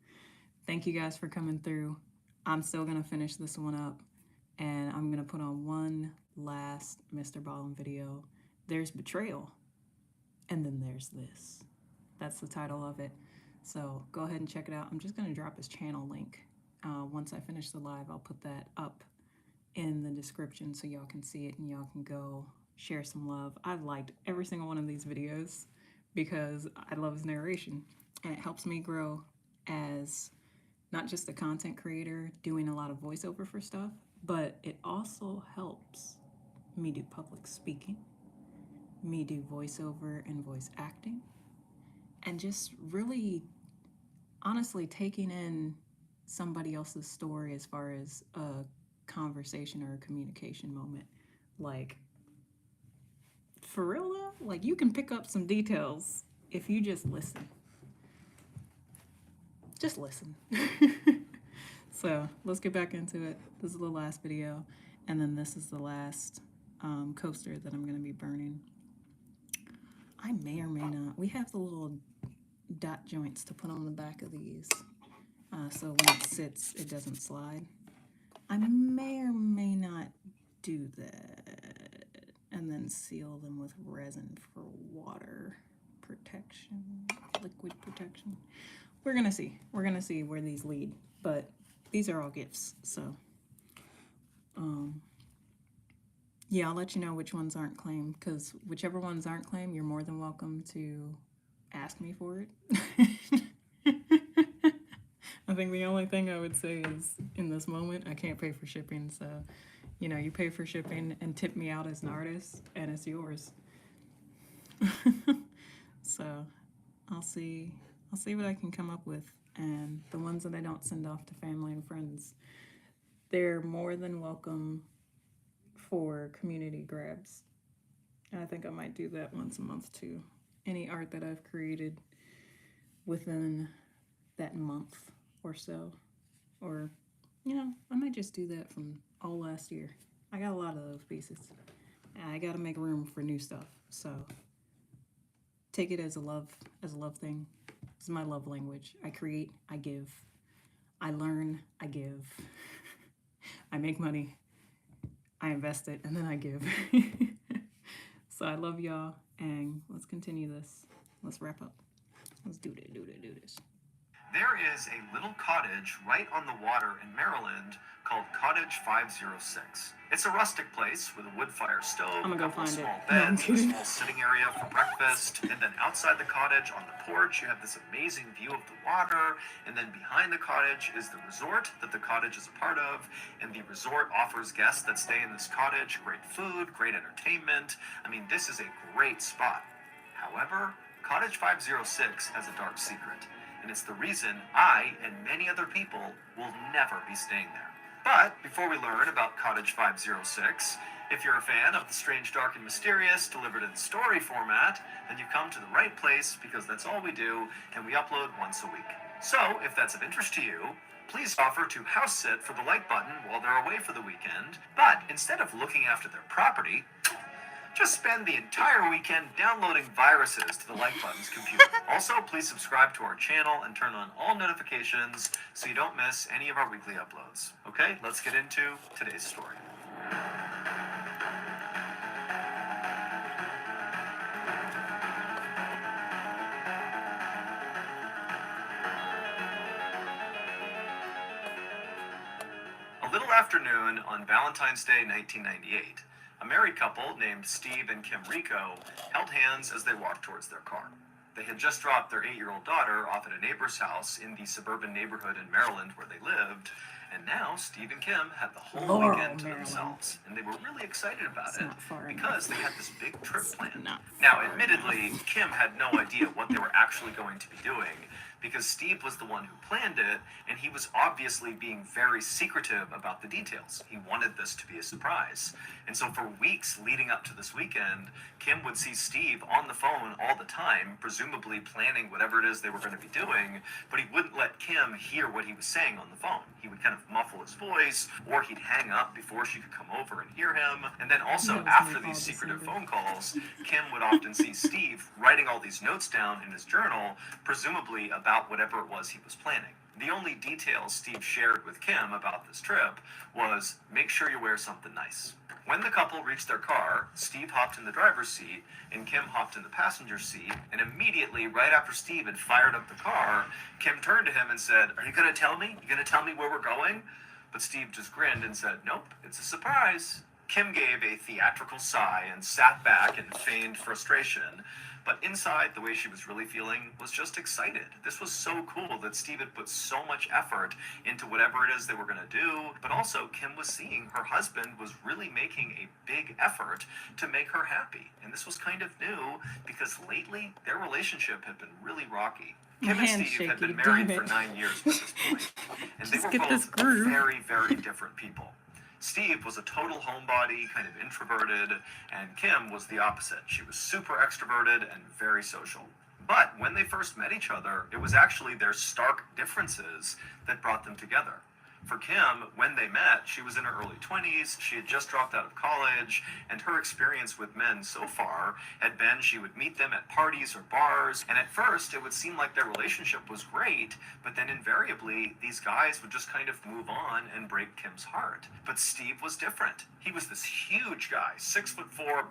Thank you guys for coming through. I'm still gonna finish this one up, and I'm gonna put on one last Mr. Ballen video. There's betrayal, and then there's this. That's the title of it. So go ahead and check it out. I'm just gonna drop his channel link. Once I finish the live, I'll put that up in the description so y'all can see it and y'all can go share some love. I've liked every single one of these videos because I love his narration, and it helps me grow as not just a content creator doing a lot of voiceover for stuff, but it also helps me do public speaking, me do voiceover and voice acting, and just really honestly taking in somebody else's story as far as a conversation or a communication moment. Like, for real though, like you can pick up some details if you just listen. just listen. So let's get back into it. This is the last video, and then this is the last coaster that I'm going to be burning. I may or may not. We have the little dot joints to put on the back of these, so when it sits, it doesn't slide. I may or may not do that, and then seal them with resin for water protection, liquid protection. We're gonna see. We're gonna see where these lead, but these are all gifts, so yeah, I'll let you know which ones aren't claimed, because whichever ones aren't claimed, you're more than welcome to ask me for it. I think the only thing I would say is, in this moment, I can't pay for shipping, so, you know, you pay for shipping and tip me out as an artist, and it's yours. So, I'll see what I can come up with, and the ones that I don't send off to family and friends, they're more than welcome for community grabs. And I think I might do that once a month too. Any art that I've created within that month or so, or, you know, I might just do that from all last year. I got a lot of those pieces. I gotta make room for new stuff, so take it as a love thing. This is my love language. I create, I give, I learn, I give, I make money, I invest it, and then I give. So I love y'all, and let's continue this. Let's wrap up. Let's do this. There is a little cottage right on the water in Maryland called Cottage 506. It's a rustic place with a wood fire stove, I'm a gonna go couple of find small it. No, I'm beds, a kidding. small sitting area for breakfast, and then outside the cottage on the porch you have this amazing view of the water, and then behind the cottage is the resort that the cottage is a part of, and the resort offers guests that stay in this cottage great food, great entertainment. I mean, this is a great spot. However, Cottage 506 has a dark secret, and it's the reason I and many other people will never be staying there. But before we learn about Cottage 506, if you're a fan of the strange, dark, and mysterious delivered in story format, then you've come to the right place, because that's all we do, and we upload once a week. So, if that's of interest to you, please offer to house sit for the like button while they're away for the weekend. But instead of looking after their property, just spend the entire weekend downloading viruses to the like button's computer. Also, please subscribe to our channel and turn on all notifications so you don't miss any of our weekly uploads. Okay, let's get into today's story. A little afternoon on Valentine's Day 1998, a married couple named Steve and Kim Rico held hands as they walked towards their car. They had just dropped their 8-year-old daughter off at a neighbor's house in the suburban neighborhood in Maryland where they lived, and now Steve and Kim had the whole Laurel, weekend to Maryland. themselves, and they were really excited about It's it not far because enough. they had this big trip planned. not Now, far admittedly, Kim had no idea what they were actually going to be doing, because Steve was the one who planned it, and he was obviously being very secretive about the details. He wanted this to be a surprise. And so for weeks leading up to this weekend, Kim would see Steve on the phone all the time, presumably planning whatever it is they were going to be doing, but he wouldn't let Kim hear what he was saying on the phone. He would kind of muffle his voice, or he'd hang up before she could come over and hear him. And then also, That was after me these all secretive December. phone calls, Kim would often see Steve writing all these notes down in his journal, presumably about whatever it was he was planning. The only details Steve shared with Kim about this trip was, make sure you wear something nice. When the couple reached their car, Steve hopped in the driver's seat and Kim hopped in the passenger seat, and immediately, right after Steve had fired up the car, Kim turned to him and said, "Are you going to tell me? You going to tell me where we're going?" But Steve just grinned and said, "Nope, it's a surprise." Kim gave a theatrical sigh and sat back in feigned frustration. But inside, the way she was really feeling was just excited. This was so cool that Steve had put so much effort into whatever it is they were going to do. But also, Kim was seeing her husband was really making a big effort to make her happy. And this was kind of new, because lately, their relationship had been really rocky. Kim and Steve had been married for 9 years at this point. And they Just were get this both groove. very, very different people. Steve was a total homebody, kind of introverted, and Kim was the opposite. She was super extroverted and very social. But when they first met each other, it was actually their stark differences that brought them together. For Kim, when they met, she was in her early 20s, she had just dropped out of college, and her experience with men so far had been she would meet them at parties or bars, and at first it would seem like their relationship was great, but then invariably these guys would just kind of move on and break Kim's heart. But Steve was different. He was this huge guy, 6'4",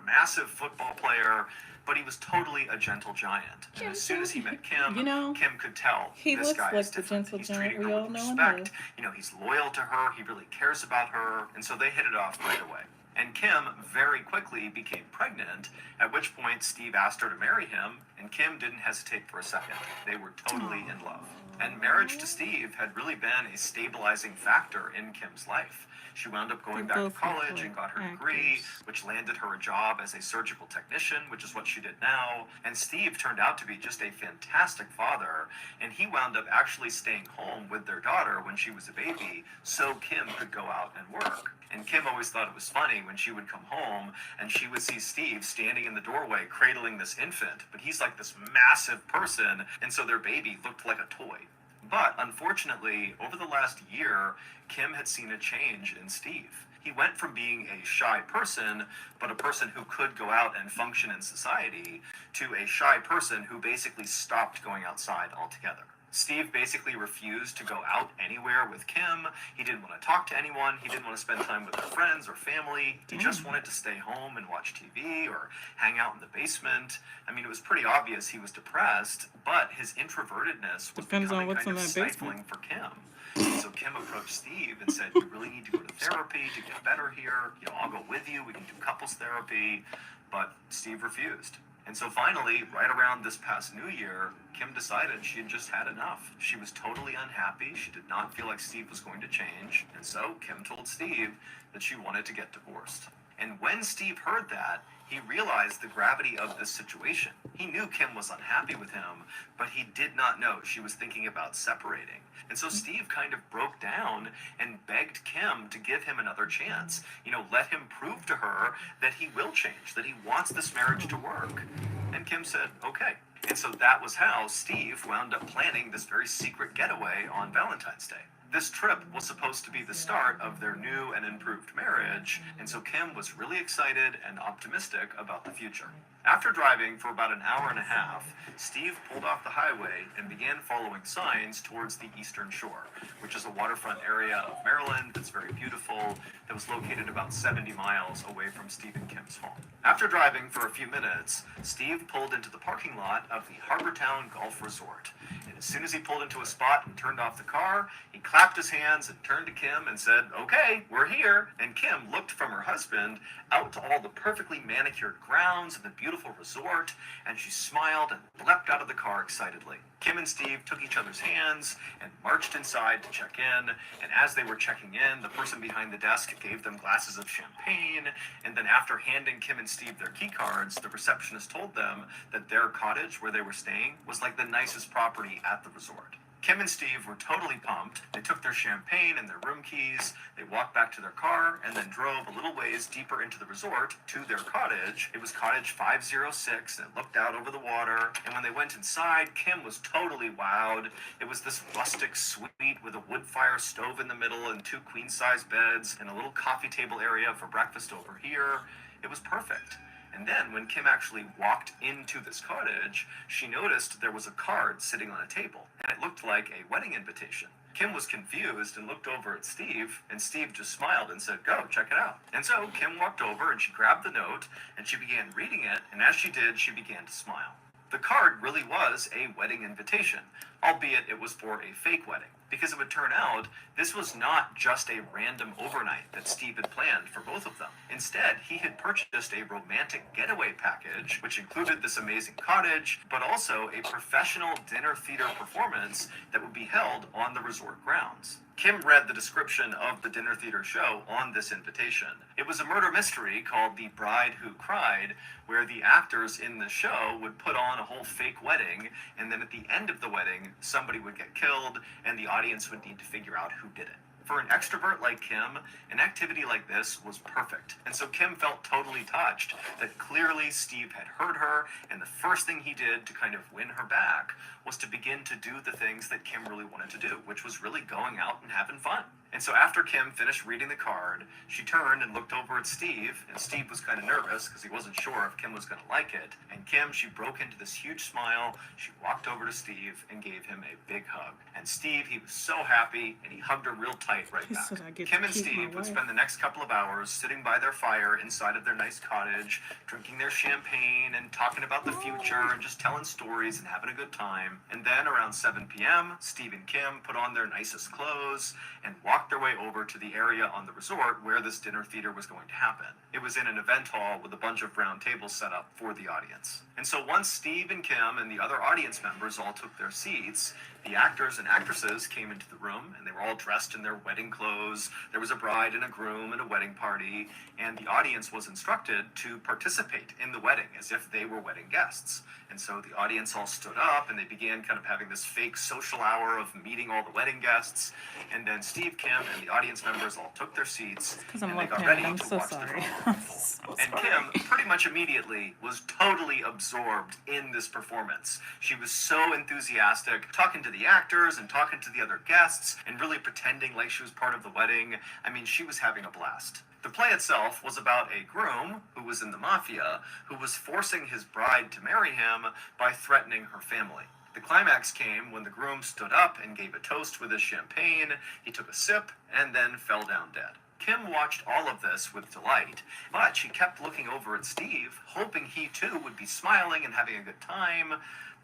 massive football player, but he was totally a gentle giant. And as soon as he met Kim, You know, Kim could tell he this looks guy like is the different. gentle He's giant treating we her all with know and respect. love. You know, he's loyal to her. He really cares about her. And so they hit it off right away. And Kim very quickly became pregnant, at which point Steve asked her to marry him, and Kim didn't hesitate for a second. They were totally in love. And marriage to Steve had really been a stabilizing factor in Kim's life. She wound up going back to college and got her degree, which landed her a job as a surgical technician, which is what she did now. And Steve turned out to be just a fantastic father, and he wound up actually staying home with their daughter when she was a baby, so Kim could go out and work. And Kim always thought it was funny when she would come home and she would see Steve standing in the doorway cradling this infant, but he's like this massive person, and so their baby looked like a toy. But unfortunately, over the last year, Kim had seen a change in Steve. He went from being a shy person, but a person who could go out and function in society, to a shy person who basically stopped going outside altogether. Steve basically refused to go out anywhere with Kim. He didn't want to talk to anyone. He didn't want to spend time with their friends or family. He just wanted to stay home and watch TV or hang out in the basement. I mean, it was pretty obvious he was depressed, but his introvertedness was becoming kind of stifling for Kim. So Kim approached Steve and said, "You really need to go to therapy to get better here. You know, I'll go with you. We can do couples therapy." But Steve refused. And so finally, right around this past New Year, Kim decided she had just had enough. She was totally unhappy. She did not feel like Steve was going to change. And so Kim told Steve that she wanted to get divorced. And when Steve heard that, he realized the gravity of this situation. He knew Kim was unhappy with him, but he did not know she was thinking about separating. And so Steve kind of broke down and begged Kim to give him another chance. You know, let him prove to her that he will change, that he wants this marriage to work. And Kim said, okay. And so that was how Steve wound up planning this very secret getaway on Valentine's Day. This trip was supposed to be the start of their new and improved marriage, and so Kim was really excited and optimistic about the future. After driving for about an hour and a half, Steve pulled off the highway and began following signs towards the Eastern Shore, which is a waterfront area of Maryland that's very beautiful, that was located about 70 miles away from Steve and Kim's home. After driving for a few minutes, Steve pulled into the parking lot of the Harbortown Golf Resort. And as soon as he pulled into a spot and turned off the car, he clapped his hands and turned to Kim and said, "Okay, we're here." And Kim looked from her husband out to all the perfectly manicured grounds of the beautiful resort, and she smiled and leapt out of the car excitedly. Kim and Steve took each other's hands and marched inside to check in, and as they were checking in, the person behind the desk gave them glasses of champagne, and then after handing Kim and Steve their key cards, the receptionist told them that their cottage where they were staying was like the nicest property at the resort. Kim and Steve were totally pumped. They took their champagne and their room keys, they walked back to their car, and then drove a little ways deeper into the resort to their cottage. It was cottage 506, and it looked out over the water, and when they went inside, Kim was totally wowed. It was this rustic suite with a wood fire stove in the middle and 2 queen-size beds and a little coffee table area for breakfast over here. It was perfect. And then when Kim actually walked into this cottage, she noticed there was a card sitting on a table, and it looked like a wedding invitation. Kim was confused and looked over at Steve, and Steve just smiled and said, "Go, check it out." And so Kim walked over and she grabbed the note and she began reading it, and as she did, she began to smile. The card really was a wedding invitation, albeit it was for a fake wedding, because it would turn out this was not just a random overnight that Steve had planned for both of them. Instead, he had purchased a romantic getaway package, which included this amazing cottage, but also a professional dinner theater performance that would be held on the resort grounds. Kim read the description of the dinner theater show on this invitation. It was a murder mystery called The Bride Who Cried, where the actors in the show would put on a whole fake wedding, and then at the end of the wedding, somebody would get killed, and the audience would need to figure out who did it. For an extrovert like Kim, an activity like this was perfect. And so Kim felt totally touched that clearly Steve had heard her, and the first thing he did to kind of win her back was to begin to do the things that Kim really wanted to do, which was really going out and having fun. And so after Kim finished reading the card, she turned and looked over at Steve, and Steve was kind of nervous because he wasn't sure if Kim was going to like it. And Kim, she broke into this huge smile. She walked over to Steve and gave him a big hug. And Steve, he was so happy, and he hugged her real tight right back. Kim and Steve would spend the next couple of hours sitting by their fire inside of their nice cottage, drinking their champagne and talking about the future and just telling stories and having a good time. And then around 7 p.m., Steve and Kim put on their nicest clothes and walked their way over to the area on the resort where this dinner theater was going to happen. It was in an event hall with a bunch of round tables set up for the audience. And so once Steve and Kim and the other audience members all took their seats, the actors and actresses came into the room, and they were all dressed in their wedding clothes. There was a bride and a groom and a wedding party, and the audience was instructed to participate in the wedding as if they were wedding guests. And so the audience all stood up, and they began kind of having this fake social hour of meeting all the wedding guests. And then Steve, Kim, and the audience members all took their seats, and they got ready to watch the drama unfold. And Kim, pretty much immediately, was totally absorbed in this performance. She was so enthusiastic, talking to the actors and talking to the other guests, and really pretending like she was part of the wedding. I mean, she was having a blast. The play itself was about a groom who was in the mafia, who was forcing his bride to marry him by threatening her family. The climax came when the groom stood up and gave a toast with his champagne. He took a sip and then fell down dead. Kim watched all of this with delight, but she kept looking over at Steve, hoping he too would be smiling and having a good time.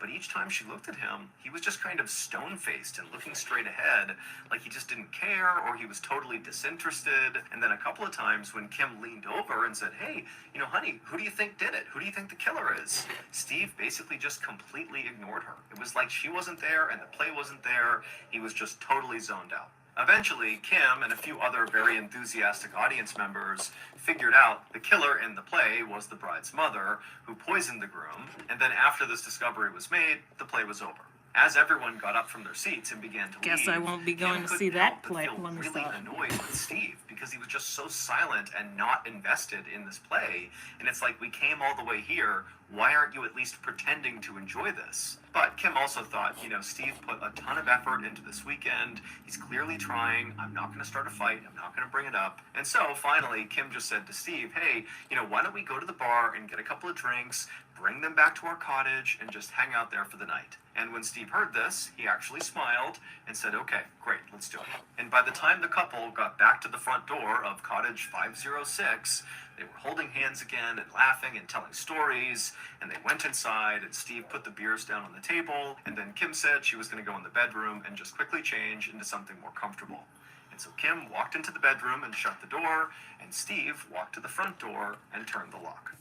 But each time she looked at him, he was just kind of stone-faced and looking straight ahead, like he just didn't care or he was totally disinterested. And then a couple of times when Kim leaned over and said, "Hey, honey, who do you think did it? Who do you think the killer is?" Steve basically just completely ignored her. It was like she wasn't there and the play wasn't there. He was just totally zoned out. Eventually, Kim and a few other very enthusiastic audience members figured out the killer in the play was the bride's mother, who poisoned the groom, and then after this discovery was made, the play was over. As everyone got up from their seats and began to leave, Guess I won't be going Kim to see couldn't that help but play. feel Let me really stop. annoyed with Steve because he was just so silent and not invested in this play. And it's like, we came all the way here. Why aren't you at least pretending to enjoy this? But Kim also thought, Steve put a ton of effort into this weekend. He's clearly trying. I'm not going to start a fight. I'm not going to bring it up. And so finally, Kim just said to Steve, "Hey, why don't we go to the bar and get a couple of drinks, bring them back to our cottage, and just hang out there for the night?" And when Steve heard this, he actually smiled and said, "Okay, great, let's do it." And by the time the couple got back to the front door of cottage 506, they were holding hands again and laughing and telling stories, and they went inside, and Steve put the beers down on the table, and then Kim said she was going to go in the bedroom and just quickly change into something more comfortable. And so Kim walked into the bedroom and shut the door, and Steve walked to the front door and turned the lock.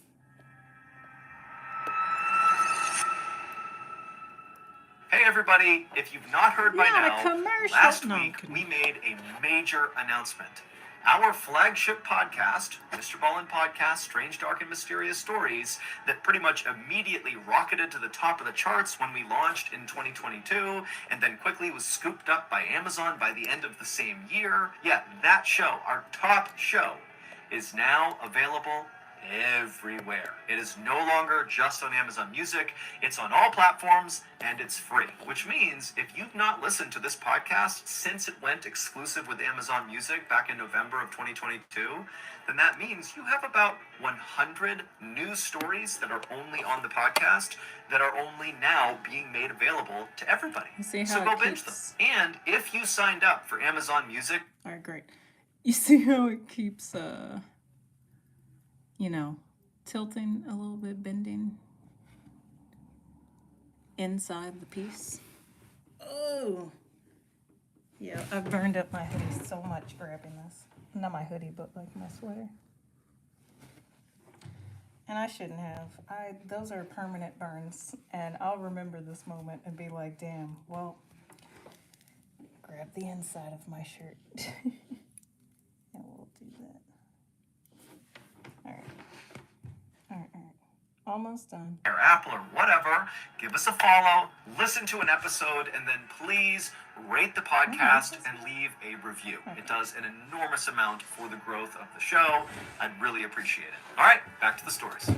Hey everybody, if you've not heard by Not a now, commercial. last No, I'm week kidding. we made a major announcement. Our flagship podcast, Mr. Ballen Podcast, Strange, Dark, and Mysterious Stories, that pretty much immediately rocketed to the top of the charts when we launched in 2022, and then quickly was scooped up by Amazon by the end of the same year. Yeah, that show, our top show, is now available everywhere. It is no longer just on Amazon Music. It's on all platforms, and it's free. Which means if you've not listened to this podcast since it went exclusive with Amazon Music back in November of 2022, then that means you have about 100 news stories that are only on the podcast that are only now being made available to everybody. You see So how go it binge them. keeps- And if you signed up for Amazon Music, All right, great. You see how it keeps, tilting a little bit, bending inside the piece? Oh! Yeah, I burned up my hoodie so much grabbing this. Not my hoodie, but like my sweater. And I shouldn't have. Those are permanent burns, and I'll remember this moment and be like, damn, well, grab the inside of my shirt. And we'll do that. All right. Almost done. or Apple or whatever, give us a follow, listen to an episode, and then please rate the podcast and leave a review. It does an enormous amount for the growth of the show. I'd really appreciate it. All right, back to the stories.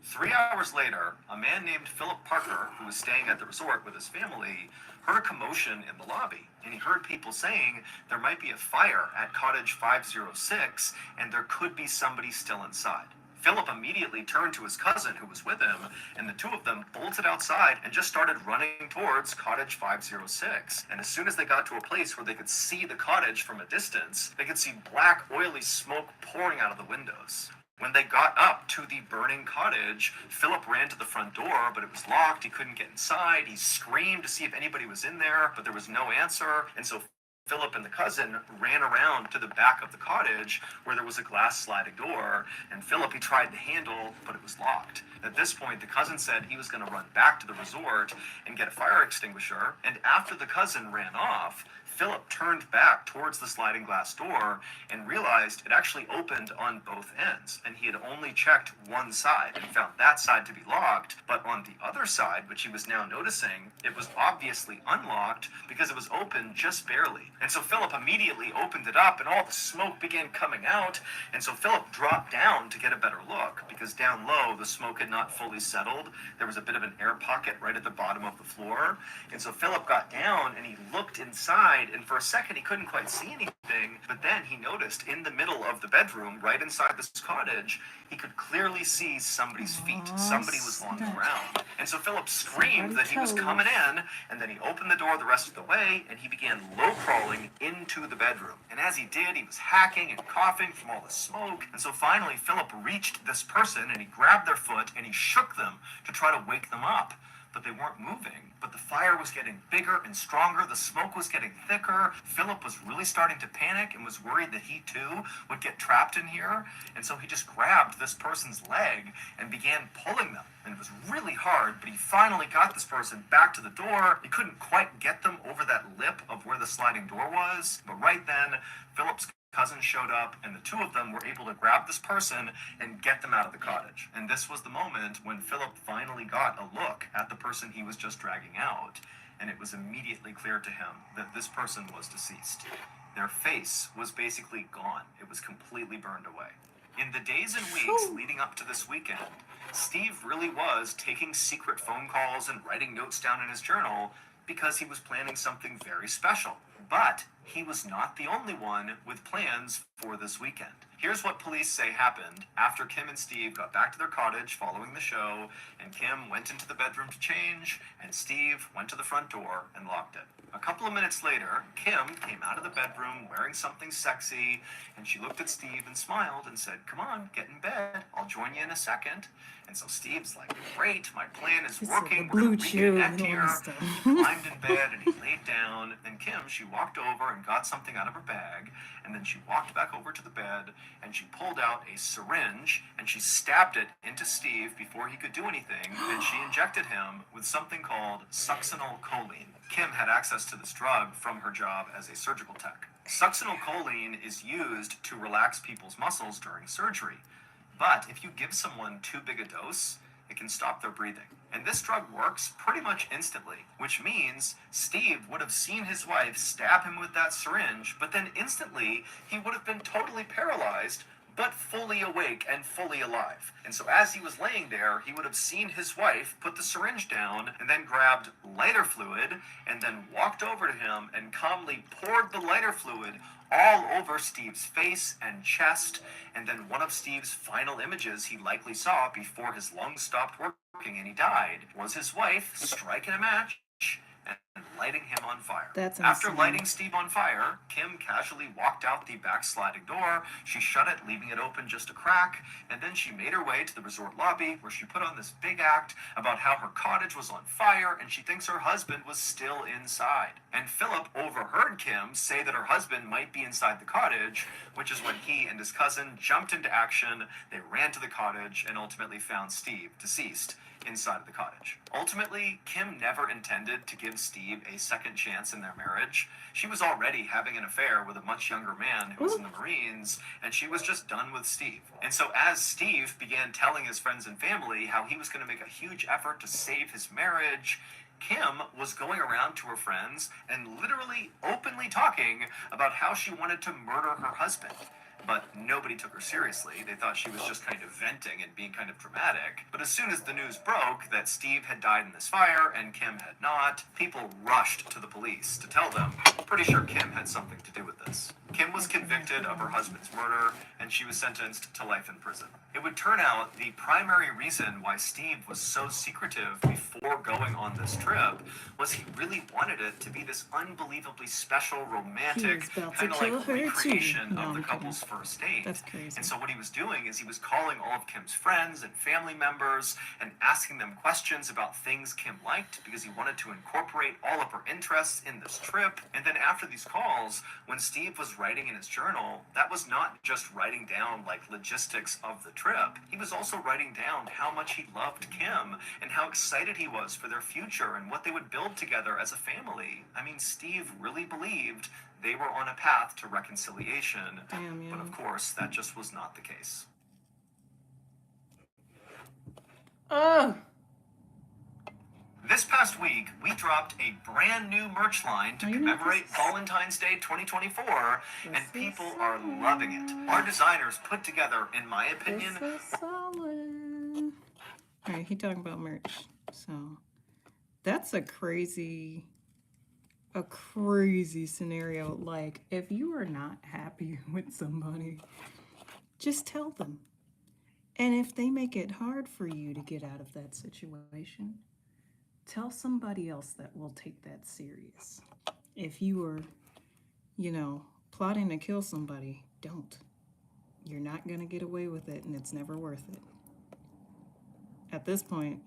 3 hours later, a man named Philip Parker, who was staying at the resort with his family, heard a commotion in the lobby, and he heard people saying there might be a fire at Cottage 506, and there could be somebody still inside. Philip immediately turned to his cousin who was with him, and the two of them bolted outside and just started running towards Cottage 506. And as soon as they got to a place where they could see the cottage from a distance, they could see black, oily smoke pouring out of the windows. When they got up to the burning cottage, Philip ran to the front door, but it was locked. He couldn't get inside. He screamed to see if anybody was in there, but there was no answer. And so Philip and the cousin ran around to the back of the cottage where there was a glass sliding door, and Philip, he tried the handle, but it was locked. At this point, the cousin said he was going to run back to the resort and get a fire extinguisher, and after the cousin ran off, Philip turned back towards the sliding glass door and realized it actually opened on both ends, and he had only checked one side and found that side to be locked, but on the other side, which he was now noticing, it was obviously unlocked because it was open just barely. And so Philip immediately opened it up and all the smoke began coming out, and so Philip dropped down to get a better look because down low the smoke had not fully settled. There was a bit of an air pocket right at the bottom of the floor, and so Philip got down and he looked inside, and for a second he couldn't quite see anything, but then he noticed in the middle of the bedroom, right inside this cottage, he could clearly see somebody's feet. Somebody was on the ground. And so Philip screamed that he was coming in, and then he opened the door the rest of the way, and he began low crawling into the bedroom. And as he did, he was hacking and coughing from all the smoke. And so finally, Philip reached this person, and he grabbed their foot, and he shook them to try to wake them up. But they weren't moving. But the fire was getting bigger and stronger. The smoke was getting thicker. Philip was really starting to panic and was worried that he too would get trapped in here. And so he just grabbed this person's leg and began pulling them. And it was really hard, but he finally got this person back to the door. He couldn't quite get them over that lip of where the sliding door was. But right then, Philip's cousin showed up, and the two of them were able to grab this person and get them out of the cottage. And this was the moment when Philip finally got a look at the person he was just dragging out, and it was immediately clear to him that this person was deceased. Their face was basically gone. It was completely burned away. In the days and weeks leading up to this weekend, Steve really was taking secret phone calls and writing notes down in his journal because he was planning something very special. But he was not the only one with plans for this weekend. Here's what police say happened after Kim and Steve got back to their cottage following the show, and Kim went into the bedroom to change, and Steve went to the front door and locked it. A couple of minutes later, Kim came out of the bedroom wearing something sexy, and she looked at Steve and smiled and said, "Come on, get in bed. I'll join you in a second." And so Steve's like, "Great, my plan is working. We're going to reconnect here." He climbed in bed and he laid down. And Kim, she walked over and got something out of her bag. And then she walked back over to the bed and she pulled out a syringe and she stabbed it into Steve before he could do anything. And she injected him with something called succinylcholine. Kim had access to this drug from her job as a surgical tech. Succinylcholine is used to relax people's muscles during surgery. But if you give someone too big a dose, it can stop their breathing. And this drug works pretty much instantly, which means Steve would have seen his wife stab him with that syringe, but then instantly he would have been totally paralyzed, but fully awake and fully alive. And so as he was laying there, he would have seen his wife put the syringe down and then grabbed lighter fluid and then walked over to him and calmly poured the lighter fluid all over Steve's face and chest. And then one of Steve's final images he likely saw before his lungs stopped working and he died was his wife striking a match and lighting him on fire. That's After insane. lighting Steve on fire, Kim casually walked out the back sliding door. She shut it, leaving it open just a crack, and then she made her way to the resort lobby where she put on this big act about how her cottage was on fire and she thinks her husband was still inside. And Philip overheard Kim say that her husband might be inside the cottage, which is when he and his cousin jumped into action. They ran to the cottage and ultimately found Steve deceased inside of the cottage. Ultimately, Kim never intended to give Steve Steve a second chance in their marriage. She was already having an affair with a much younger man who was in the Marines, and she was just done with Steve. And so as Steve began telling his friends and family how he was going to make a huge effort to save his marriage, Kim was going around to her friends and literally openly talking about how she wanted to murder her husband. But nobody took her seriously. They thought she was just kind of venting and being kind of dramatic. But as soon as the news broke that Steve had died in this fire and Kim had not, people rushed to the police to tell them, pretty sure Kim had something to do with this. Kim was convicted of her husband's murder, and she was sentenced to life in prison. It would turn out the primary reason why Steve was so secretive before going on this trip was he really wanted it to be this unbelievably special, romantic, kind of like recreation of the couple's first date. That's crazy. And so what he was doing is he was calling all of Kim's friends and family members and asking them questions about things Kim liked because he wanted to incorporate all of her interests in this trip. And then after these calls, when Steve was writing in his journal, that was not just writing down like logistics of the trip. He was also writing down how much he loved Kim and how excited he was for their future and what they would build together as a family. I mean, Steve really believed they were on a path to reconciliation. Damn, yeah. But of course, that just was not the case. Oh, This past week, we dropped a brand new merch line to Oh, you know, commemorate this is- Valentine's Day 2024, and This is people are loving it. Our designers put together, in my opinion, this is solid. All right, he talking about merch. So that's a crazy scenario. Like, if you are not happy with somebody, just tell them. And if they make it hard for you to get out of that situation, tell somebody else that will take that serious. If you are, plotting to kill somebody, don't. You're not going to get away with it, and it's never worth it. At this point,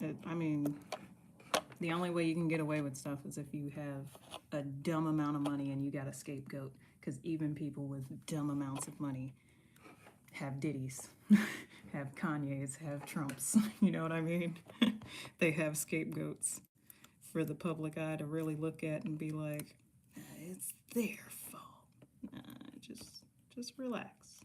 the only way you can get away with stuff is if you have a dumb amount of money and you got a scapegoat, because even people with dumb amounts of money have Diddy's, have Kanye's, have Trump's, you know what I mean? They have scapegoats for the public eye to really look at and be like, it's their fault. Just relax.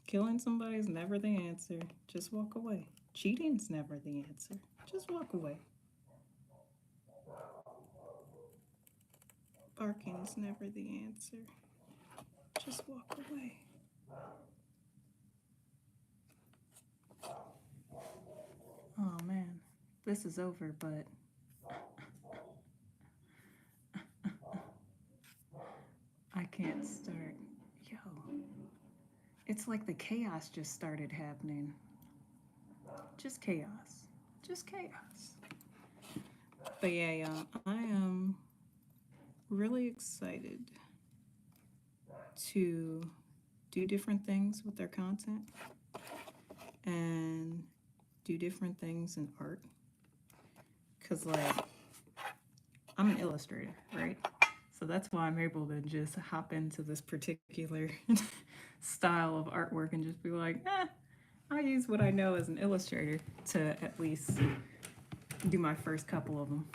Killing somebody's never the answer. Just walk away. Cheating's never the answer. Just walk away. Barking's never the answer. Just walk away. Oh man, this is over, but I can't start. Yo, it's like the chaos just started happening. Just chaos. Just chaos. But yeah, y'all, I am really excited to do different things with their content and do different things in art. Because, like, I'm an illustrator, right? So that's why I'm able to just hop into this particular style of artwork and just be like, I'll use what I know as an illustrator to at least do my first couple of them.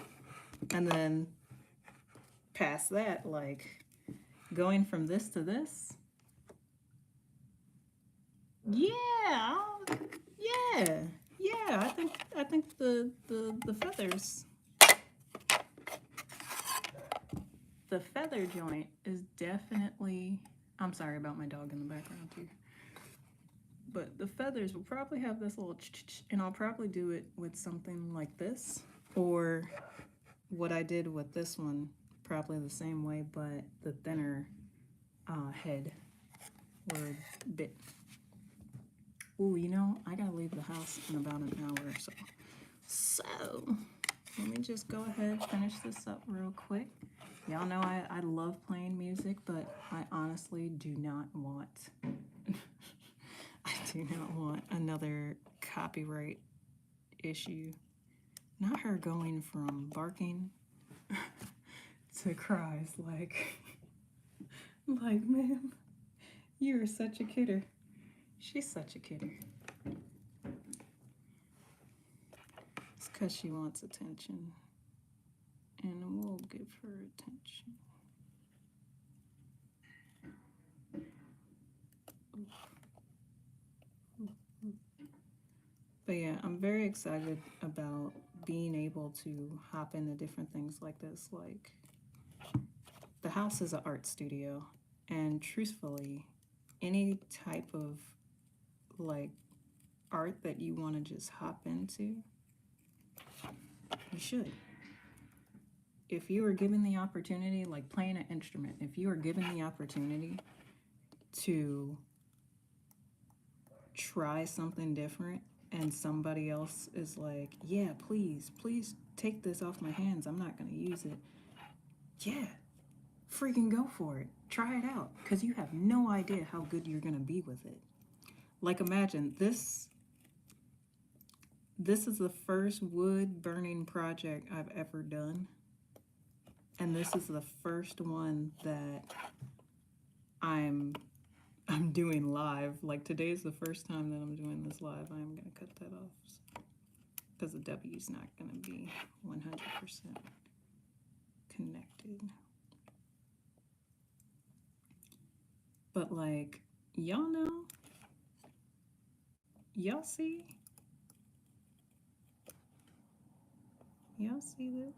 And then past that, like, going from this to this, I think the feathers, the feather joint is definitely, I'm sorry about my dog in the background too, but the feathers will probably have this little and I'll probably do it with something like this, or what I did with this one, probably the same way, but the thinner head or bit. Ooh, I gotta leave the house in about an hour or so. So, let me just go ahead, finish this up real quick. Y'all know I love playing music, but I honestly do not want, another copyright issue. Not her going from barking to cries like, ma'am, you're such a kidder. She's such a kidder. It's because she wants attention. and we'll give her attention. But yeah, I'm very excited about being able to hop into different things like this. Like, the house is an art studio, and truthfully, any type of like art that you want to just hop into, you should. If you were given the opportunity, like playing an instrument, if you were given the opportunity to try something different and somebody else is like, yeah, please take this off my hands, I'm not going to use it. Yeah, freaking go for it. Try it out, because you have no idea how good you're going to be with it. Like, imagine this is the first wood burning project I've ever done. And this is the first one that I'm doing live. Like, today's the first time that I'm doing this live. I'm going to cut that off because the W's not going to be 100% connected. But like, y'all know, y'all see this?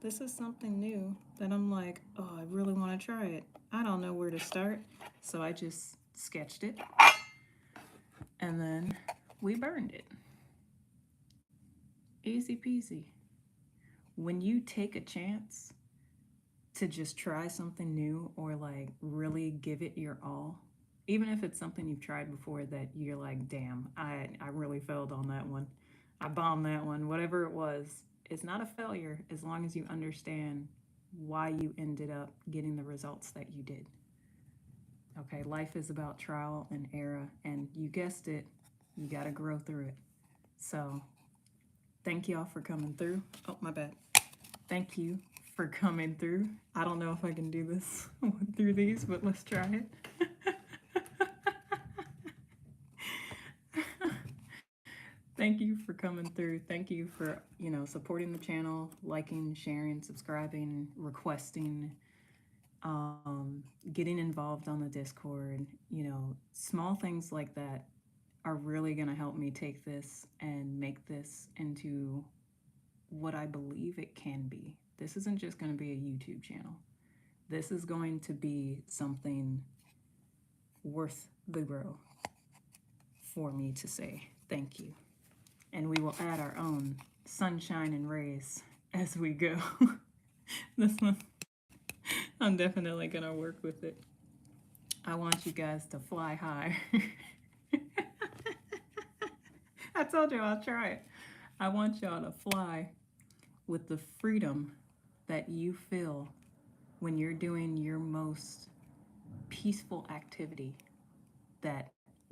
This is something new that I'm like, oh, I really want to try it. I don't know where to start. So I just sketched it. And then we burned it. Easy peasy. When you take a chance to just try something new or like really give it your all, even if it's something you've tried before that you're like, damn, I really failed on that one. I bombed that one, whatever it was. It's not a failure as long as you understand why you ended up getting the results that you did. Okay, life is about trial and error, and you guessed it, you gotta grow through it. So, thank y'all for coming through. Oh, my bad. Thank you for coming through. I don't know if I can do this through these, but let's try it. Thank you for coming through. Thank you for, supporting the channel, liking, sharing, subscribing, requesting, getting involved on the Discord. Small things like that are really going to help me take this and make this into what I believe it can be. This isn't just going to be a YouTube channel. This is going to be something worth the grow for me to say thank you. And we will add our own sunshine and rays as we go. This one, I'm definitely gonna work with it. I want you guys to fly high. I told you I'll try it. I want y'all to fly with the freedom that you feel when you're doing your most peaceful activity that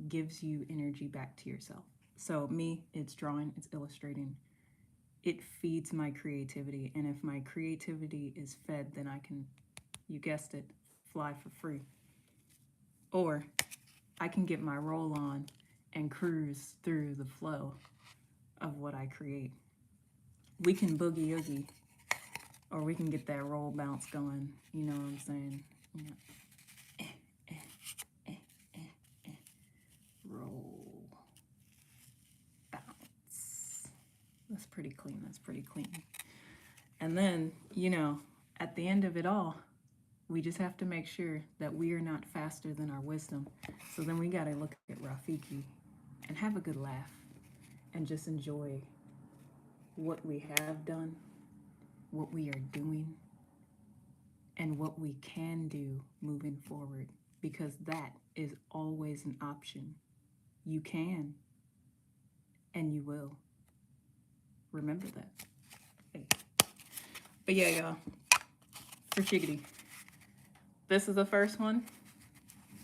gives you energy back to yourself. So me, it's drawing, it's illustrating. It feeds my creativity. And if my creativity is fed, then I can, you guessed it, fly for free. Or I can get my roll on and cruise through the flow of what I create. We can boogie oogie, or we can get that roll bounce going. You know what I'm saying? Roll. Bounce. That's pretty clean. That's pretty clean. And then, at the end of it all, we just have to make sure that we are not faster than our wisdom. So then we got to look at Rafiki and have a good laugh and just enjoy what we have done, what we are doing, and what we can do moving forward, because that is always an option. You can, and you will. Remember that. Hey. But yeah, y'all, for Chickadee, this is the first one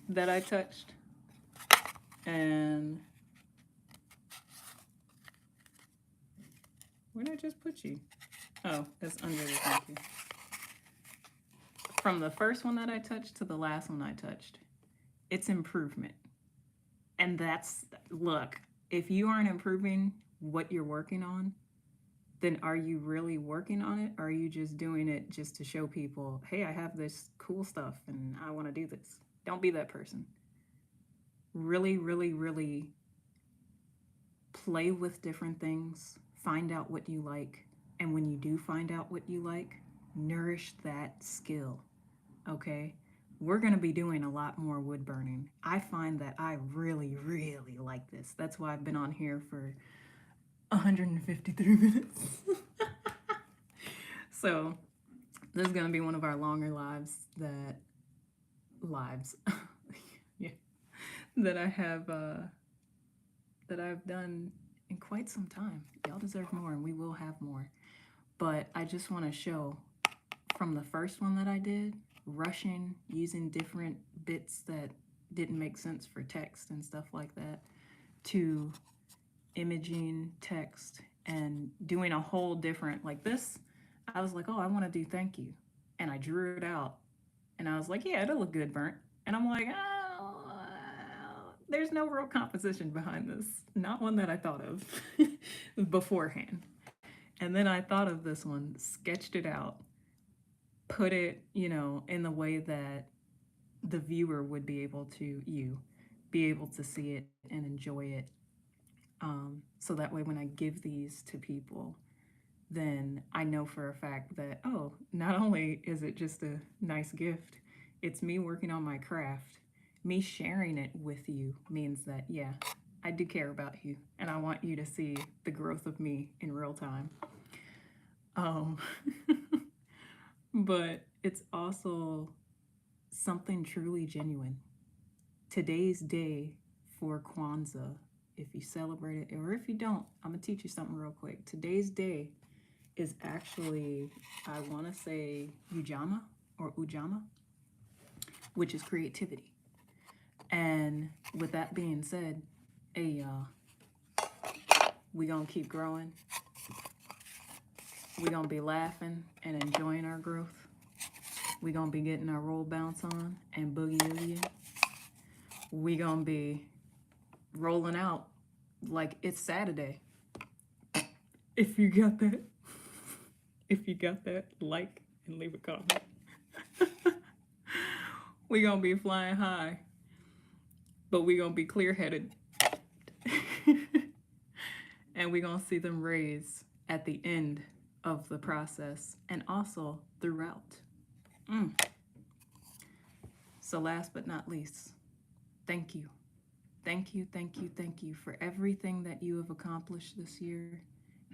that I touched, and where did I just put you? Oh, it's under the thank you. From the first one that I touched to the last one I touched, it's improvement. And that's, look, if you aren't improving what you're working on, then are you really working on it? Or are you just doing it just to show people, hey, I have this cool stuff and I want to do this? Don't be that person. Really, really, really play with different things, find out what you like, and when you do find out what you like, nourish that skill, okay? We're going to be doing a lot more wood burning. I find that I really, really like this. That's why I've been on here for 153 minutes. So, this is going to be one of our longer lives, yeah, that I've done in quite some time. Y'all deserve more, and we will have more. But I just want to show from the first one that I did, rushing, using different bits that didn't make sense for text and stuff like that, to imaging text and doing a whole different, like this, I was like, oh, I want to do thank you. And I drew it out. And I was like, yeah, it'll look good burnt. And I'm like, oh, there's no real composition behind this. Not one that I thought of beforehand. And then I thought of this one, sketched it out, put it, in the way that the viewer would be able to, be able to see it and enjoy it. So that way when I give these to people, then I know for a fact that, oh, not only is it just a nice gift, it's me working on my craft. Me sharing it with you means that, yeah, I do care about you, and I want you to see the growth of me in real time. But it's also something truly genuine. Today's day for Kwanzaa, if you celebrate it, or if you don't, I'm gonna teach you something real quick. Today's day is actually, I want to say Ujama or Ujama, which is creativity. And with that being said, hey y'all, we gonna keep growing. We gonna be laughing and enjoying our growth. We gonna be getting our roll bounce on and boogie woogieing. We gonna be rolling out like it's Saturday. If you got that, like and leave a comment. We gonna be flying high, but we gonna be clear-headed. And we gonna see them raise at the end of the process and also throughout. So last but not least, thank you. Thank you, thank you, thank you for everything that you have accomplished this year,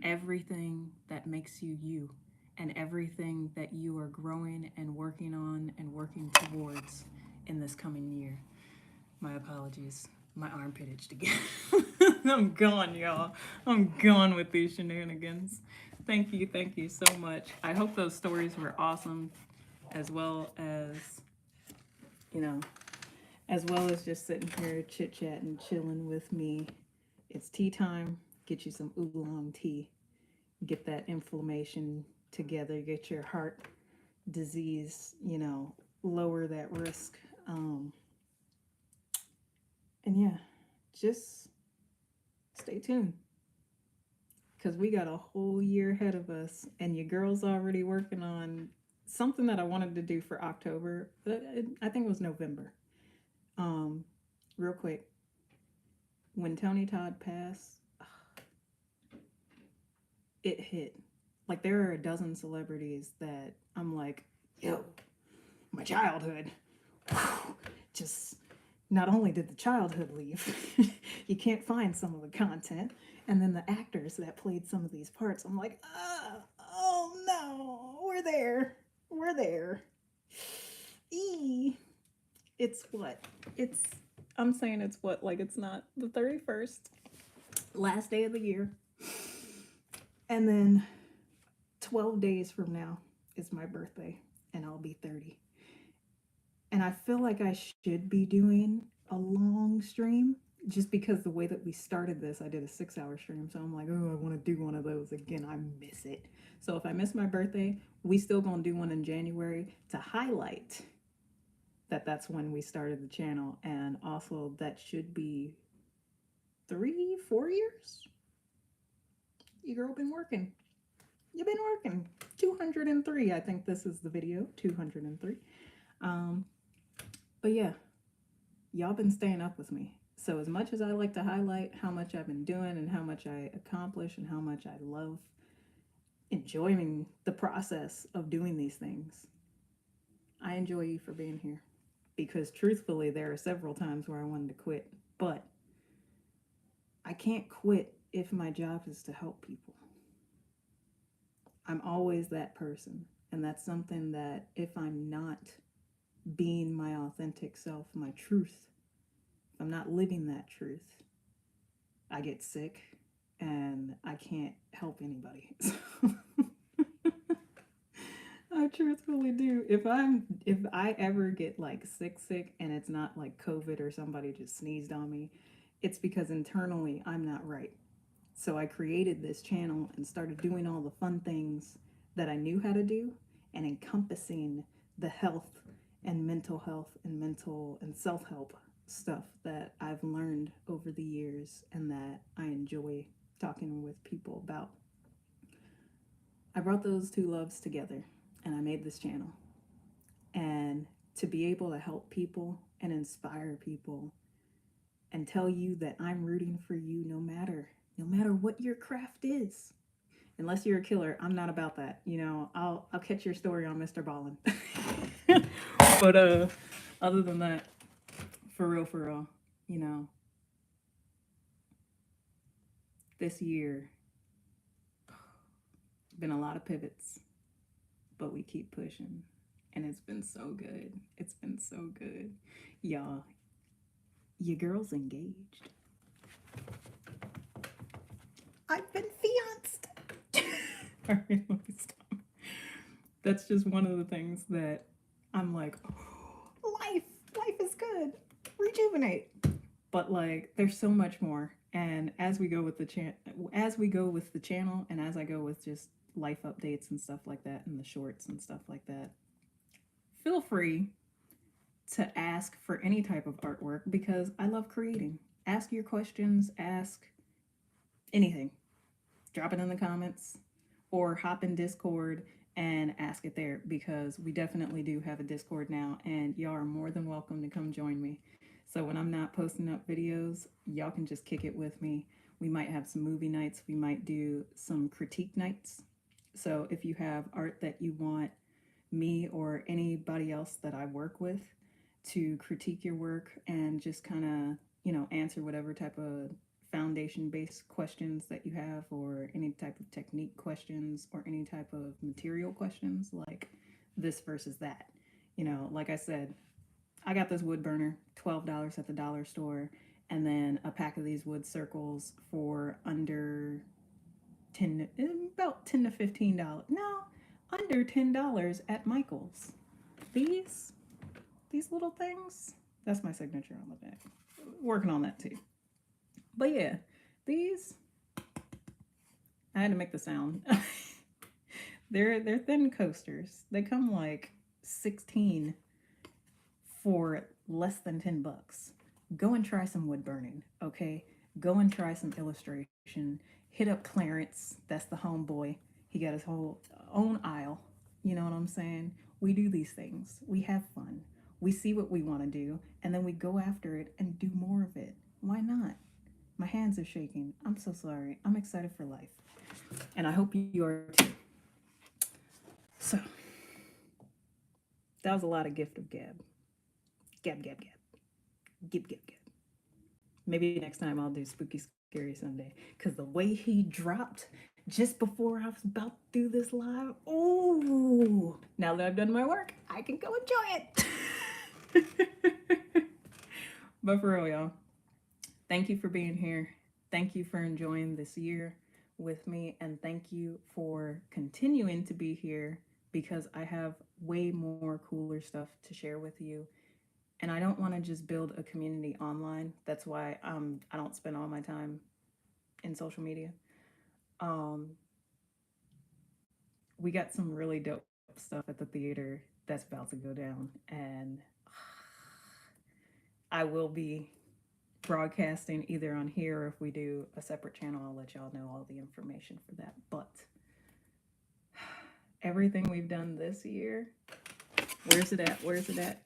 everything that makes you you, and everything that you are growing and working on and working towards in this coming year. My apologies. My armpit itched again. I'm gone, y'all. I'm gone with these shenanigans. Thank you so much. I hope those stories were awesome, as well as, just sitting here chit-chatting, chilling with me. It's tea time. Get you some oolong tea. Get that inflammation together. Get your heart disease, lower that risk. And yeah, just stay tuned, because we got a whole year ahead of us, and your girl's already working on something that I wanted to do for October, but I think it was November. Real quick, when Tony Todd passed, it hit. Like, there are a dozen celebrities that I'm like, yo, my childhood. Just, not only did the childhood leave, you can't find some of the content, and then the actors that played some of these parts, I'm like, oh no, we're there. I'm saying it's what, like, it's not the 31st, last day of the year, and then 12 days from now is my birthday, and I'll be 30. And I feel like I should be doing a long stream, just because the way that we started this, I did a 6-hour stream. So I'm like, oh, I want to do one of those again. I miss it. So if I miss my birthday, we still going to do one in January to highlight that that's when we started the channel. And also that should be 3-4 years. Your girl been working. You've been working. 203, I think this is the video, 203. But yeah, y'all been staying up with me. So as much as I like to highlight how much I've been doing and how much I accomplish and how much I love enjoying the process of doing these things, I enjoy you for being here. Because truthfully, there are several times where I wanted to quit, but I can't quit if my job is to help people. I'm always that person. And that's something that if I'm not being my authentic self, my truth, if I'm not living that truth, I get sick and I can't help anybody. I truthfully do. If I ever get like sick and it's not like COVID or somebody just sneezed on me, it's because internally I'm not right. So I created this channel and started doing all the fun things that I knew how to do and encompassing the health and mental and self-help stuff that I've learned over the years and that I enjoy talking with people about. I brought those two loves together and I made this channel. And to be able to help people and inspire people and tell you that I'm rooting for you no matter what your craft is. Unless you're a killer, I'm not about that. You know, I'll catch your story on Mr. Ballen. But other than that, for real, you know, this year been a lot of pivots, but we keep pushing. And it's been so good. It's been so good. Y'all, your girl's engaged. I've been fianced. All right, let me stop. That's just one of the things that I'm like, oh, life is good. Rejuvenate. But like, there's so much more. And as we go with the channel, and as I go with just life updates and stuff like that, and the shorts and stuff like that, feel free to ask for any type of artwork because I love creating. Ask your questions, ask anything. Drop it in the comments or hop in Discord and ask it there because we definitely do have a Discord now and y'all are more than welcome to come join me. So when I'm not posting up videos, y'all can just kick it with me. We might have some movie nights. We might do some critique nights. So if you have art that you want me or anybody else that I work with to critique your work and just kind of, you know, answer whatever type of foundation-based questions that you have or any type of technique questions or any type of material questions like this versus that. You know, like I said, I got this wood burner, $12 at the dollar store, and then a pack of these wood circles for under about $10 to $15. No, under $10 at Michael's. These little things, that's my signature on the back. Working on that too. But yeah, these, I had to make the sound. They're thin coasters. They come like 16 for less than $10. Go and try some wood burning, okay? Go and try some illustration. Hit up Clarence, that's the homeboy. He got his whole own aisle. You know what I'm saying? We do these things. We have fun. We see what we want to do, and then we go after it and do more of it. Why not? My hands are shaking. I'm so sorry. I'm excited for life. And I hope you are too. So, that was a lot of gift of gab. Gab. Gib. Maybe next time I'll do Spooky Scary Sunday. Because the way he dropped just before I was about to do this live, ooh, now that I've done my work, I can go enjoy it. But for real, y'all, thank you for being here. Thank you for enjoying this year with me. And thank you for continuing to be here because I have way more cooler stuff to share with you. And I don't want to just build a community online. That's why I don't spend all my time in social media. We got some really dope stuff at the theater that's about to go down. And I will be broadcasting either on here or if we do a separate channel, I'll let y'all know all the information for that. But everything we've done this year. Where's it at? Where's it at?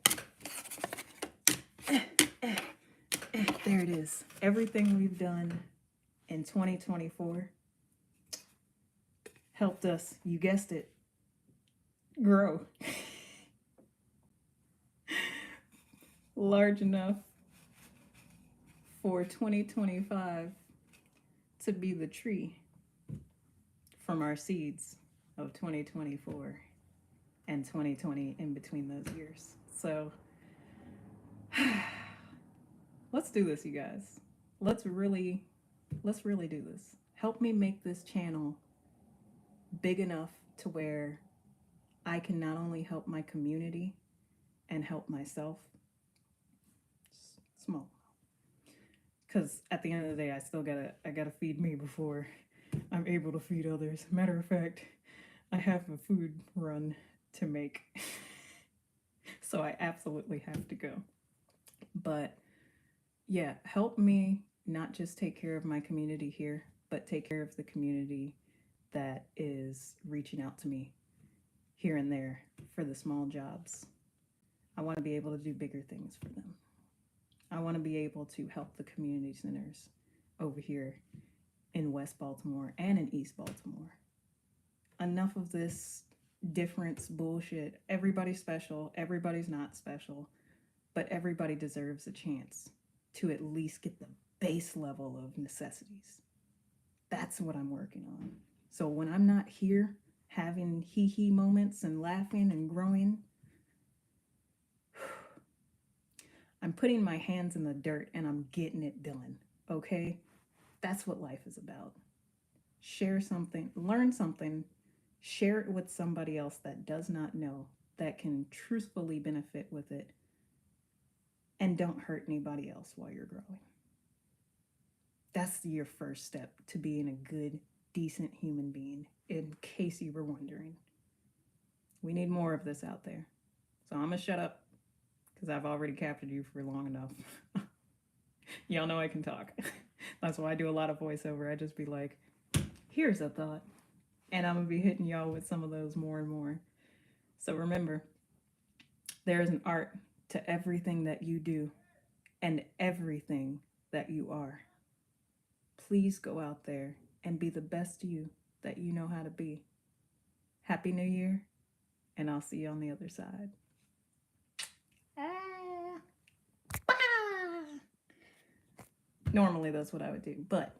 There it is. Everything we've done in 2024 helped us, you guessed it, grow large enough for 2025 to be the tree from our seeds of 2024 and 2020 in between those years. So let's do this, you guys. Let's really do this. Help me make this channel big enough to where I can not only help my community and help myself, small, because at the end of the day, I gotta feed me before I'm able to feed others. Matter of fact, I have a food run to make, so I absolutely have to go. But yeah, help me not just take care of my community here, but take care of the community that is reaching out to me here and there for the small jobs. I want to be able to do bigger things for them. I want to be able to help the community centers over here in West Baltimore and in East Baltimore. Enough of this difference bullshit. Everybody's special, everybody's not special, but everybody deserves a chance to at least get the base level of necessities. That's what I'm working on. So when I'm not here having hee-hee moments and laughing and growing, I'm putting my hands in the dirt and I'm getting it done, okay? That's what life is about. Share something, learn something, share it with somebody else that does not know, that can truthfully benefit with it, and don't hurt anybody else while you're growing. That's your first step to being a good, decent human being, in case you were wondering. We need more of this out there. So I'm gonna shut up because I've already captured you for long enough. Y'all know I can talk. That's why I do a lot of voiceover. I just be like, here's a thought. And I'm gonna be hitting y'all with some of those more and more. So remember, there is an art to everything that you do and everything that you are. Please go out there and be the best you that you know how to be. Happy New Year, and I'll see you on the other side. Normally that's what I would do, but